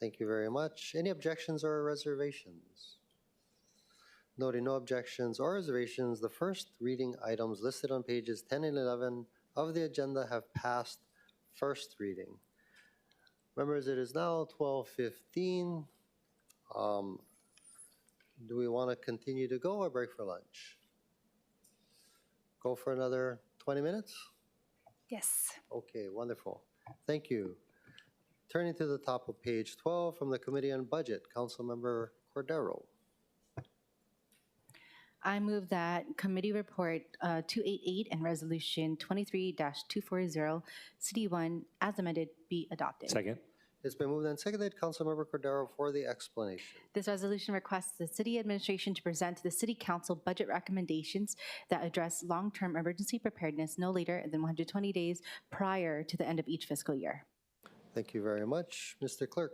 thank you very much. Any objections or reservations? Noting no objections or reservations, the first reading items listed on pages 10 and 11 of the agenda have passed first reading. Members, it is now 12:15. Do we want to continue to go or break for lunch? Go for another 20 minutes? Yes. Okay, wonderful. Thank you. Turning to the top of page 12 from the Committee on Budget, Councilmember Cordero. I move that Committee Report 288 and Resolution 23-240, CD1, as amended, be adopted. Second. It's been moved and seconded. Councilmember Cordero for the explanation. This resolution requests the City Administration to present to the City Council budget recommendations that address long-term emergency preparedness no later than 120 days prior to the end of each fiscal year. Thank you very much. Mr. Clerk,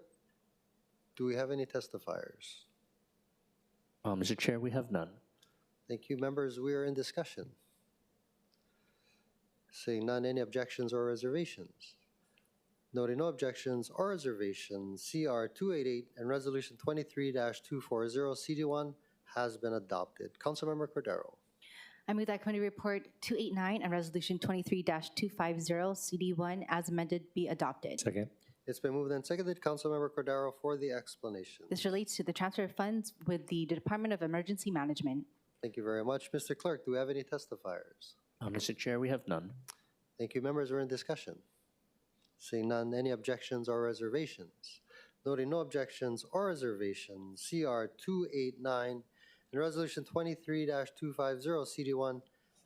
do we have any testifiers? Mr. Chair, we have none. Thank you, members. We are in discussion. Seeing none, any objections or reservations? Noting no objections or reservations, CR 288 and Resolution 23-240, CD1, has been adopted. Councilmember Cordero. I move that Committee Report 289 and Resolution 23-250, CD1, as amended, be adopted. Second. It's been moved and seconded. Councilmember Cordero for the explanation. This relates to the transfer of funds with the Department of Emergency Management. Thank you very much. Mr. Clerk, do we have any testifiers? Mr. Chair, we have none. Thank you, members. We're in discussion. Seeing none, any objections or reservations? Noting no objections or reservations, CR 289 and Resolution 23-250, CD1,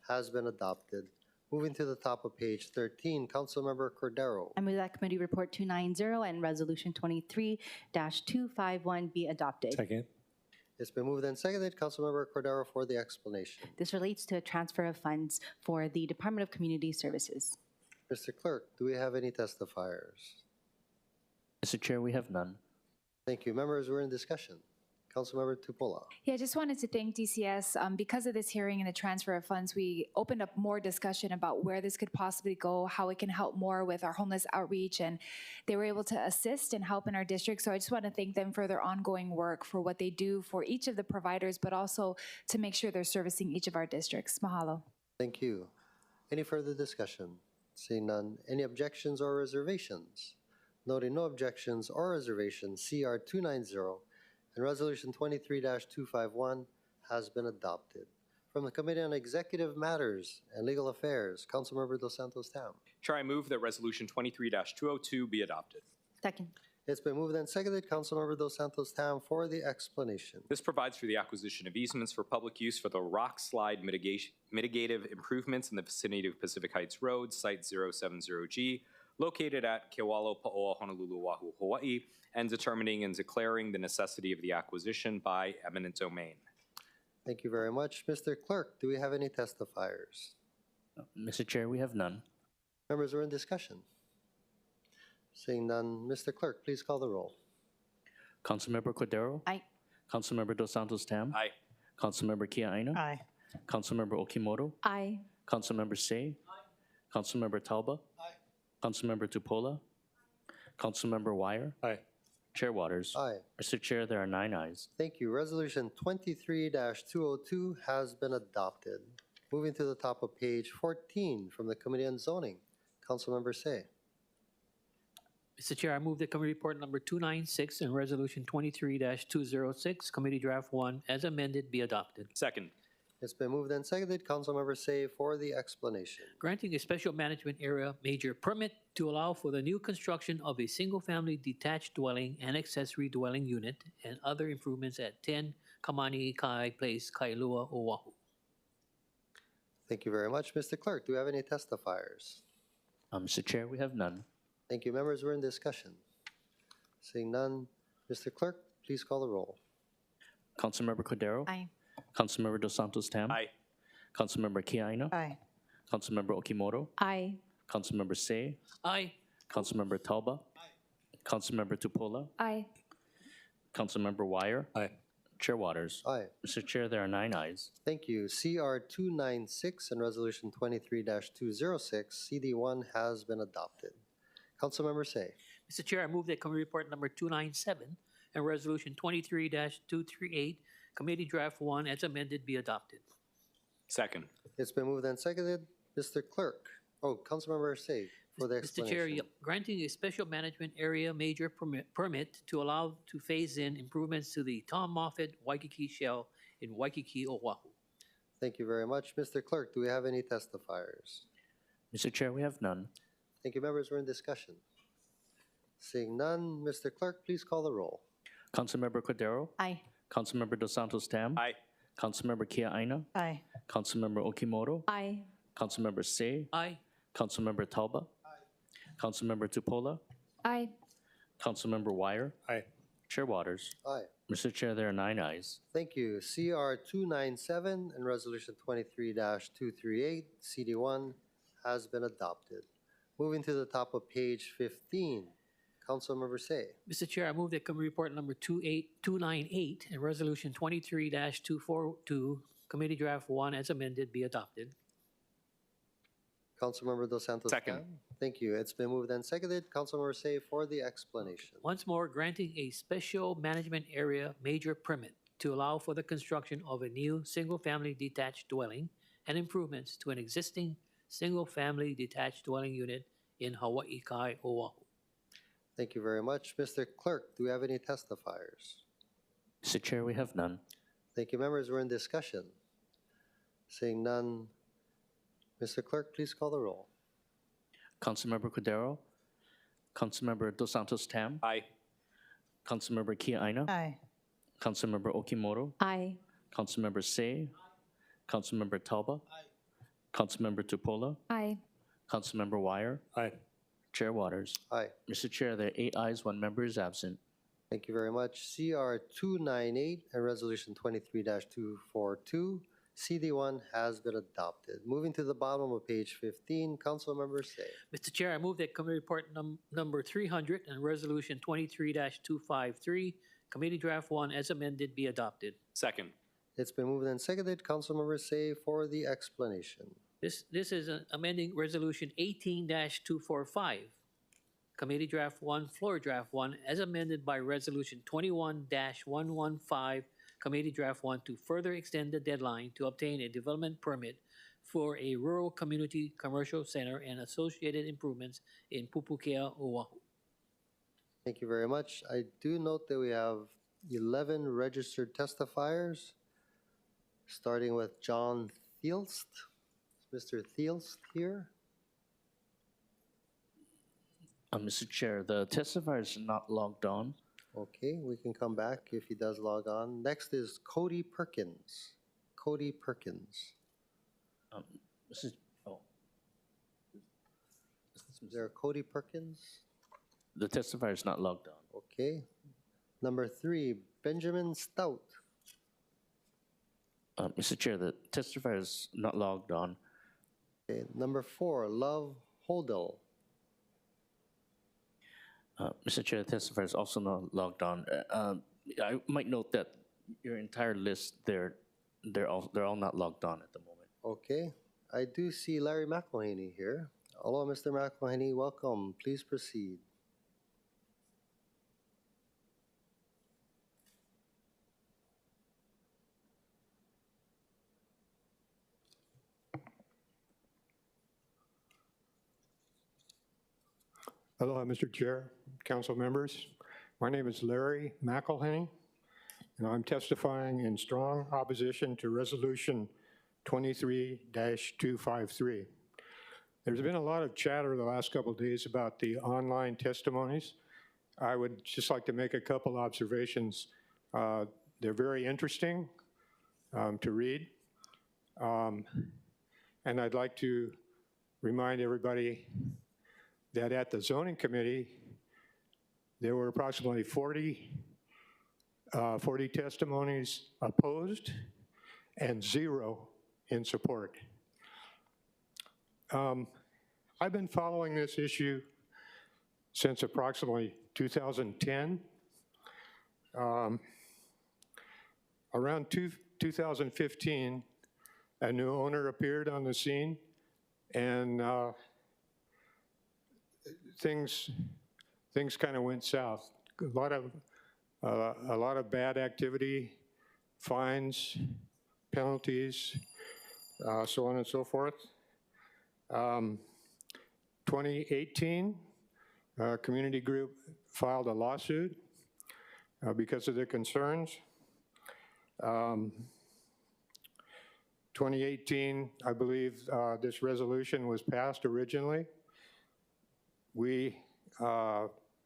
has been adopted. Moving to the top of page 13, Councilmember Cordero. I move that Committee Report 290 and Resolution 23-251 be adopted. Second. It's been moved and seconded. Councilmember Cordero for the explanation. This relates to a transfer of funds for the Department of Community Services. Mr. Clerk, do we have any testifiers? Mr. Chair, we have none. Thank you. Members, we're in discussion. Councilmember Tupola. Yeah, I just wanted to thank DCS. Because of this hearing and the transfer of funds, we opened up more discussion about where this could possibly go, how it can help more with our homeless outreach, and they were able to assist and help in our district. So I just want to thank them for their ongoing work, for what they do for each of the providers, but also to make sure they're servicing each of our districts. Mahalo. Thank you. Any further discussion? Seeing none, any objections or reservations? Noting no objections or reservations, CR 290 and Resolution 23-251 has been adopted. From the Committee on Executive Matters and Legal Affairs, Councilmember Dos Santos Tam. Chair, I move that Resolution 23-202 be adopted. Second. It's been moved and seconded. Councilmember Dos Santos Tam for the explanation. This provides for the acquisition of easements for public use for the rock slide mitigative improvements in the vicinity of Pacific Heights Road, Site 070G, located at Kewalo Paoa, Honolulu, Oahu, Hawaii, and determining and declaring the necessity of the acquisition by eminent domain. Thank you very much. Mr. Clerk, do we have any testifiers? Mr. Chair, we have none. Members are in discussion. Seeing none, Mr. Clerk, please call the roll. Councilmember Cordero? Aye. Councilmember Dos Santos Tam? Aye. Councilmember Kia Aina? Aye. Councilmember Okimoto? Aye. Councilmember Say? Aye. Councilmember Talba? Aye. Councilmember Tupola? Councilmember Wire? Aye. Chair Waters? Aye. Mr. Chair, there are 9 ayes. Thank you. Resolution 23-202 has been adopted. Moving to the top of page 14 from the Committee on Zoning, Councilmember Say. Mr. Chair, I move that Committee Report number 296 and Resolution 23-206, Committee Draft 1, as amended, be adopted. Second. It's been moved and seconded. Councilmember Say for the explanation. Granting a special management area major permit to allow for the new construction of a single-family detached dwelling and accessory dwelling unit and other improvements at 10 Kamani Kai Place, Kailua, Oahu. Thank you very much. Mr. Clerk, do we have any testifiers? Mr. Chair, we have none. Thank you. Members, we're in discussion. Seeing none, Mr. Clerk, please call the roll. Councilmember Cordero? Aye. Councilmember Dos Santos Tam? Aye. Councilmember Kia Aina? Aye. Councilmember Okimoto? Aye. Councilmember Say? Aye. Councilmember Talba? Aye. Councilmember Tupola? Aye. Councilmember Wire? Aye. Chair Waters? Aye. Mr. Chair, there are 9 ayes. Thank you. CR 296 and Resolution 23-206, CD1, has been adopted. Councilmember Say. Mr. Chair, I move that Committee Report number 297 and Resolution 23-238, Committee Draft 1, as amended, be adopted. Second. It's been moved and seconded. Mr. Clerk. Oh, Councilmember Say for the Mr. Chair, explanation. granting a special management area major permit to allow to phase in improvements to the Tom Moffett Waikiki Shell in Waikiki, Oahu. Thank you very much. Mr. Clerk, do we have any testifiers? Mr. Chair, we have none. Thank you, members. We're in discussion. Seeing none, Mr. Clerk, please call the roll. Councilmember Cordero? Aye. Councilmember Dos Santos Tam? Aye. Councilmember Kia Aina? Aye. Councilmember Okimoto? Aye. Councilmember Say? Aye. Councilmember Talba? Aye. Councilmember Tupola? Aye. Councilmember Wire? Aye. Chair Waters? Aye. Mr. Chair, there are 9 ayes. Thank you. CR 297 and Resolution 23-238, CD1, has been adopted. Moving to the top of page 15, Councilmember Say. Mr. Chair, I move that committee report number 298 and resolution 23-242, committee draft 1 as amended, be adopted. Councilmember Dos Santos. Second. Tam. Thank you. It's been moved and seconded. Councilmember Say for the explanation. Once more, granting a special management area major permit to allow for the construction of a new single-family detached dwelling and improvements to an existing single-family detached dwelling unit in Hawaii Kai, Oahu. Thank you very much. Mr. Clerk, do we have any testifiers? Mr. Chair, we have none. Thank you, members. We're in discussion. Seeing none, Mr. Clerk, please call the roll. Councilmember Cordero? Councilmember Dos Santos Tam? Aye. Councilmember Kia Aina? Aye. Councilmember Okimoto? Aye. Councilmember Say? Councilmember Talba? Aye. Councilmember Tupola? Aye. Councilmember Wire? Aye. Chair Waters? Aye. Mr. Chair, there are 8 ayes, 1 member is absent. Thank you very much. CR 298 and Resolution 23-242, CD1 has been adopted. Moving to the bottom of page 15, Councilmember Say. Mr. Chair, I move that committee report number 300 and resolution 23-253, committee draft 1 as amended, be adopted. Second. It's been moved and seconded. Councilmember Say for the explanation. This is amending resolution 18-245, committee draft 1, floor draft 1, as amended by resolution 21-115, committee draft 1, to further extend the deadline to obtain a development permit for a rural community commercial center and associated improvements in Pupukea, Oahu. Thank you very much. I do note that we have 11 registered testifiers, starting with John Thielst. Is Mr. Thielst here? Mr. Chair, the testifier is not logged on. Okay, we can come back if he does log on. Next is Cody Perkins. Cody Perkins. Is there a Cody Perkins? The testifier is not logged on. Okay. Number 3, Benjamin Stout. Mr. Chair, the testifier is not logged on. Okay. Number 4, Love Holdell. Mr. Chair, the testifier is also not logged on. I might note that your entire list, they're all not logged on at the moment. Okay. I do see Larry McElhaney here. Hello, Mr. McElhaney. Welcome. Please proceed. Aloha, Mr. Chair, council members. My name is Larry McElhaney, and I'm testifying in strong opposition to Resolution 23-253. There's been a lot of chatter the last couple of days about the online testimonies. I would just like to make a couple observations. They're very interesting to read. And I'd like to remind everybody that at the zoning committee, there were approximately 40 testimonies opposed and 0 in support. I've been following this issue since approximately 2010. Around 2015, a new owner appeared on the scene, and things kind of went south. A lot of bad activity, fines, penalties, so on and so forth. 2018, a community group filed a lawsuit because of the concerns. 2018, I believe this resolution was passed originally. We,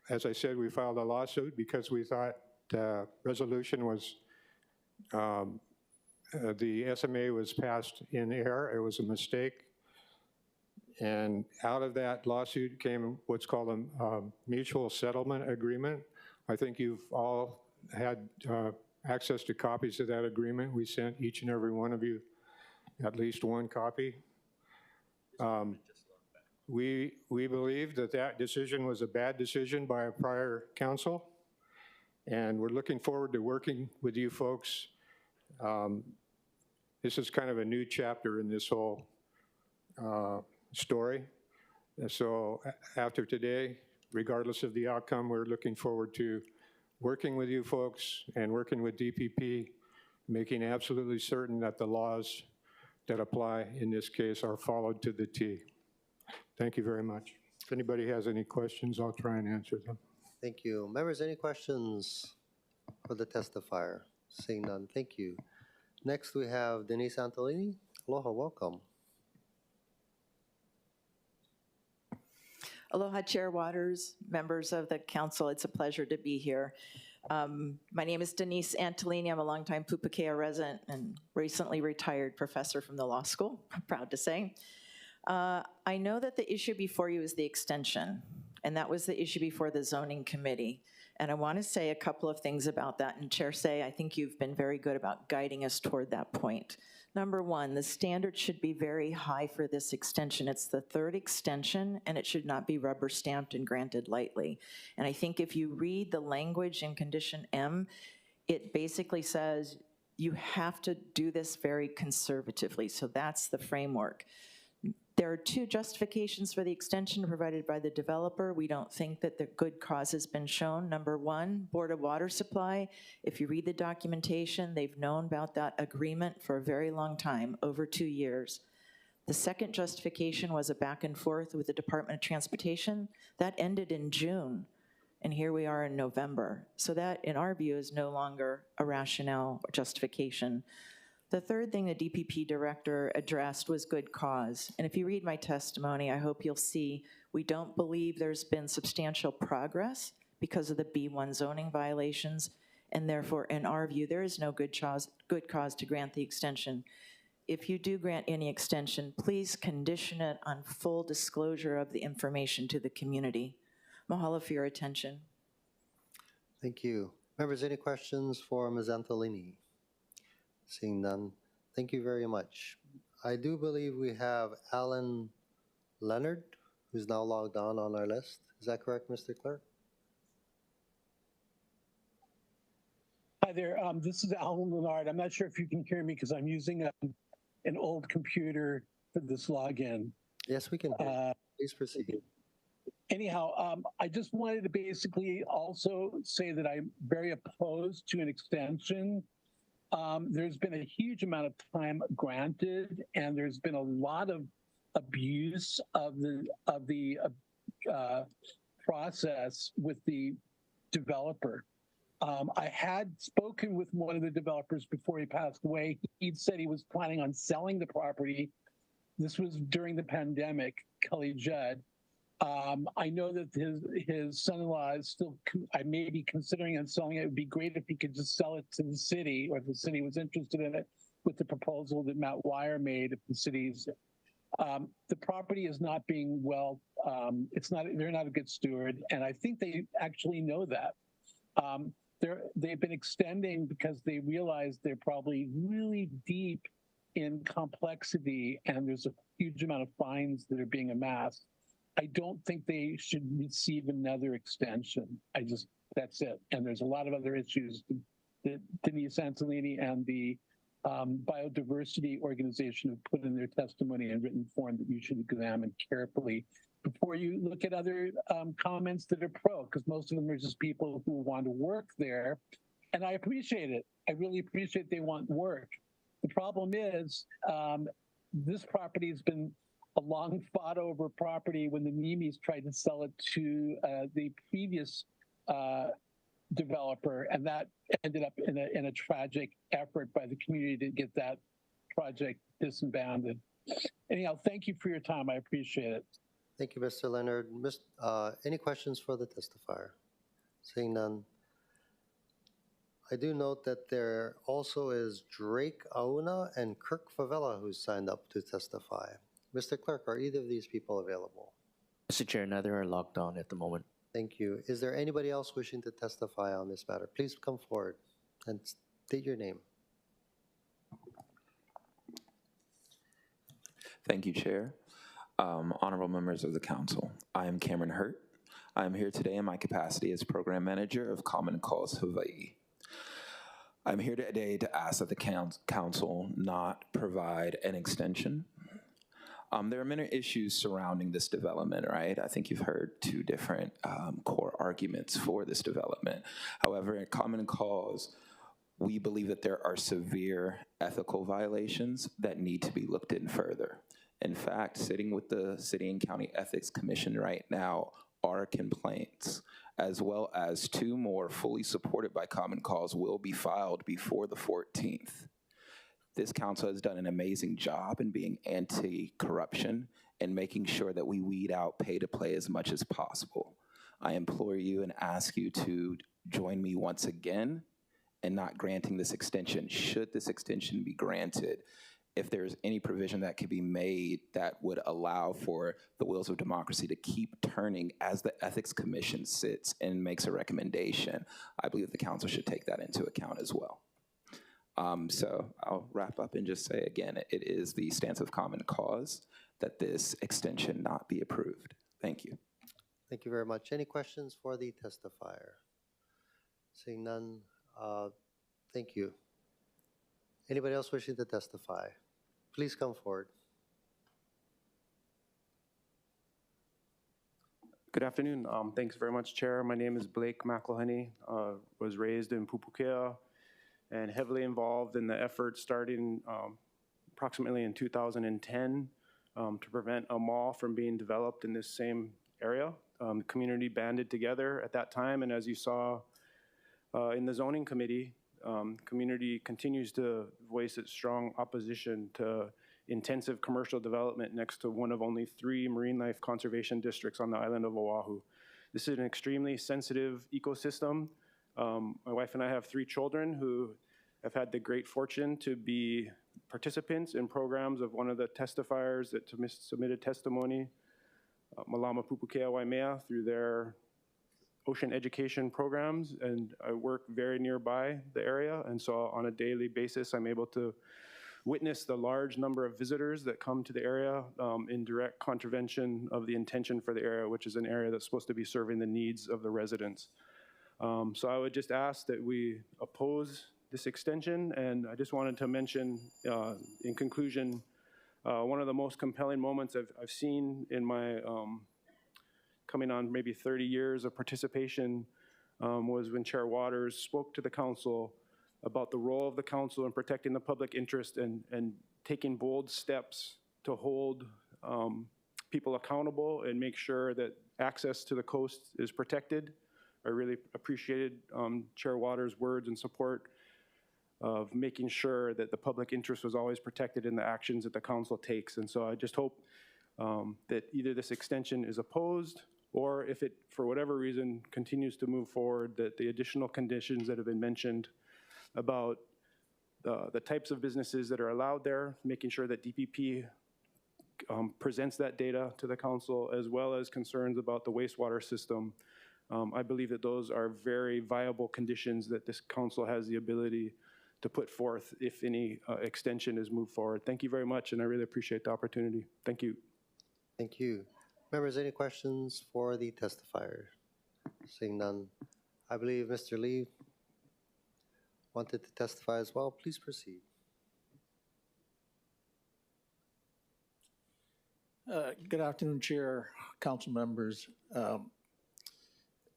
as I said, we filed a lawsuit because we thought the resolution was, the SMA was passed in error. It was a mistake. And out of that lawsuit came what's called a mutual settlement agreement. I think you've all had access to copies of that agreement. We sent each and every one of you at least one copy. We believe that that decision was a bad decision by a prior council, and we're looking forward to working with you folks. This is kind of a new chapter in this whole story. So after today, regardless of the outcome, we're looking forward to working with you folks and working with DPP, making absolutely certain that the laws that apply in this case are followed to the T. Thank you very much. If anybody has any questions, I'll try and answer them. Thank you. Members, any questions for the testifier? Seeing none, thank you. Next, we have Denise Antolini. Aloha, welcome. Aloha, Chair Waters, members of the council. It's a pleasure to be here. My name is Denise Antolini. I'm a longtime Pupukea resident and recently retired professor from the law school, I'm proud to say. I know that the issue before you is the extension, and that was the issue before the zoning committee. And I want to say a couple of things about that. And Chair Say, I think you've been very good about guiding us toward that point. Number one, the standard should be very high for this extension. It's the third extension, and it should not be rubber stamped and granted lightly. And I think if you read the language in condition M, it basically says you have to do this very conservatively. So that's the framework. There are two justifications for the extension provided by the developer. We don't think that the good cause has been shown. Number one, Board of Water Supply. If you read the documentation, they've known about that agreement for a very long time, over 2 years. The second justification was a back and forth with the Department of Transportation. That ended in June, and here we are in November. So that, in our view, is no longer a rationale or justification. The third thing the DPP director addressed was good cause. And if you read my testimony, I hope you'll see we don't believe there's been substantial progress because of the B1 zoning violations, and therefore, in our view, there is no good cause to grant the extension. If you do grant any extension, please condition it on full disclosure of the information to the community. Mahalo for your attention. Thank you. Members, any questions for Ms. Antolini? Seeing none, thank you very much. I do believe we have Alan Leonard, who's now logged on our list. Is that correct, Mr. Clerk? Hi there, this is Alan Leonard. I'm not sure if you can hear me because I'm using an old computer for this login. Yes, we can hear. Please proceed. Anyhow, I just wanted to basically also say that I'm very opposed to an extension. There's been a huge amount of time granted, and there's been a lot of abuse of the process with the developer. I had spoken with one of the developers before he passed away. He said he was planning on selling the property. This was during the pandemic, Kelly Judd. I know that his son-in-law is still, I may be considering on selling it. It would be great if he could just sell it to the city, or if the city was interested in it, with the proposal that Matt Wire made. If the city's, the property is not being well, they're not a good steward, and I think they actually know that. They've been extending because they realize they're probably really deep in complexity, and there's a huge amount of fines that are being amassed. I don't think they should receive another extension. That's it. And there's a lot of other issues that Denise Antolini and the biodiversity organization have put in their testimony in written form that you should examine carefully before you look at other comments that are pro, because most of them are just people who want to work there. And I appreciate it. I really appreciate they want work. The problem is this property has been a long fought over property when the Nemes tried to sell it to the previous developer, and that ended up in a tragic effort by the community to get that project disbanded. Anyhow, thank you for your time. I appreciate it. Thank you, Mr. Leonard. Any questions for the testifier? Seeing none. I do note that there also is Drake Auna and Kirk Favela who signed up to testify. Mr. Clerk, are either of these people available? Mr. Chair, neither are logged on at the moment. Thank you. Is there anybody else wishing to testify on this matter? Please come forward and state your name. Thank you, Chair. Honorable members of the Council, I am Cameron Hurt. I am here today in my capacity as Program Manager of Common Cause Hawaii. I'm here today to ask that the Council not provide an extension. There are many issues surrounding this development, right? I think you've heard two different core arguments for this development. However, in Common Cause, we believe that there are severe ethical violations that need to be looked in further. In fact, sitting with the City and County Ethics Commission right now are complaints, as well as two more fully supported by Common Cause will be filed before the 14th. This council has done an amazing job in being anti-corruption and making sure that we weed out pay-to-play as much as possible. I implore you and ask you to join me once again in not granting this extension. Should this extension be granted, if there's any provision that could be made that would allow for the wheels of democracy to keep turning as the Ethics Commission sits and makes a recommendation, I believe the council should take that into account as well. So I'll wrap up and just say again, it is the stance of Common Cause that this extension not be approved. Thank you. Thank you very much. Any questions for the testifier? Seeing none, thank you. Anybody else wishing to testify? Please come forward. Good afternoon. Thanks very much, Chair. My name is Blake McElhenney. Was raised in Pupukea and heavily involved in the effort starting approximately in 2010 to prevent a mall from being developed in this same area. The community banded together at that time, and as you saw in the zoning committee, community continues to voice its strong opposition to intensive commercial development next to one of only 3 marine life conservation districts on the island of Oahu. This is an extremely sensitive ecosystem. My wife and I have 3 children who have had the great fortune to be participants in programs of one of the testifiers that submitted testimony, Malama Pupukea Waimea, through their ocean education programs, and I work very nearby the area, and so on a daily basis I'm able to witness the large number of visitors that come to the area in direct contravention of the intention for the area, which is an area that's supposed to be serving the needs of the residents. So I would just ask that we oppose this extension, and I just wanted to mention in conclusion, one of the most compelling moments I've seen in my coming on maybe 30 years of participation was when Chair Waters spoke to the council about the role of the council in protecting the public interest and taking bold steps to hold people accountable and make sure that access to the coast is protected. I really appreciated Chair Waters' words and support of making sure that the public interest was always protected in the actions that the council takes. And so I just hope that either this extension is opposed, or if it, for whatever reason, continues to move forward, that the additional conditions that have been mentioned about the types of businesses that are allowed there, making sure that DPP presents that data to the council, as well as concerns about the wastewater system. I believe that those are very viable conditions that this council has the ability to put forth if any extension is moved forward. Thank you very much, and I really appreciate the opportunity. Thank you. Thank you. Members, any questions for the testifier? Seeing none, I believe Mr. Lee wanted to testify as well. Please proceed. Good afternoon, Chair, council members.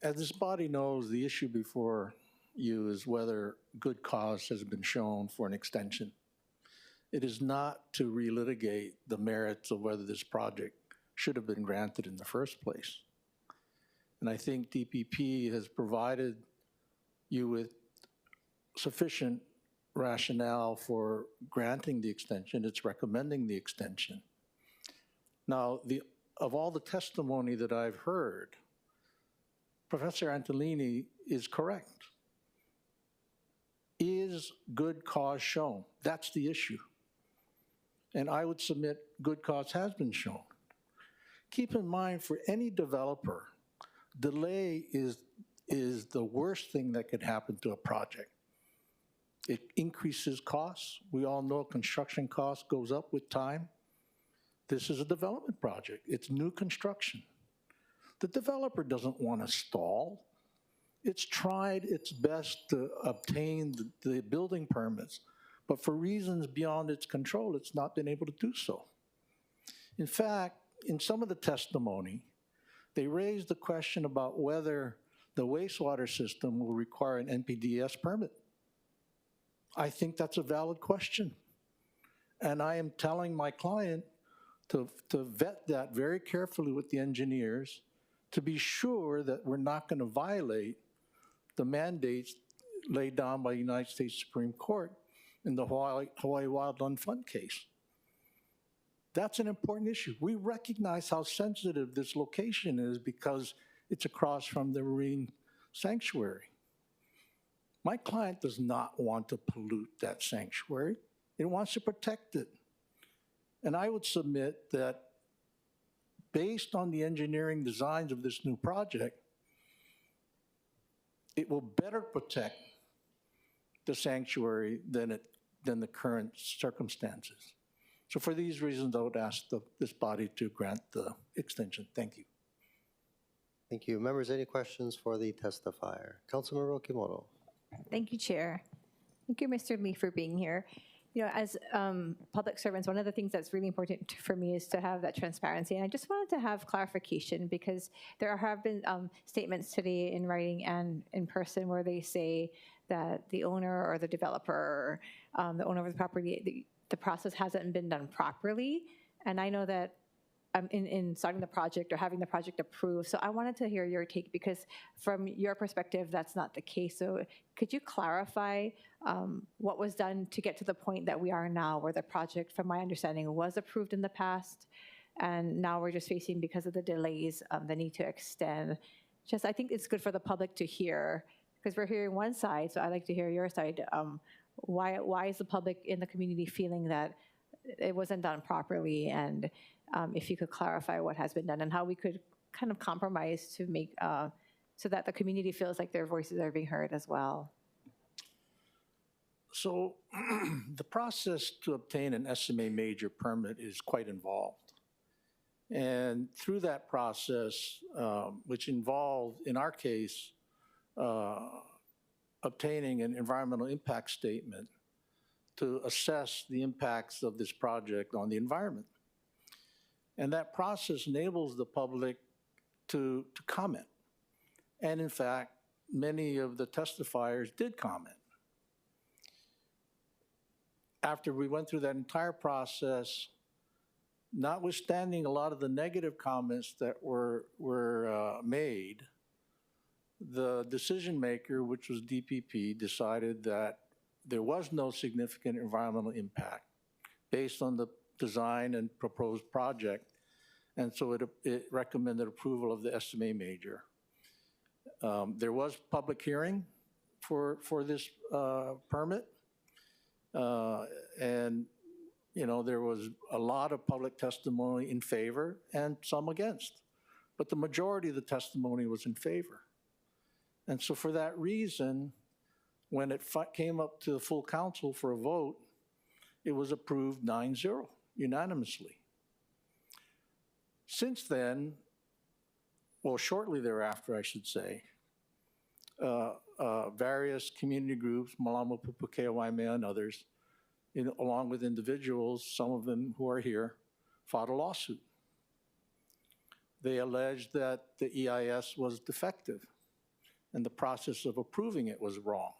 As this body knows, the issue before you is whether good cause has been shown for an extension. It is not to relitigate the merits of whether this project should have been granted in the first place. And I think DPP has provided you with sufficient rationale for granting the extension. It's recommending the extension. Now, of all the testimony that I've heard, Professor Antolini is correct. Is good cause shown? That's the issue. And I would submit good cause has been shown. Keep in mind, for any developer, delay is the worst thing that could happen to a project. It increases costs. We all know construction cost goes up with time. This is a development project. It's new construction. The developer doesn't want to stall. It's tried its best to obtain the building permits, but for reasons beyond its control, it's not been able to do so. In fact, in some of the testimony, they raised the question about whether the wastewater system will require an NPDES permit. I think that's a valid question. And I am telling my client to vet that very carefully with the engineers to be sure that we're not going to violate the mandates laid down by the United States Supreme Court in the Hawaii Wildland Fund case. That's an important issue. We recognize how sensitive this location is because it's across from the marine sanctuary. My client does not want to pollute that sanctuary. It wants to protect it. And I would submit that based on the engineering designs of this new project, it will better protect the sanctuary than the current circumstances. So for these reasons, I would ask this body to grant the extension. Thank you. Thank you. Members, any questions for the testifier? Councilmember Okimoto. Thank you, Chair. Thank you, Mr. Lee, for being here. You know, as public servants, one of the things that's really important for me is to have that transparency. And I just wanted to have clarification because there have been statements today in writing and in person where they say that the owner or the developer, the owner of the property, the process hasn't been done properly. And I know that in starting the project or having the project approved. So I wanted to hear your take because from your perspective, that's not the case. So could you clarify what was done to get to the point that we are now where the project, from my understanding, was approved in the past and now we're just facing, because of the delays, the need to extend. Just, I think it's good for the public to hear because we're hearing one side, so I'd like to hear your side. Why is the public in the community feeling that it wasn't done properly, and if you could clarify what has been done and how we could kind of compromise to make so that the community feels like their voices are being heard as well. So the process to obtain an SMA major permit is quite involved. And through that process, which involved, in our case, obtaining an environmental impact statement to assess the impacts of this project on the environment. And that process enables the public to comment. And in fact, many of the testifiers did comment. After we went through that entire process, notwithstanding a lot of the negative comments that were made, the decision maker, which was DPP, decided that there was no significant environmental impact based on the design and proposed project, and so it recommended approval of the SMA major. There was public hearing for this permit, and you know, there was a lot of public testimony in favor and some against, but the majority of the testimony was in favor. And so for that reason, when it came up to the full council for a vote, it was approved 9-0 unanimously. Since then, well, shortly thereafter, I should say, various community groups, Malama Pupukea Waimea and others, along with individuals, some of them who are here, filed a lawsuit. They alleged that the EIS was defective and the process of approving it was wrong.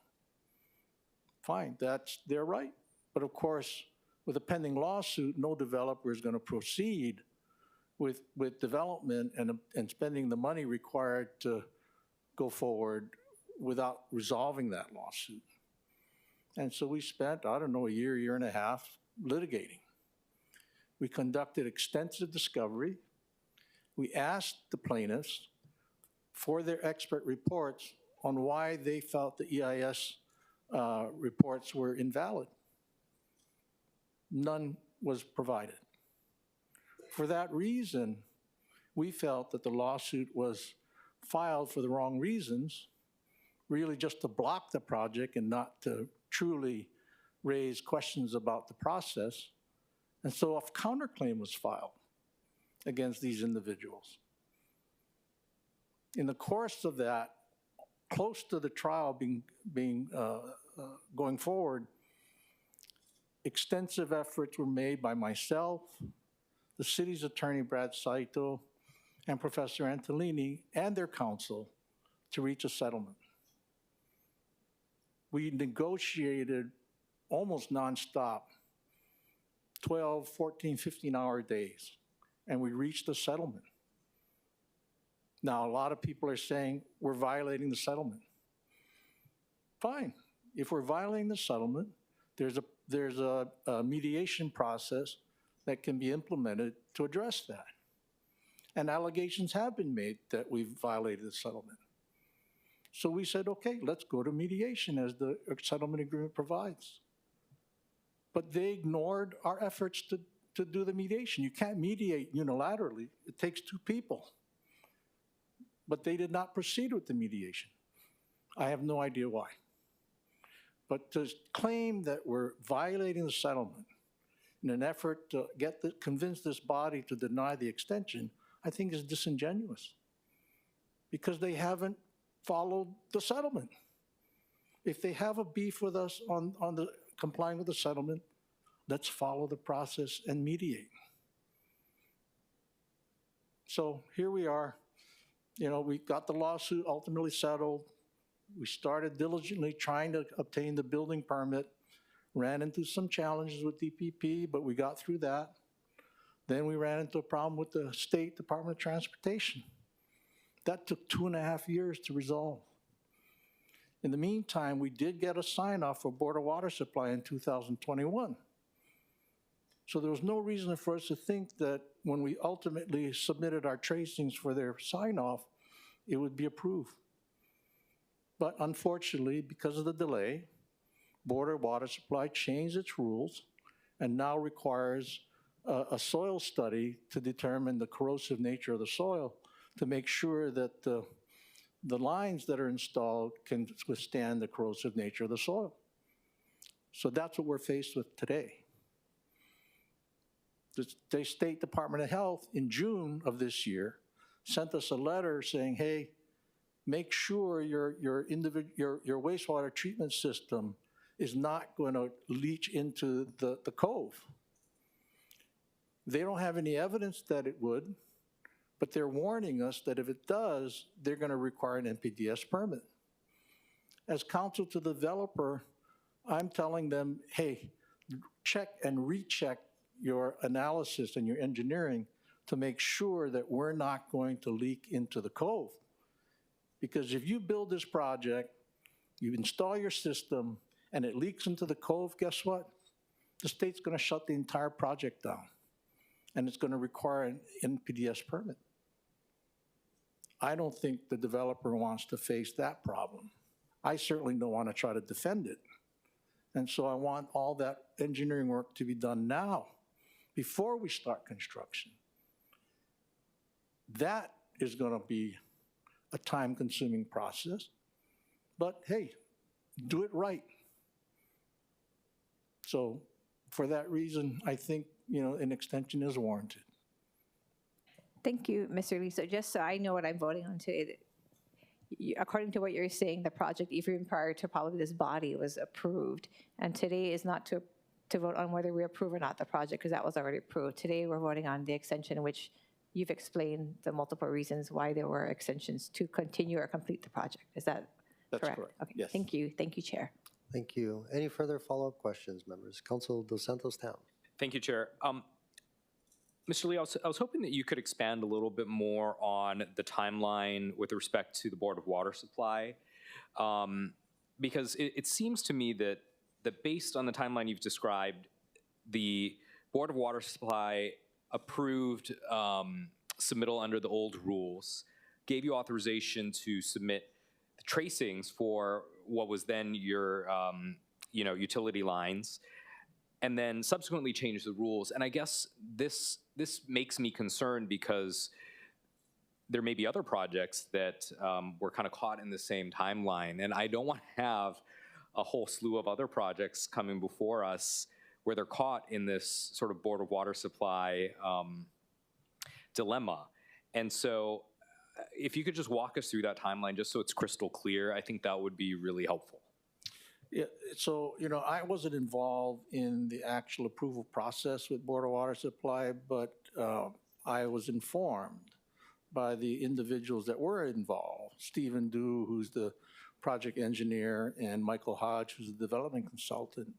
Fine, that's their right. But of course, with a pending lawsuit, no developer is going to proceed with development and spending the money required to go forward without resolving that lawsuit. And so we spent, I don't know, a year and a half litigating. We conducted extensive discovery. We asked the plaintiffs for their expert reports on why they felt the EIS reports were invalid. None was provided. For that reason, we felt that the lawsuit was filed for the wrong reasons, really just to block the project and not to truly raise questions about the process. And so a counterclaim was filed against these individuals. In the course of that, close to the trial going forward, extensive efforts were made by myself, the city's attorney, Brad Saito, and Professor Antolini, and their counsel to reach a settlement. We negotiated almost nonstop, 12, 14, 15-hour days, and we reached a settlement. Now, a lot of people are saying we're violating the settlement. Fine. If we're violating the settlement, there's a mediation process that can be implemented to address that. And allegations have been made that we've violated the settlement. So we said, okay, let's go to mediation as the settlement agreement provides. But they ignored our efforts to do the mediation. You can't mediate unilaterally. It takes two people. But they did not proceed with the mediation. I have no idea why. But to claim that we're violating the settlement in an effort to convince this body to deny the extension, I think is disingenuous, because they haven't followed the settlement. If they have a beef with us on the complying with the settlement, let's follow the process and mediate. So here we are. You know, we got the lawsuit ultimately settled. We started diligently trying to obtain the building permit, ran into some challenges with DPP, but we got through that. Then we ran into a problem with the State Department of Transportation. That took 2.5 years to resolve. In the meantime, we did get a sign-off for Board of Water Supply in 2021. So there was no reason for us to think that when we ultimately submitted our tracings for their sign-off, it would be approved. But unfortunately, because of the delay, Board of Water Supply changed its rules and now requires a soil study to determine the corrosive nature of the soil to make sure that the lines that are installed can withstand the corrosive nature of the soil. So that's what we're faced with today. The State Department of Health in June of this year sent us a letter saying, hey, make sure your wastewater treatment system is not going to leach into the cove. They don't have any evidence that it would, but they're warning us that if it does, they're going to require an NPDES permit. As counsel to the developer, I'm telling them, hey, check and recheck your analysis and your engineering to make sure that we're not going to leak into the cove. Because if you build this project, you install your system, and it leaks into the cove, guess what? The state's going to shut the entire project down, and it's going to require an NPDES permit. I don't think the developer wants to face that problem. I certainly don't want to try to defend it. And so I want all that engineering work to be done now, before we start construction. That is going to be a time-consuming process, but hey, do it right. So for that reason, I think, an extension is warranted. Thank you, Mr. Lee. So just so I know what I'm voting on today, according to what you're saying, the project, even prior to probably this body, was approved. And today is not to vote on whether we approve or not the project, because that was already approved. Today we're voting on the extension, which you've explained the multiple reasons why there were extensions to continue or complete the project. Is that correct? That's correct. Okay. Yes. Thank you. Thank you, Chair. Thank you. Any further follow-up questions, members? Council Dos Santos Town. Thank you, Chair. Mr. Lee, I was hoping that you could expand a little bit more on the timeline with respect to the Board of Water Supply, because it seems to me that based on the timeline you've described, the Board of Water Supply approved submittal under the old rules, gave you authorization to submit the tracings for what was then your utility lines, and then subsequently changed the rules. And I guess this makes me concerned because there may be other projects that were kind of caught in the same timeline, and I don't want to have a whole slew of other projects coming before us where they're caught in this sort of Board of Water Supply dilemma. And so if you could just walk us through that timeline just so it's crystal clear, I think that would be really helpful. Yeah, so, I wasn't involved in the actual approval process with Board of Water Supply, but I was informed by the individuals that were involved, Stephen Dew, who's the project engineer, and Michael Hodge, who's the development consultant,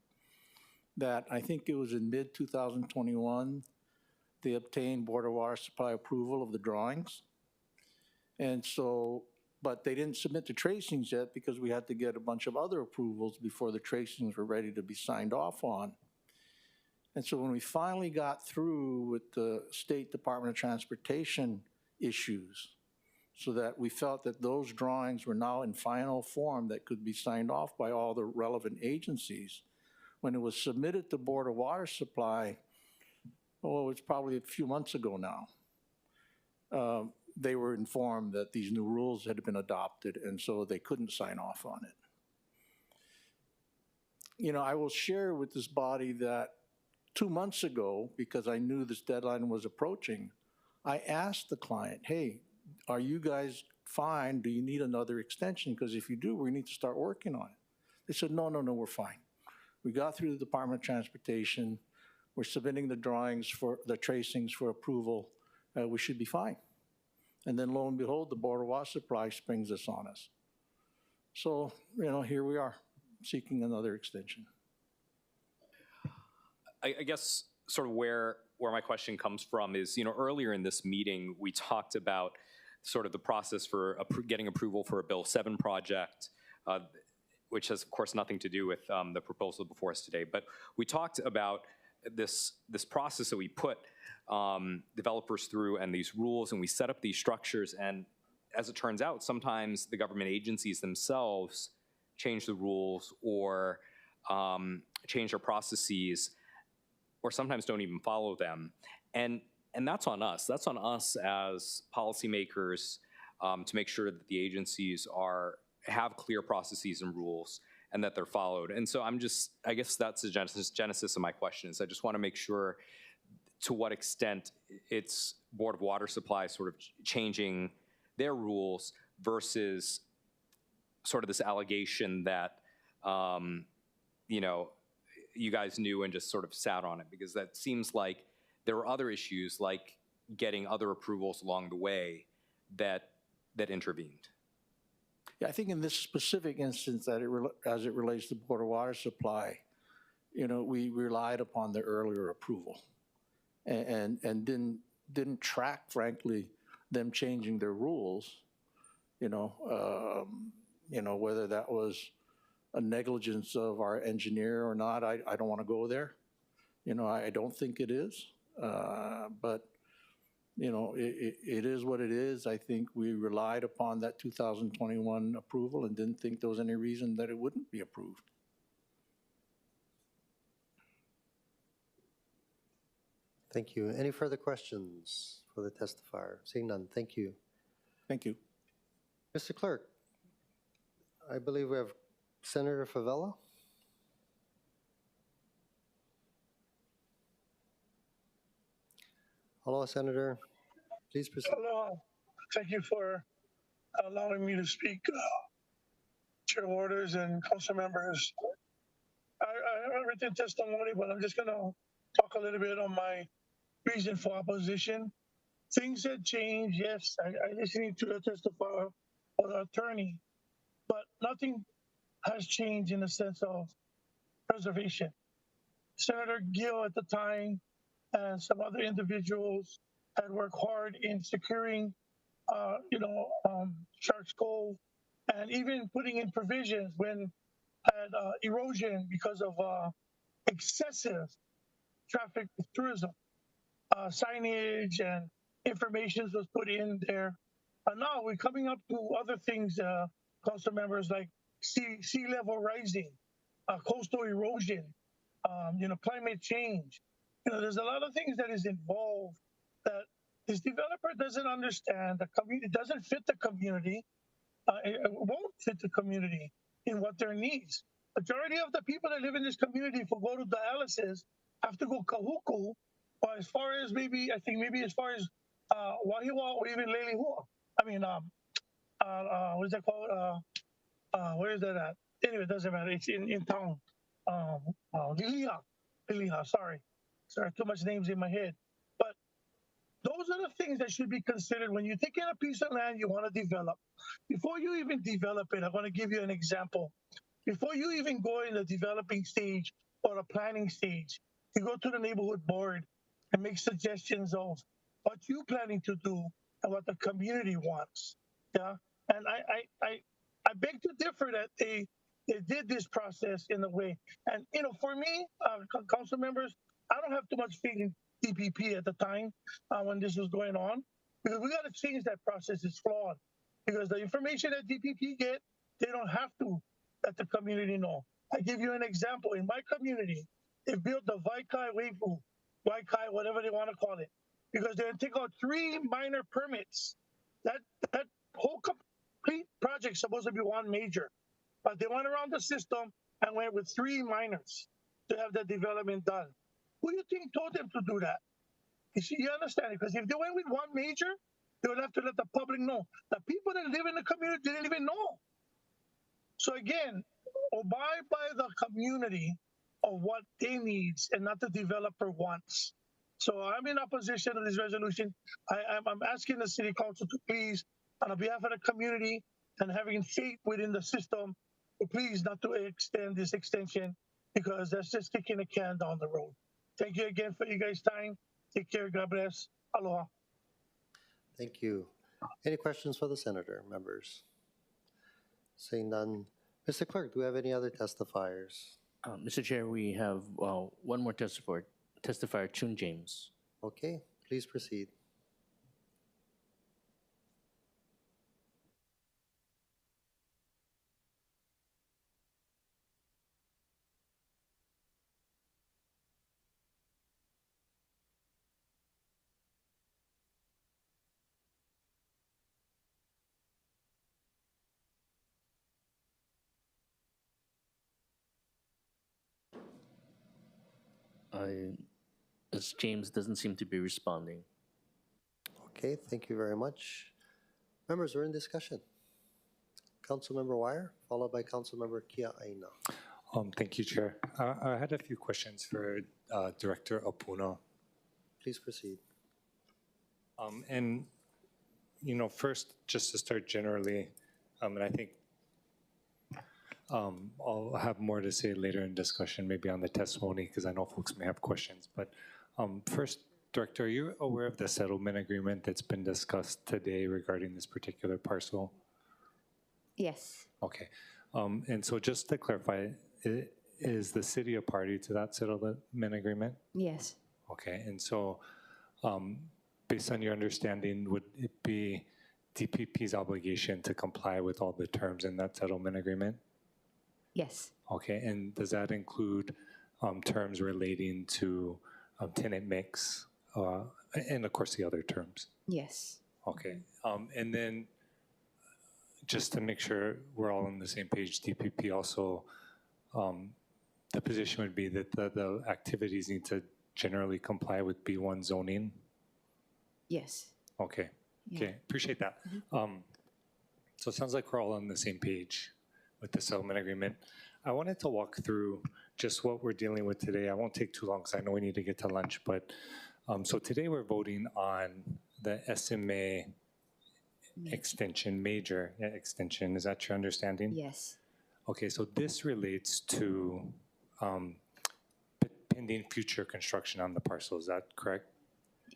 that I think it was in mid-2021, they obtained Board of Water Supply approval of the drawings. And so, but they didn't submit the tracings yet because we had to get a bunch of other approvals before the tracings were ready to be signed off on. And so when we finally got through with the State Department of Transportation issues, so that we felt that those drawings were now in final form that could be signed off by all the relevant agencies, when it was submitted to Board of Water Supply, it's probably a few months ago now, they were informed that these new rules had been adopted, and so they couldn't sign off on it. I will share with this body that 2 months ago, because I knew this deadline was approaching, I asked the client, hey, are you guys fine? Do you need another extension? Because if you do, we need to start working on it. They said, no, we're fine. We got through the Department of Transportation. We're submitting the drawings for the tracings for approval. We should be fine. And then lo and behold, the Board of Water Supply springs this on us. So, here we are, seeking another extension. I guess sort of where my question comes from is, earlier in this meeting, we talked about sort of the process for getting approval for a Bill 7 project, which has, of course, nothing to do with the proposal before us today. But we talked about this process that we put developers through and these rules, and we set up these structures. And as it turns out, sometimes the government agencies themselves change the rules or change their processes, or sometimes don't even follow them. And that's on us. That's on us as policymakers to make sure that the agencies have clear processes and rules and that they're followed. And so I guess that's the genesis of my question is I just want to make sure to what extent it's Board of Water Supply sort of changing their rules versus sort of this allegation that, you guys knew and just sort of sat on it, because that seems like there were other issues like getting other approvals along the way that intervened. Yeah, I think in this specific instance, as it relates to Board of Water Supply, we relied upon the earlier approval and didn't track, frankly, them changing their rules, whether that was a negligence of our engineer or not, I don't want to go there. I don't think it is, but it is what it is. I think we relied upon that 2021 approval and didn't think there was any reason that it wouldn't be approved. Thank you. Any further questions for the testifier? Seeing none, thank you. Thank you. Mr. Clerk, I believe we have Senator Favela. Hello, Senator. Please proceed. Hello. Thank you for allowing me to speak, Chair Waters and council members. I have a written testimony, but I'm just going to talk a little bit on my reason for opposition. Things had changed, yes. I listened to the testifier or the attorney, but nothing has changed in the sense of preservation. Senator Gill at the time and some other individuals had worked hard in securing, Sharks Cove, and even putting in provisions when had erosion because of excessive traffic tourism. Signage and information was put in there. And now we're coming up to other things, council members, like sea level rising, coastal erosion, climate change. There's a lot of things that is involved that this developer doesn't understand. The community doesn't fit the community. It won't fit the community in what their needs. Majority of the people that live in this community, if we go to dialysis, have to go Kahuku, or as far as maybe as far as Wahiwa or even Lelihua. I mean, what is that called? Where is that at? Anyway, it doesn't matter. It's in town. Liliha, sorry, too much names in my head. But those are the things that should be considered when you're taking a piece of land you want to develop. Before you even develop it, I'm going to give you an example. Before you even go in the developing stage or the planning stage, you go to the neighborhood board and make suggestions of what you're planning to do and what the community wants. Yeah, and I beg to differ that they did this process in a way. And for me, council members, I don't have too much faith in DPP at the time when this was going on, because we got to change that process. It's flawed because the information that DPP get, they don't have to let the community know. I give you an example. In my community, they built the Vaikai Weipu, Vaikai, whatever they want to call it, because they're going to take out 3 minor permits. That whole complete project supposed to be one major, but they went around the system and went with 3 minors to have that development done. Who do you think told them to do that? You understand it? Because if they went with one major, they would have to let the public know. The people that live in the community didn't even know. So again, abide by the community of what they needs and not the developer wants. So I'm in opposition to this resolution. I'm asking the city council to please, on behalf of the community and having faith within the system, to please not to extend this extension, because that's just kicking a can down the road. Thank you again for you guys' time. Take care. God bless. Aloha. Thank you. Any questions for the senator, members? Seeing none. Mr. Clerk, do we have any other testifiers? Mr. Chair, we have one more testifier, Chun James. Okay, please proceed. As James doesn't seem to be responding. Okay, thank you very much. Members, we're in discussion. Councilmember Wire, followed by Councilmember Kia Aina. Thank you, Chair. I had a few questions for Director Apuno. Please proceed. And, first, just to start generally, and I think I'll have more to say later in discussion, maybe on the testimony, because I know folks may have questions. But first, Director, are you aware of the settlement agreement that's been discussed today regarding this particular parcel? Yes. Okay. And so just to clarify, is the city a party to that settlement agreement? Yes. Okay. And so based on your understanding, would it be DPP's obligation to comply with all the terms in that settlement agreement? Yes. Okay. And does that include terms relating to tenant mix and, of course, the other terms? Yes. Okay. And then just to make sure we're all on the same page, DPP also, the position would be that the activities need to generally comply with B1 zoning? Yes. Okay. Yeah. Okay, appreciate that. So it sounds like we're all on the same page with the settlement agreement. I wanted to walk through just what we're dealing with today. I won't take too long because I know we need to get to lunch, but so today we're voting on the SMA extension, major extension. Is that your understanding? Yes. Okay, so this relates to pending future construction on the parcel. Is that correct?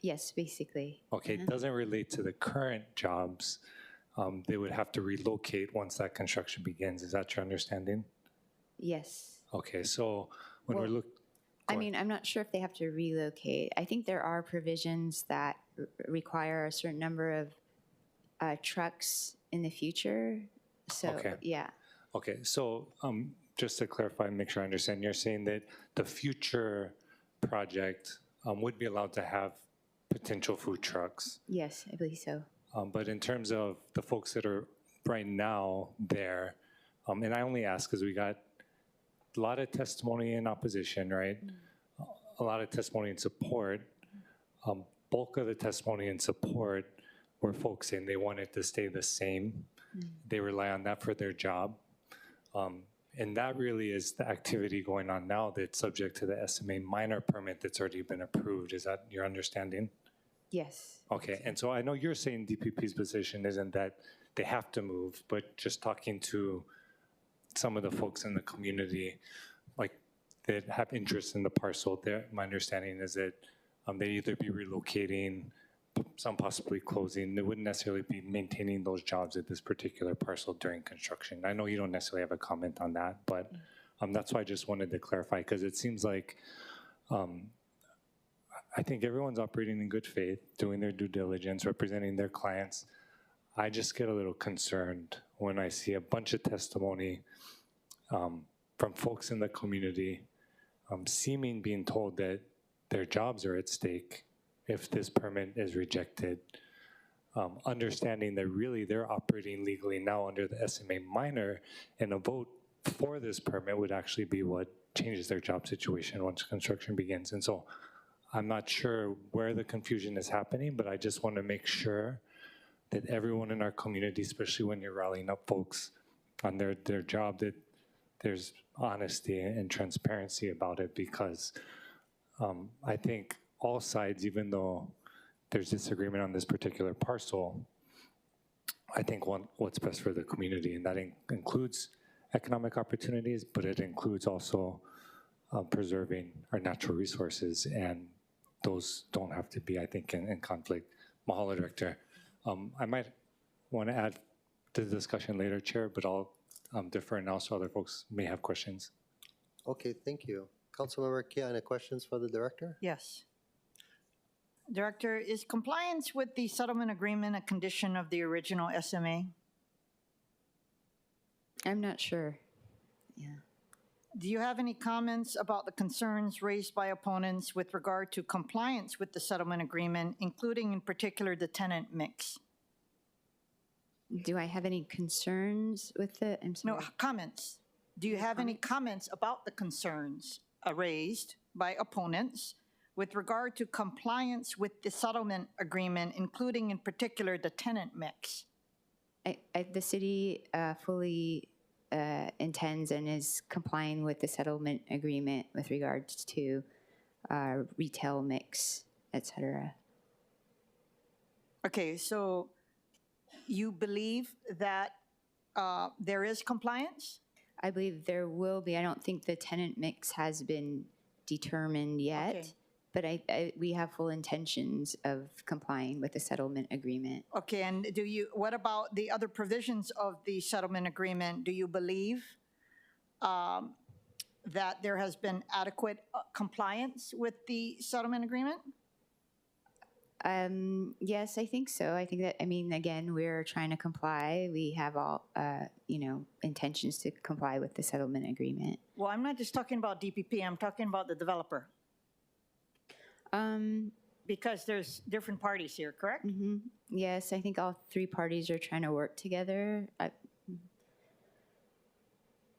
Yes, basically. Okay, it doesn't relate to the current jobs. They would have to relocate once that construction begins. Is that your understanding? Yes. Okay, so when Well, we're looking, I mean, I'm not sure if they have to relocate. I think there are provisions that require a certain number of trucks in the future. So, Okay. yeah. okay, so just to clarify and make sure I understand, you're saying that the future project would be allowed to have potential food trucks. Yes, I believe so. But in terms of the folks that are right now there, and I only ask because we got a lot of testimony in opposition, right? A lot of testimony in support. Bulk of the testimony in support were folks saying they wanted to stay the same. They rely on that for their job. And that really is the activity going on now that's subject to the SMA minor permit that's already been approved. Is that your understanding? Yes. Okay, and so I know you're saying DPP's position isn't that they have to move, but just talking to some of the folks in the community, like that have interest in the parcel, my understanding is that they'd either be relocating, some possibly closing. They wouldn't necessarily be maintaining those jobs at this particular parcel during construction. I know you don't necessarily have a comment on that, but that's why I just wanted to clarify, because it seems like I think everyone's operating in good faith, doing their due diligence, representing their clients. I just get a little concerned when I see a bunch of testimony from folks in the community seeming being told that their jobs are at stake if this permit is rejected, understanding that really they're operating legally now under the SMA minor, and a vote for this permit would actually be what changes their job situation once construction begins. And so I'm not sure where the confusion is happening, but I just want to make sure that everyone in our community, especially when you're rallying up folks on their job, that there's honesty and transparency about it, because I think all sides, even though there's disagreement on this particular parcel, I think want what's best for the community, and that includes economic opportunities, but it includes also preserving our natural resources, and those don't have to be, I think, in conflict. Mahalo, Director. I might want to add to the discussion later, Chair, but I'll defer now so other folks may have questions. Okay, thank you. Councilmember Kia, any questions for the Director? Yes. Director, is compliance with the settlement agreement a condition of the original SMA? I'm not sure. Yeah. Do you have any comments about the concerns raised by opponents with regard to compliance with the settlement agreement, including in particular the tenant mix? Do I have any concerns with it? I'm sorry. No, comments. Do you have any comments about the concerns raised by opponents with regard to compliance with the settlement agreement, including in particular the tenant mix? The city fully intends and is complying with the settlement agreement with regards to retail mix, et cetera. Okay, so you believe that there is compliance? I believe there will be. I don't think the tenant mix has been determined yet, Okay. but we have full intentions of complying with the settlement agreement. Okay, and what about the other provisions of the settlement agreement? Do you believe that there has been adequate compliance with the settlement agreement? Yes, I think so. I think that, again, we're trying to comply. We have all, intentions to comply with the settlement agreement. Well, I'm not just talking about DPP, I'm talking about the developer. Because there's different parties here, correct? Mm-hmm. Yes, I think all three parties are trying to work together.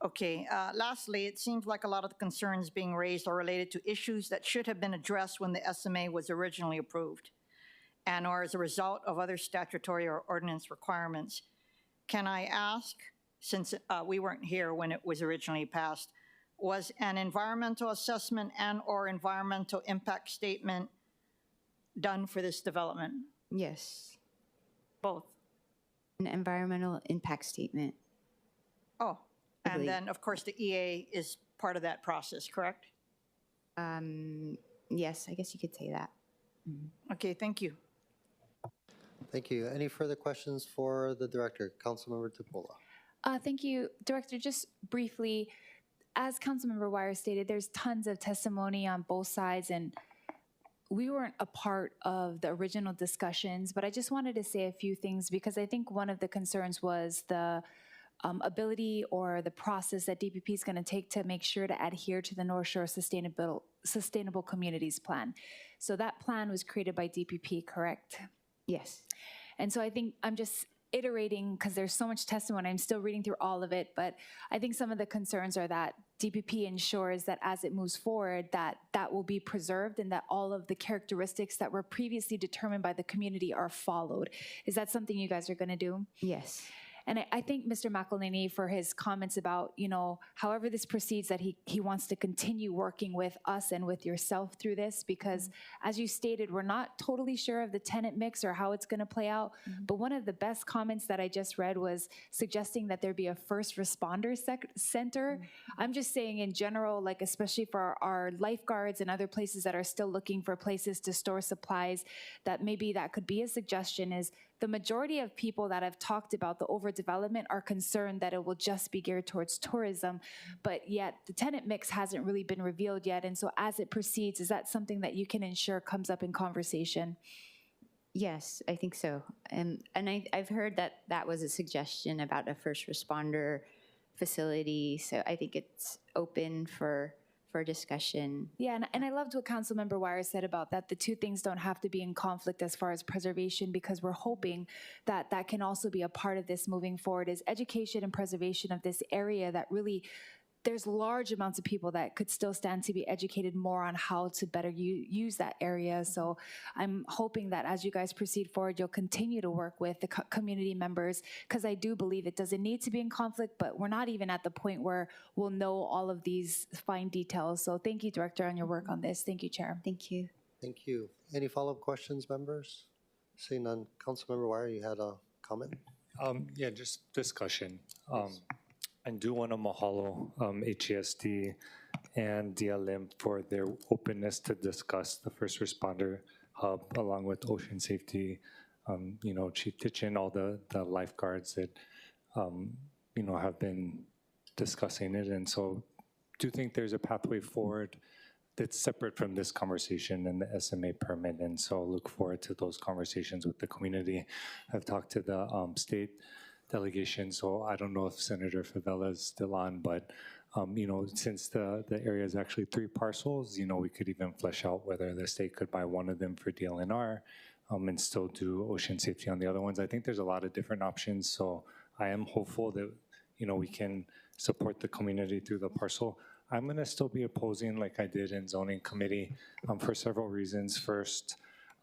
Okay, lastly, it seems like a lot of the concerns being raised are related to issues that should have been addressed when the SMA was originally approved, and or as a result of other statutory or ordinance requirements. Can I ask, since we weren't here when it was originally passed, was an environmental assessment and or environmental impact statement done for this development? Yes. Both? An environmental impact statement. Oh, and then, of course, the EA is part of that process, correct? Yes, I guess you could say that. Okay, thank you. Thank you. Any further questions for the director? Councilmember Tupola. Thank you, Director. Just briefly, as Councilmember Wire stated, there's tons of testimony on both sides, and we weren't a part of the original discussions, but I just wanted to say a few things because I think one of the concerns was the ability or the process that DPP is going to take to make sure to adhere to the North Shore Sustainable Communities Plan. So that plan was created by DPP, correct? Yes. And so I think I'm just iterating because there's so much testimony. I'm still reading through all of it, but I think some of the concerns are that DPP ensures that as it moves forward, that will be preserved and that all of the characteristics that were previously determined by the community are followed. Is that something you guys are going to do? Yes. And I thank Mr. McElhaney for his comments about, however this proceeds, that he wants to continue working with us and with yourself through this, because as you stated, we're not totally sure of the tenant mix or how it's going to play out. But one of the best comments that I just read was suggesting that there be a first responder center. I'm just saying in general, like especially for our lifeguards and other places that are still looking for places to store supplies, that maybe that could be a suggestion. Is the majority of people that have talked about the overdevelopment are concerned that it will just be geared towards tourism, but yet the tenant mix hasn't really been revealed yet. And so as it proceeds, is that something that you can ensure comes up in conversation? Yes, I think so. And I've heard that was a suggestion about a first responder facility. So I think it's open for discussion. Yeah, and I loved what Councilmember Wire said about that. The two things don't have to be in conflict as far as preservation, because we're hoping that that can also be a part of this moving forward, is education and preservation of this area that really, there's large amounts of people that could still stand to be educated more on how to better use that area. So I'm hoping that as you guys proceed forward, you'll continue to work with the community members, because I do believe it doesn't need to be in conflict, but we're not even at the point where we'll know all of these fine details. So thank you, Director, on your work on this. Thank you, Chair. Thank you. Thank you. Any follow-up questions, members? Seeing none. Councilmember Wire, you had a comment? Yeah, just discussion. I do want to mahalo HESD and DLM for their openness to discuss the first responder hub along with ocean safety, Chief Tichin, all the lifeguards that, have been discussing it. And so do think there's a pathway forward that's separate from this conversation and the SMA permit. And so look forward to those conversations with the community. I've talked to the state delegation, so I don't know if Senator Favela is still on, but since the area is actually 3 parcels, we could even flesh out whether the state could buy one of them for DLNR and still do ocean safety on the other ones. I think there's a lot of different options, so I am hopeful that we can support the community through the parcel. I'm going to still be opposing, like I did in zoning committee, for several reasons. First,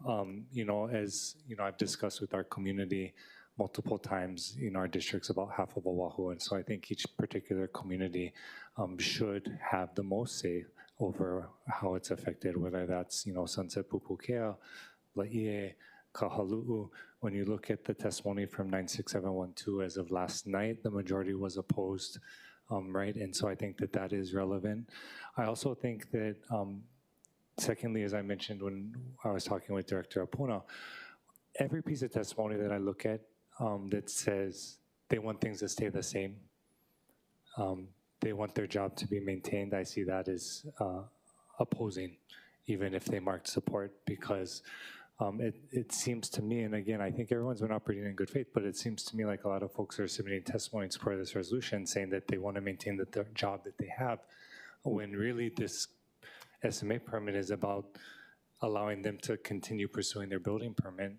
as I've discussed with our community multiple times, our district's about half of Oahu, and so I think each particular community should have the most say over how it's affected, whether that's, Sunset Pupukea, Laie, Kahalu'u. When you look at the testimony from 96712 as of last night, the majority was opposed, right? And so I think that is relevant. I also think that, secondly, as I mentioned when I was talking with Director Apuna, every piece of testimony that I look at that says they want things to stay the same, they want their job to be maintained, I see that as opposing, even if they marked support, because it seems to me, and again, I think everyone's been operating in good faith, but it seems to me like a lot of folks are submitting testimony in support of this resolution saying that they want to maintain the job that they have, when really this SMA permit is about allowing them to continue pursuing their building permit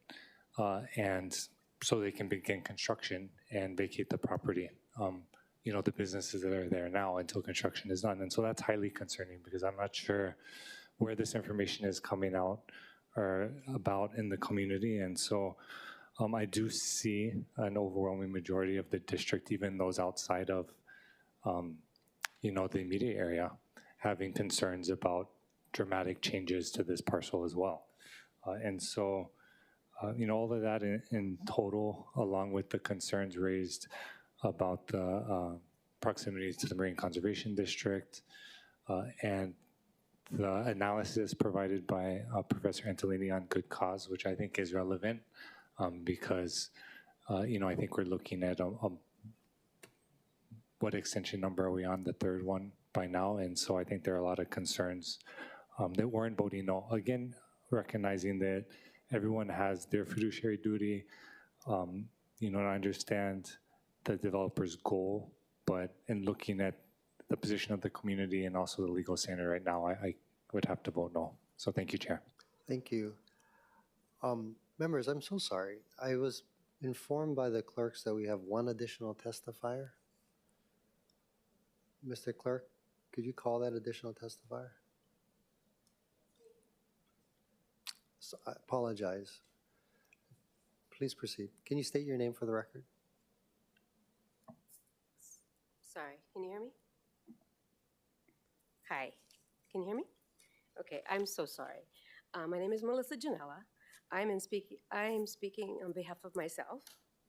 and so they can begin construction and vacate the property, the businesses that are there now until construction is done. And so that's highly concerning, because I'm not sure where this information is coming out or about in the community. And so I do see an overwhelming majority of the district, even those outside of, the immediate area, having concerns about dramatic changes to this parcel as well. And so, all of that in total, along with the concerns raised about the proximity to the Marine Conservation District and the analysis provided by Professor Antolini on good cause, which I think is relevant because, I think we're looking at what extension number are we on, the third one by now, and so I think there are a lot of concerns that weren't voting no. Again, recognizing that everyone has their fiduciary duty, to understand the developer's goal, but in looking at the position of the community and also the legal standard right now, I would have to vote no. So thank you, Chair. Thank you. Members, I'm so sorry. I was informed by the clerks that we have one additional testifier. Mr. Clerk, could you call that additional testifier? So, I apologize. Please proceed. Can you state your name for the record? Sorry, can you hear me? Hi, can you hear me? Okay, I'm so sorry. My name is Melissa Janella. I am speaking on behalf of myself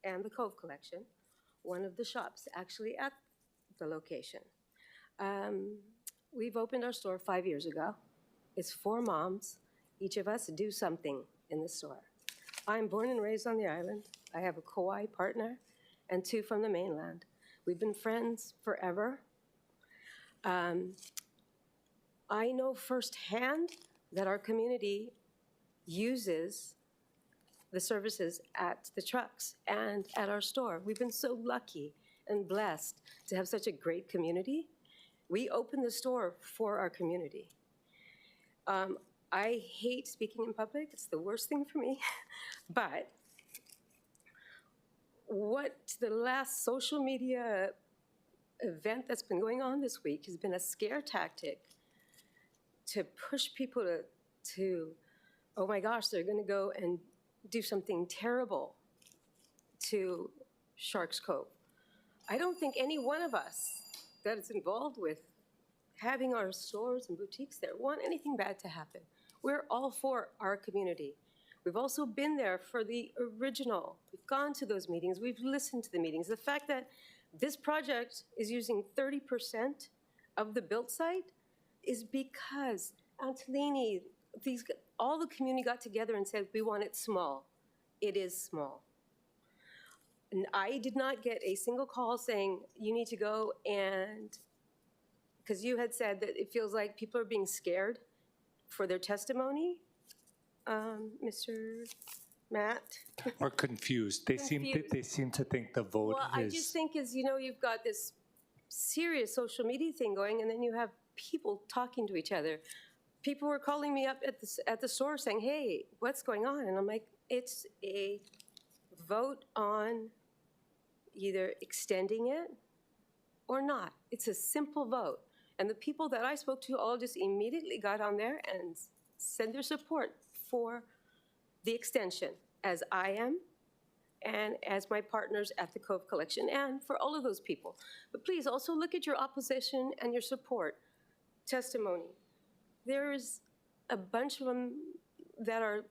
and the Cove Collection, one of the shops actually at the location. We've opened our store 5 years ago. It's 4 moms. Each of us do something in the store. I'm born and raised on the island. I have a Kauai partner and 2 from the mainland. We've been friends forever. I know firsthand that our community uses the services at the trucks and at our store. We've been so lucky and blessed to have such a great community. We opened the store for our community. I hate speaking in public. It's the worst thing for me. But what the last social media event that's been going on this week has been a scare tactic to push people to oh my gosh, they're going to go and do something terrible to Sharks Cove. I don't think any one of us that is involved with having our stores and boutiques there want anything bad to happen. We're all for our community. We've also been there for the original. We've gone to those meetings. We've listened to the meetings. The fact that this project is using 30% of the built site is because Antolini, all the community got together and said, we want it small. It is small. And I did not get a single call saying, you need to go and, because you had said that it feels like people are being scared for their testimony, Mr. Matt. Or confused. They seem to think the vote Well, is. I just think you've got this serious social media thing going, and then you have people talking to each other. People were calling me up at the store saying, hey, what's going on? And I'm like, it's a vote on either extending it or not. It's a simple vote. And the people that I spoke to all just immediately got on there and said their support for the extension, as I am and as my partners at the Cove Collection, and for all of those people. But please also look at your opposition and your support testimony. There's a bunch of them that are,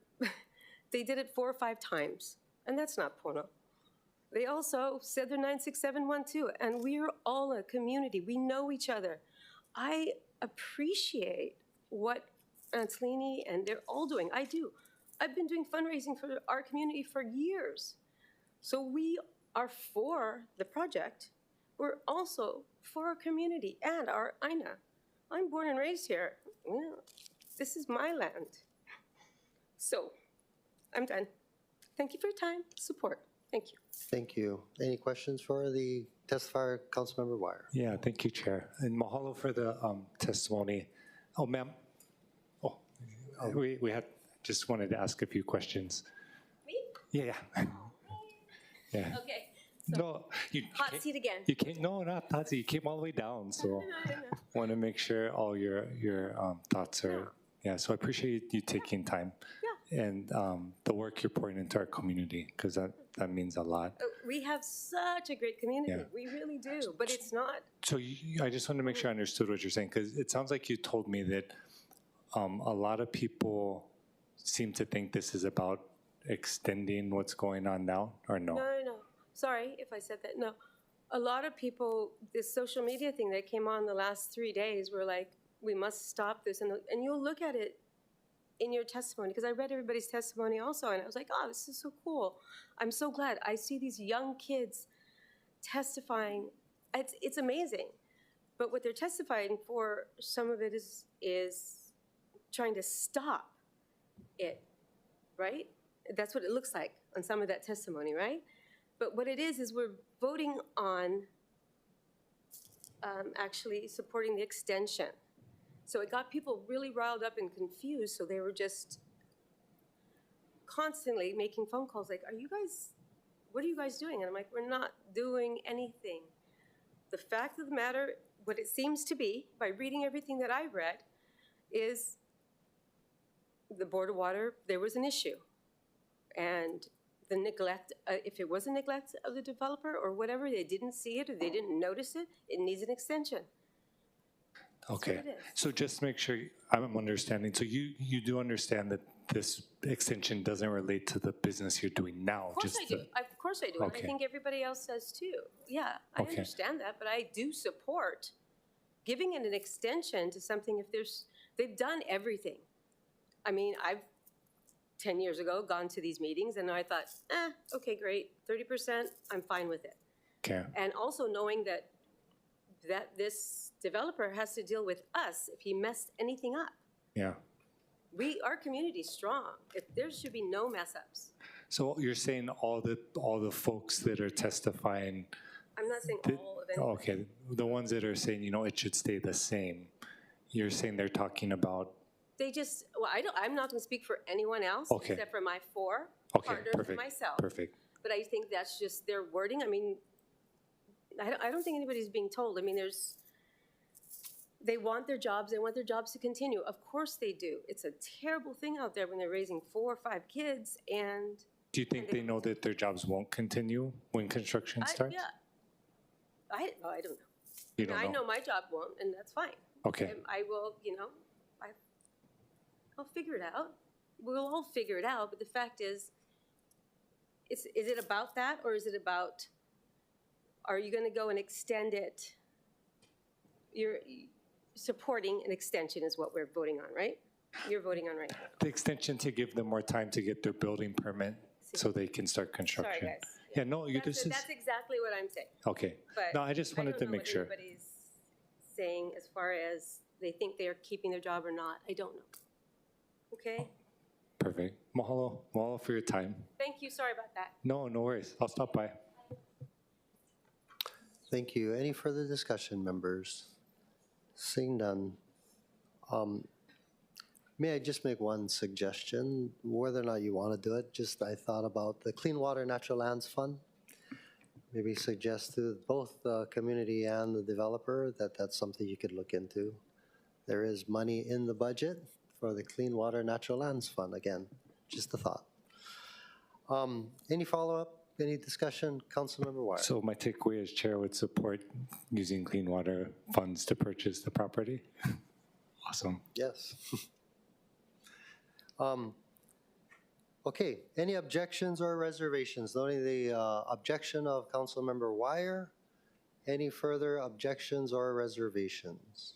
they did it 4 or 5 times, and that's not Pono. They also said they're 96712, and we're all a community. We know each other. I appreciate what Antolini and they're all doing. I do. I've been doing fundraising for our community for years. So we are for the project. We're also for our community and our Aina. I'm born and raised here. This is my land. So I'm done. Thank you for your time, support. Thank you. Thank you. Any questions for the testifier, Councilmember Wire? Yeah, thank you, Chair. And mahalo for the testimony. Oh, ma'am. Oh, we had just wanted to ask a few questions. Me? Yeah. Yeah. Okay. No, you Hot seat again. You came, no, not hot seat. You came all the way down, so want to make sure all your thoughts are. Yeah, so I appreciate you taking time. And the work you're pouring into our community, because that means a lot. We have such a great community. Yeah. We really do, but it's not. So I just want to make sure I understood what you're saying, because it sounds like you told me that a lot of people seem to think this is about extending what's going on now, or no? No. Sorry if I said that. No. A lot of people, this social media thing that came on the last 3 days were like, We must stop this. And you'll look at it in your testimony, because I read everybody's testimony also, and I was like, oh, this is so cool. I'm so glad. I see these young kids testifying. It's amazing. But what they're testifying for, some of it is trying to stop it, right? That's what it looks like on some of that testimony, right? But what it is we're voting on actually supporting the extension. So it got people really riled up and confused, so they were just constantly making phone calls like, what are you guys doing? And I'm like, we're not doing anything. The fact of the matter, what it seems to be, by reading everything that I read, is the Board of Water, there was an issue. And the neglect, if it was a neglect of the developer or whatever, they didn't see it or they didn't notice it, it needs an extension. Okay, so just make sure I'm understanding. So you do understand that this extension doesn't relate to the business you're doing now? Of course I do. Of course I do. And I think everybody else does too. Yeah, I understand that, but I do support giving it an extension to something if they've done everything. I mean, I've 10 years ago gone to these meetings and I thought, okay, great, 30%, I'm fine with it. Okay. And also knowing that this developer has to deal with us if he messed anything up. Yeah. Our community's strong. There should be no mess ups. So you're saying all the folks that are testifying. I'm not saying all of them. Okay, the ones that are saying, it should stay the same. You're saying they're talking about. They just, I'm not going to speak for anyone else except for my four partners and myself. Perfect. But I think that's just their wording. I mean, I don't think anybody's being told. I mean, they want their jobs. They want their jobs to continue. Of course they do. It's a terrible thing out there when they're raising 4 or 5 kids and. Do you think they know that their jobs won't continue when construction starts? Yeah. I don't know. You don't know? I know my job won't, and that's fine. Okay. I will, I'll figure it out. We'll all figure it out, but the fact is it about that, or is it about, are you going to go and extend it? You're supporting an extension is what we're voting on, right? You're voting on right now. The extension to give them more time to get their building permit so they can start construction. Sorry, guys. Yeah, no, That's exactly what I'm saying. Okay. But no, I just wanted to make sure. I don't know what anybody's saying as far as they think they're keeping their job or not. I don't know. Okay? Perfect. Mahalo for your time. Thank you. Sorry about that. No worries. I'll stop by. Thank you. Any further discussion, members? Seeing none. May I just make one suggestion, whether or not you want to do it? I thought about the Clean Water Natural Lands Fund. Maybe suggest to both the community and the developer that that's something you could look into. There is money in the budget for the Clean Water Natural Lands Fund. Again, just a thought. Any follow-up? Any discussion? Councilmember Wire. So my takeaway as chair would support using clean water funds to purchase the property. Awesome. Yes. Okay, any objections or reservations? Noting the objection of Councilmember Wire. Any further objections or reservations?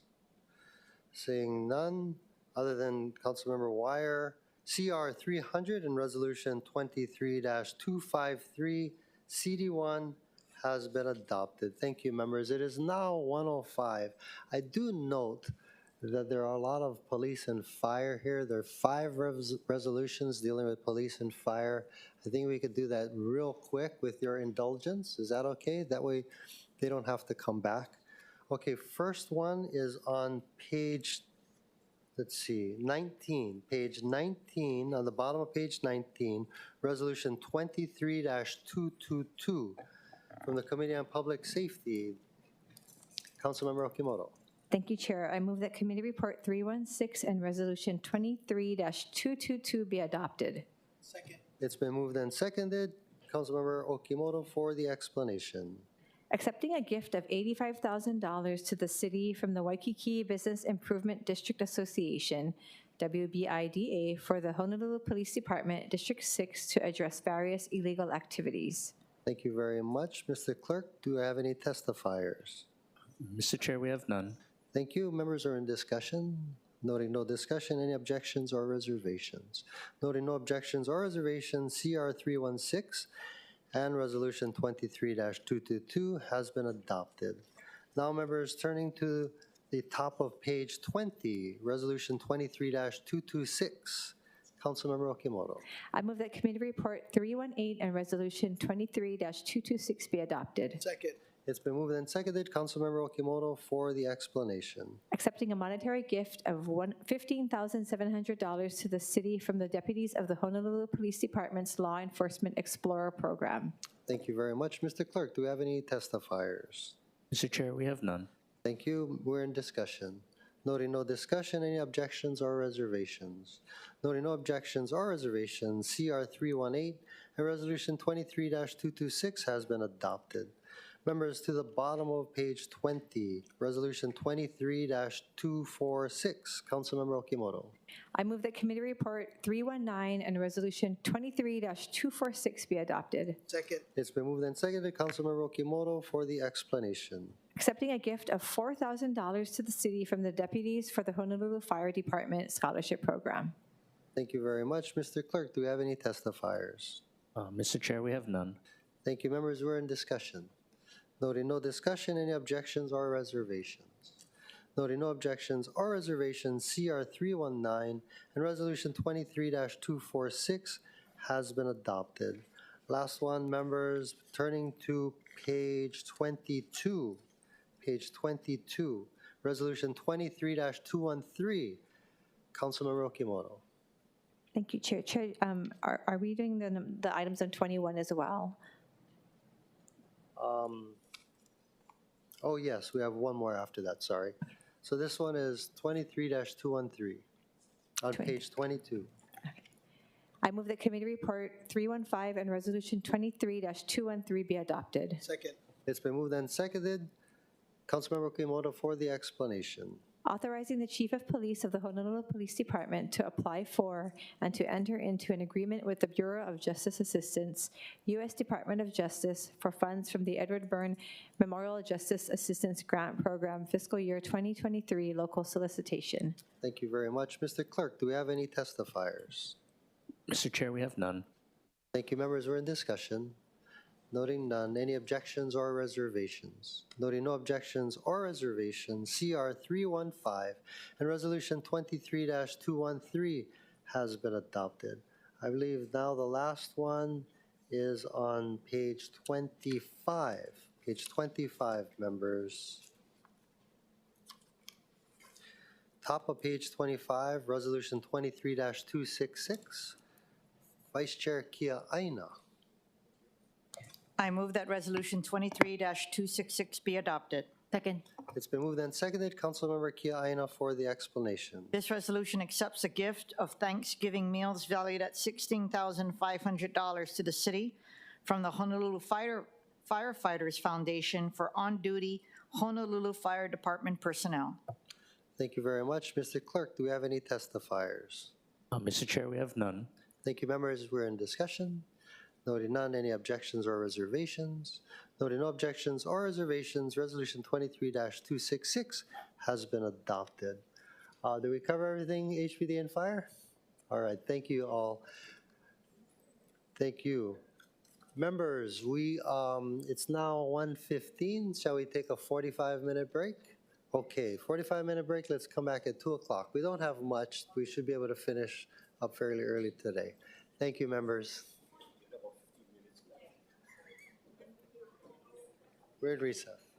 Seeing none, other than Councilmember Wire, CR 300 and Resolution 23-253, CD1 has been adopted. Thank you, members. It is now 1:05. I do note that there are a lot of police and fire here. There are 5 resolutions dealing with police and fire. I think we could do that real quick with your indulgence. Is that okay? That way they don't have to come back. Okay, first one is on page, let's see, 19. Page 19, on the bottom of page 19, Resolution 23-222 from the Committee on Public Safety. Councilmember Okimoto. Thank you, Chair. I move that Committee Report 316 and Resolution 23-222 be adopted. Second. It's been moved and seconded. Councilmember Okimoto for the explanation. Accepting a gift of $85,000 to the city from the Waikiki Business Improvement District Association, WBIDA, for the Honolulu Police Department, District 6, to address various illegal activities. Thank you very much. Mr. Clerk, do I have any testifiers? Mr. Chair, we have none. Thank you. Members are in discussion. Noting no discussion, any objections or reservations? Noting no objections or reservations, CR 316 and Resolution 23-222 has been adopted. Now, members, turning to the top of page 20, Resolution 23-226. Councilmember Okimoto. I move that Committee Report 318 and Resolution 23-226 be adopted. Second. It's been moved and seconded. Councilmember Okimoto for the explanation. Accepting a monetary gift of $15,700 to the city from the deputies of the Honolulu Police Department's Law Enforcement Explorer Program. Thank you very much. Mr. Clerk, do we have any testifiers? Mr. Chair, we have none. Thank you. We're in discussion. Noting no discussion, any objections or reservations? Noting no objections or reservations, CR 318 and Resolution 23-226 has been adopted. Members, to the bottom of page 20, Resolution 23-246. Councilmember Okimoto. I move that Committee Report 319 and Resolution 23-246 be adopted. Second. It's been moved and seconded. Councilmember Okimoto for the explanation. Accepting a gift of $4,000 to the city from the deputies for the Honolulu Fire Department Scholarship Program. Thank you very much. Mr. Clerk, do we have any testifiers? Mr. Chair, we have none. Thank you, members. We're in discussion. Noting no discussion, any objections or reservations? Noting no objections or reservations, CR 319 and Resolution 23-246 has been adopted. Last one, members, turning to page 22. Page 22, Resolution 23-213. Councilmember Okimoto. Thank you, Chair. Chair, are we doing the items on 21 as well? Oh, yes, we have one more after that, sorry. So this one is 23-213 on page 22. I move that Committee Report 315 and Resolution 23-213 be adopted. Second. It's been moved and seconded. Councilmember Okimoto for the explanation. Authorizing the Chief of Police of the Honolulu Police Department to apply for and to enter into an agreement with the Bureau of Justice Assistance, U.S. Department of Justice, for funds from the Edward Byrne Memorial Justice Assistance Grant Program Fiscal Year 2023 local solicitation. Thank you very much. Mr. Clerk, do we have any testifiers? Mr. Chair, we have none. Thank you, members. We're in discussion. Noting none, any objections or reservations? Noting no objections or reservations, CR 315 and Resolution 23-213 has been adopted. I believe now the last one is on page 25. Page 25, members. Top of page 25, Resolution 23-266. Vice Chair Kia Aina. I move that Resolution 23-266 be adopted. Second. It's been moved and seconded. Councilmember Kia Aina for the explanation. This resolution accepts a gift of Thanksgiving meals valued at $16,500 to the city from the Honolulu Firefighters Foundation for on-duty Honolulu Fire Department personnel. Thank you very much. Mr. Clerk, do we have any testifiers? Mr. Chair, we have none. Thank you, members. We're in discussion. Noting none, any objections or reservations? Noting no objections or reservations, Resolution 23-266 has been adopted. Did we cover everything, HPD and Fire? All right, thank you all. Thank you. Members, it's now 1:15. Shall we take a 45-minute break? Okay, 45-minute break. Let's come back at 2 o'clock. We don't have much. We should be able to finish up fairly early today. Thank you, members. We're in recess.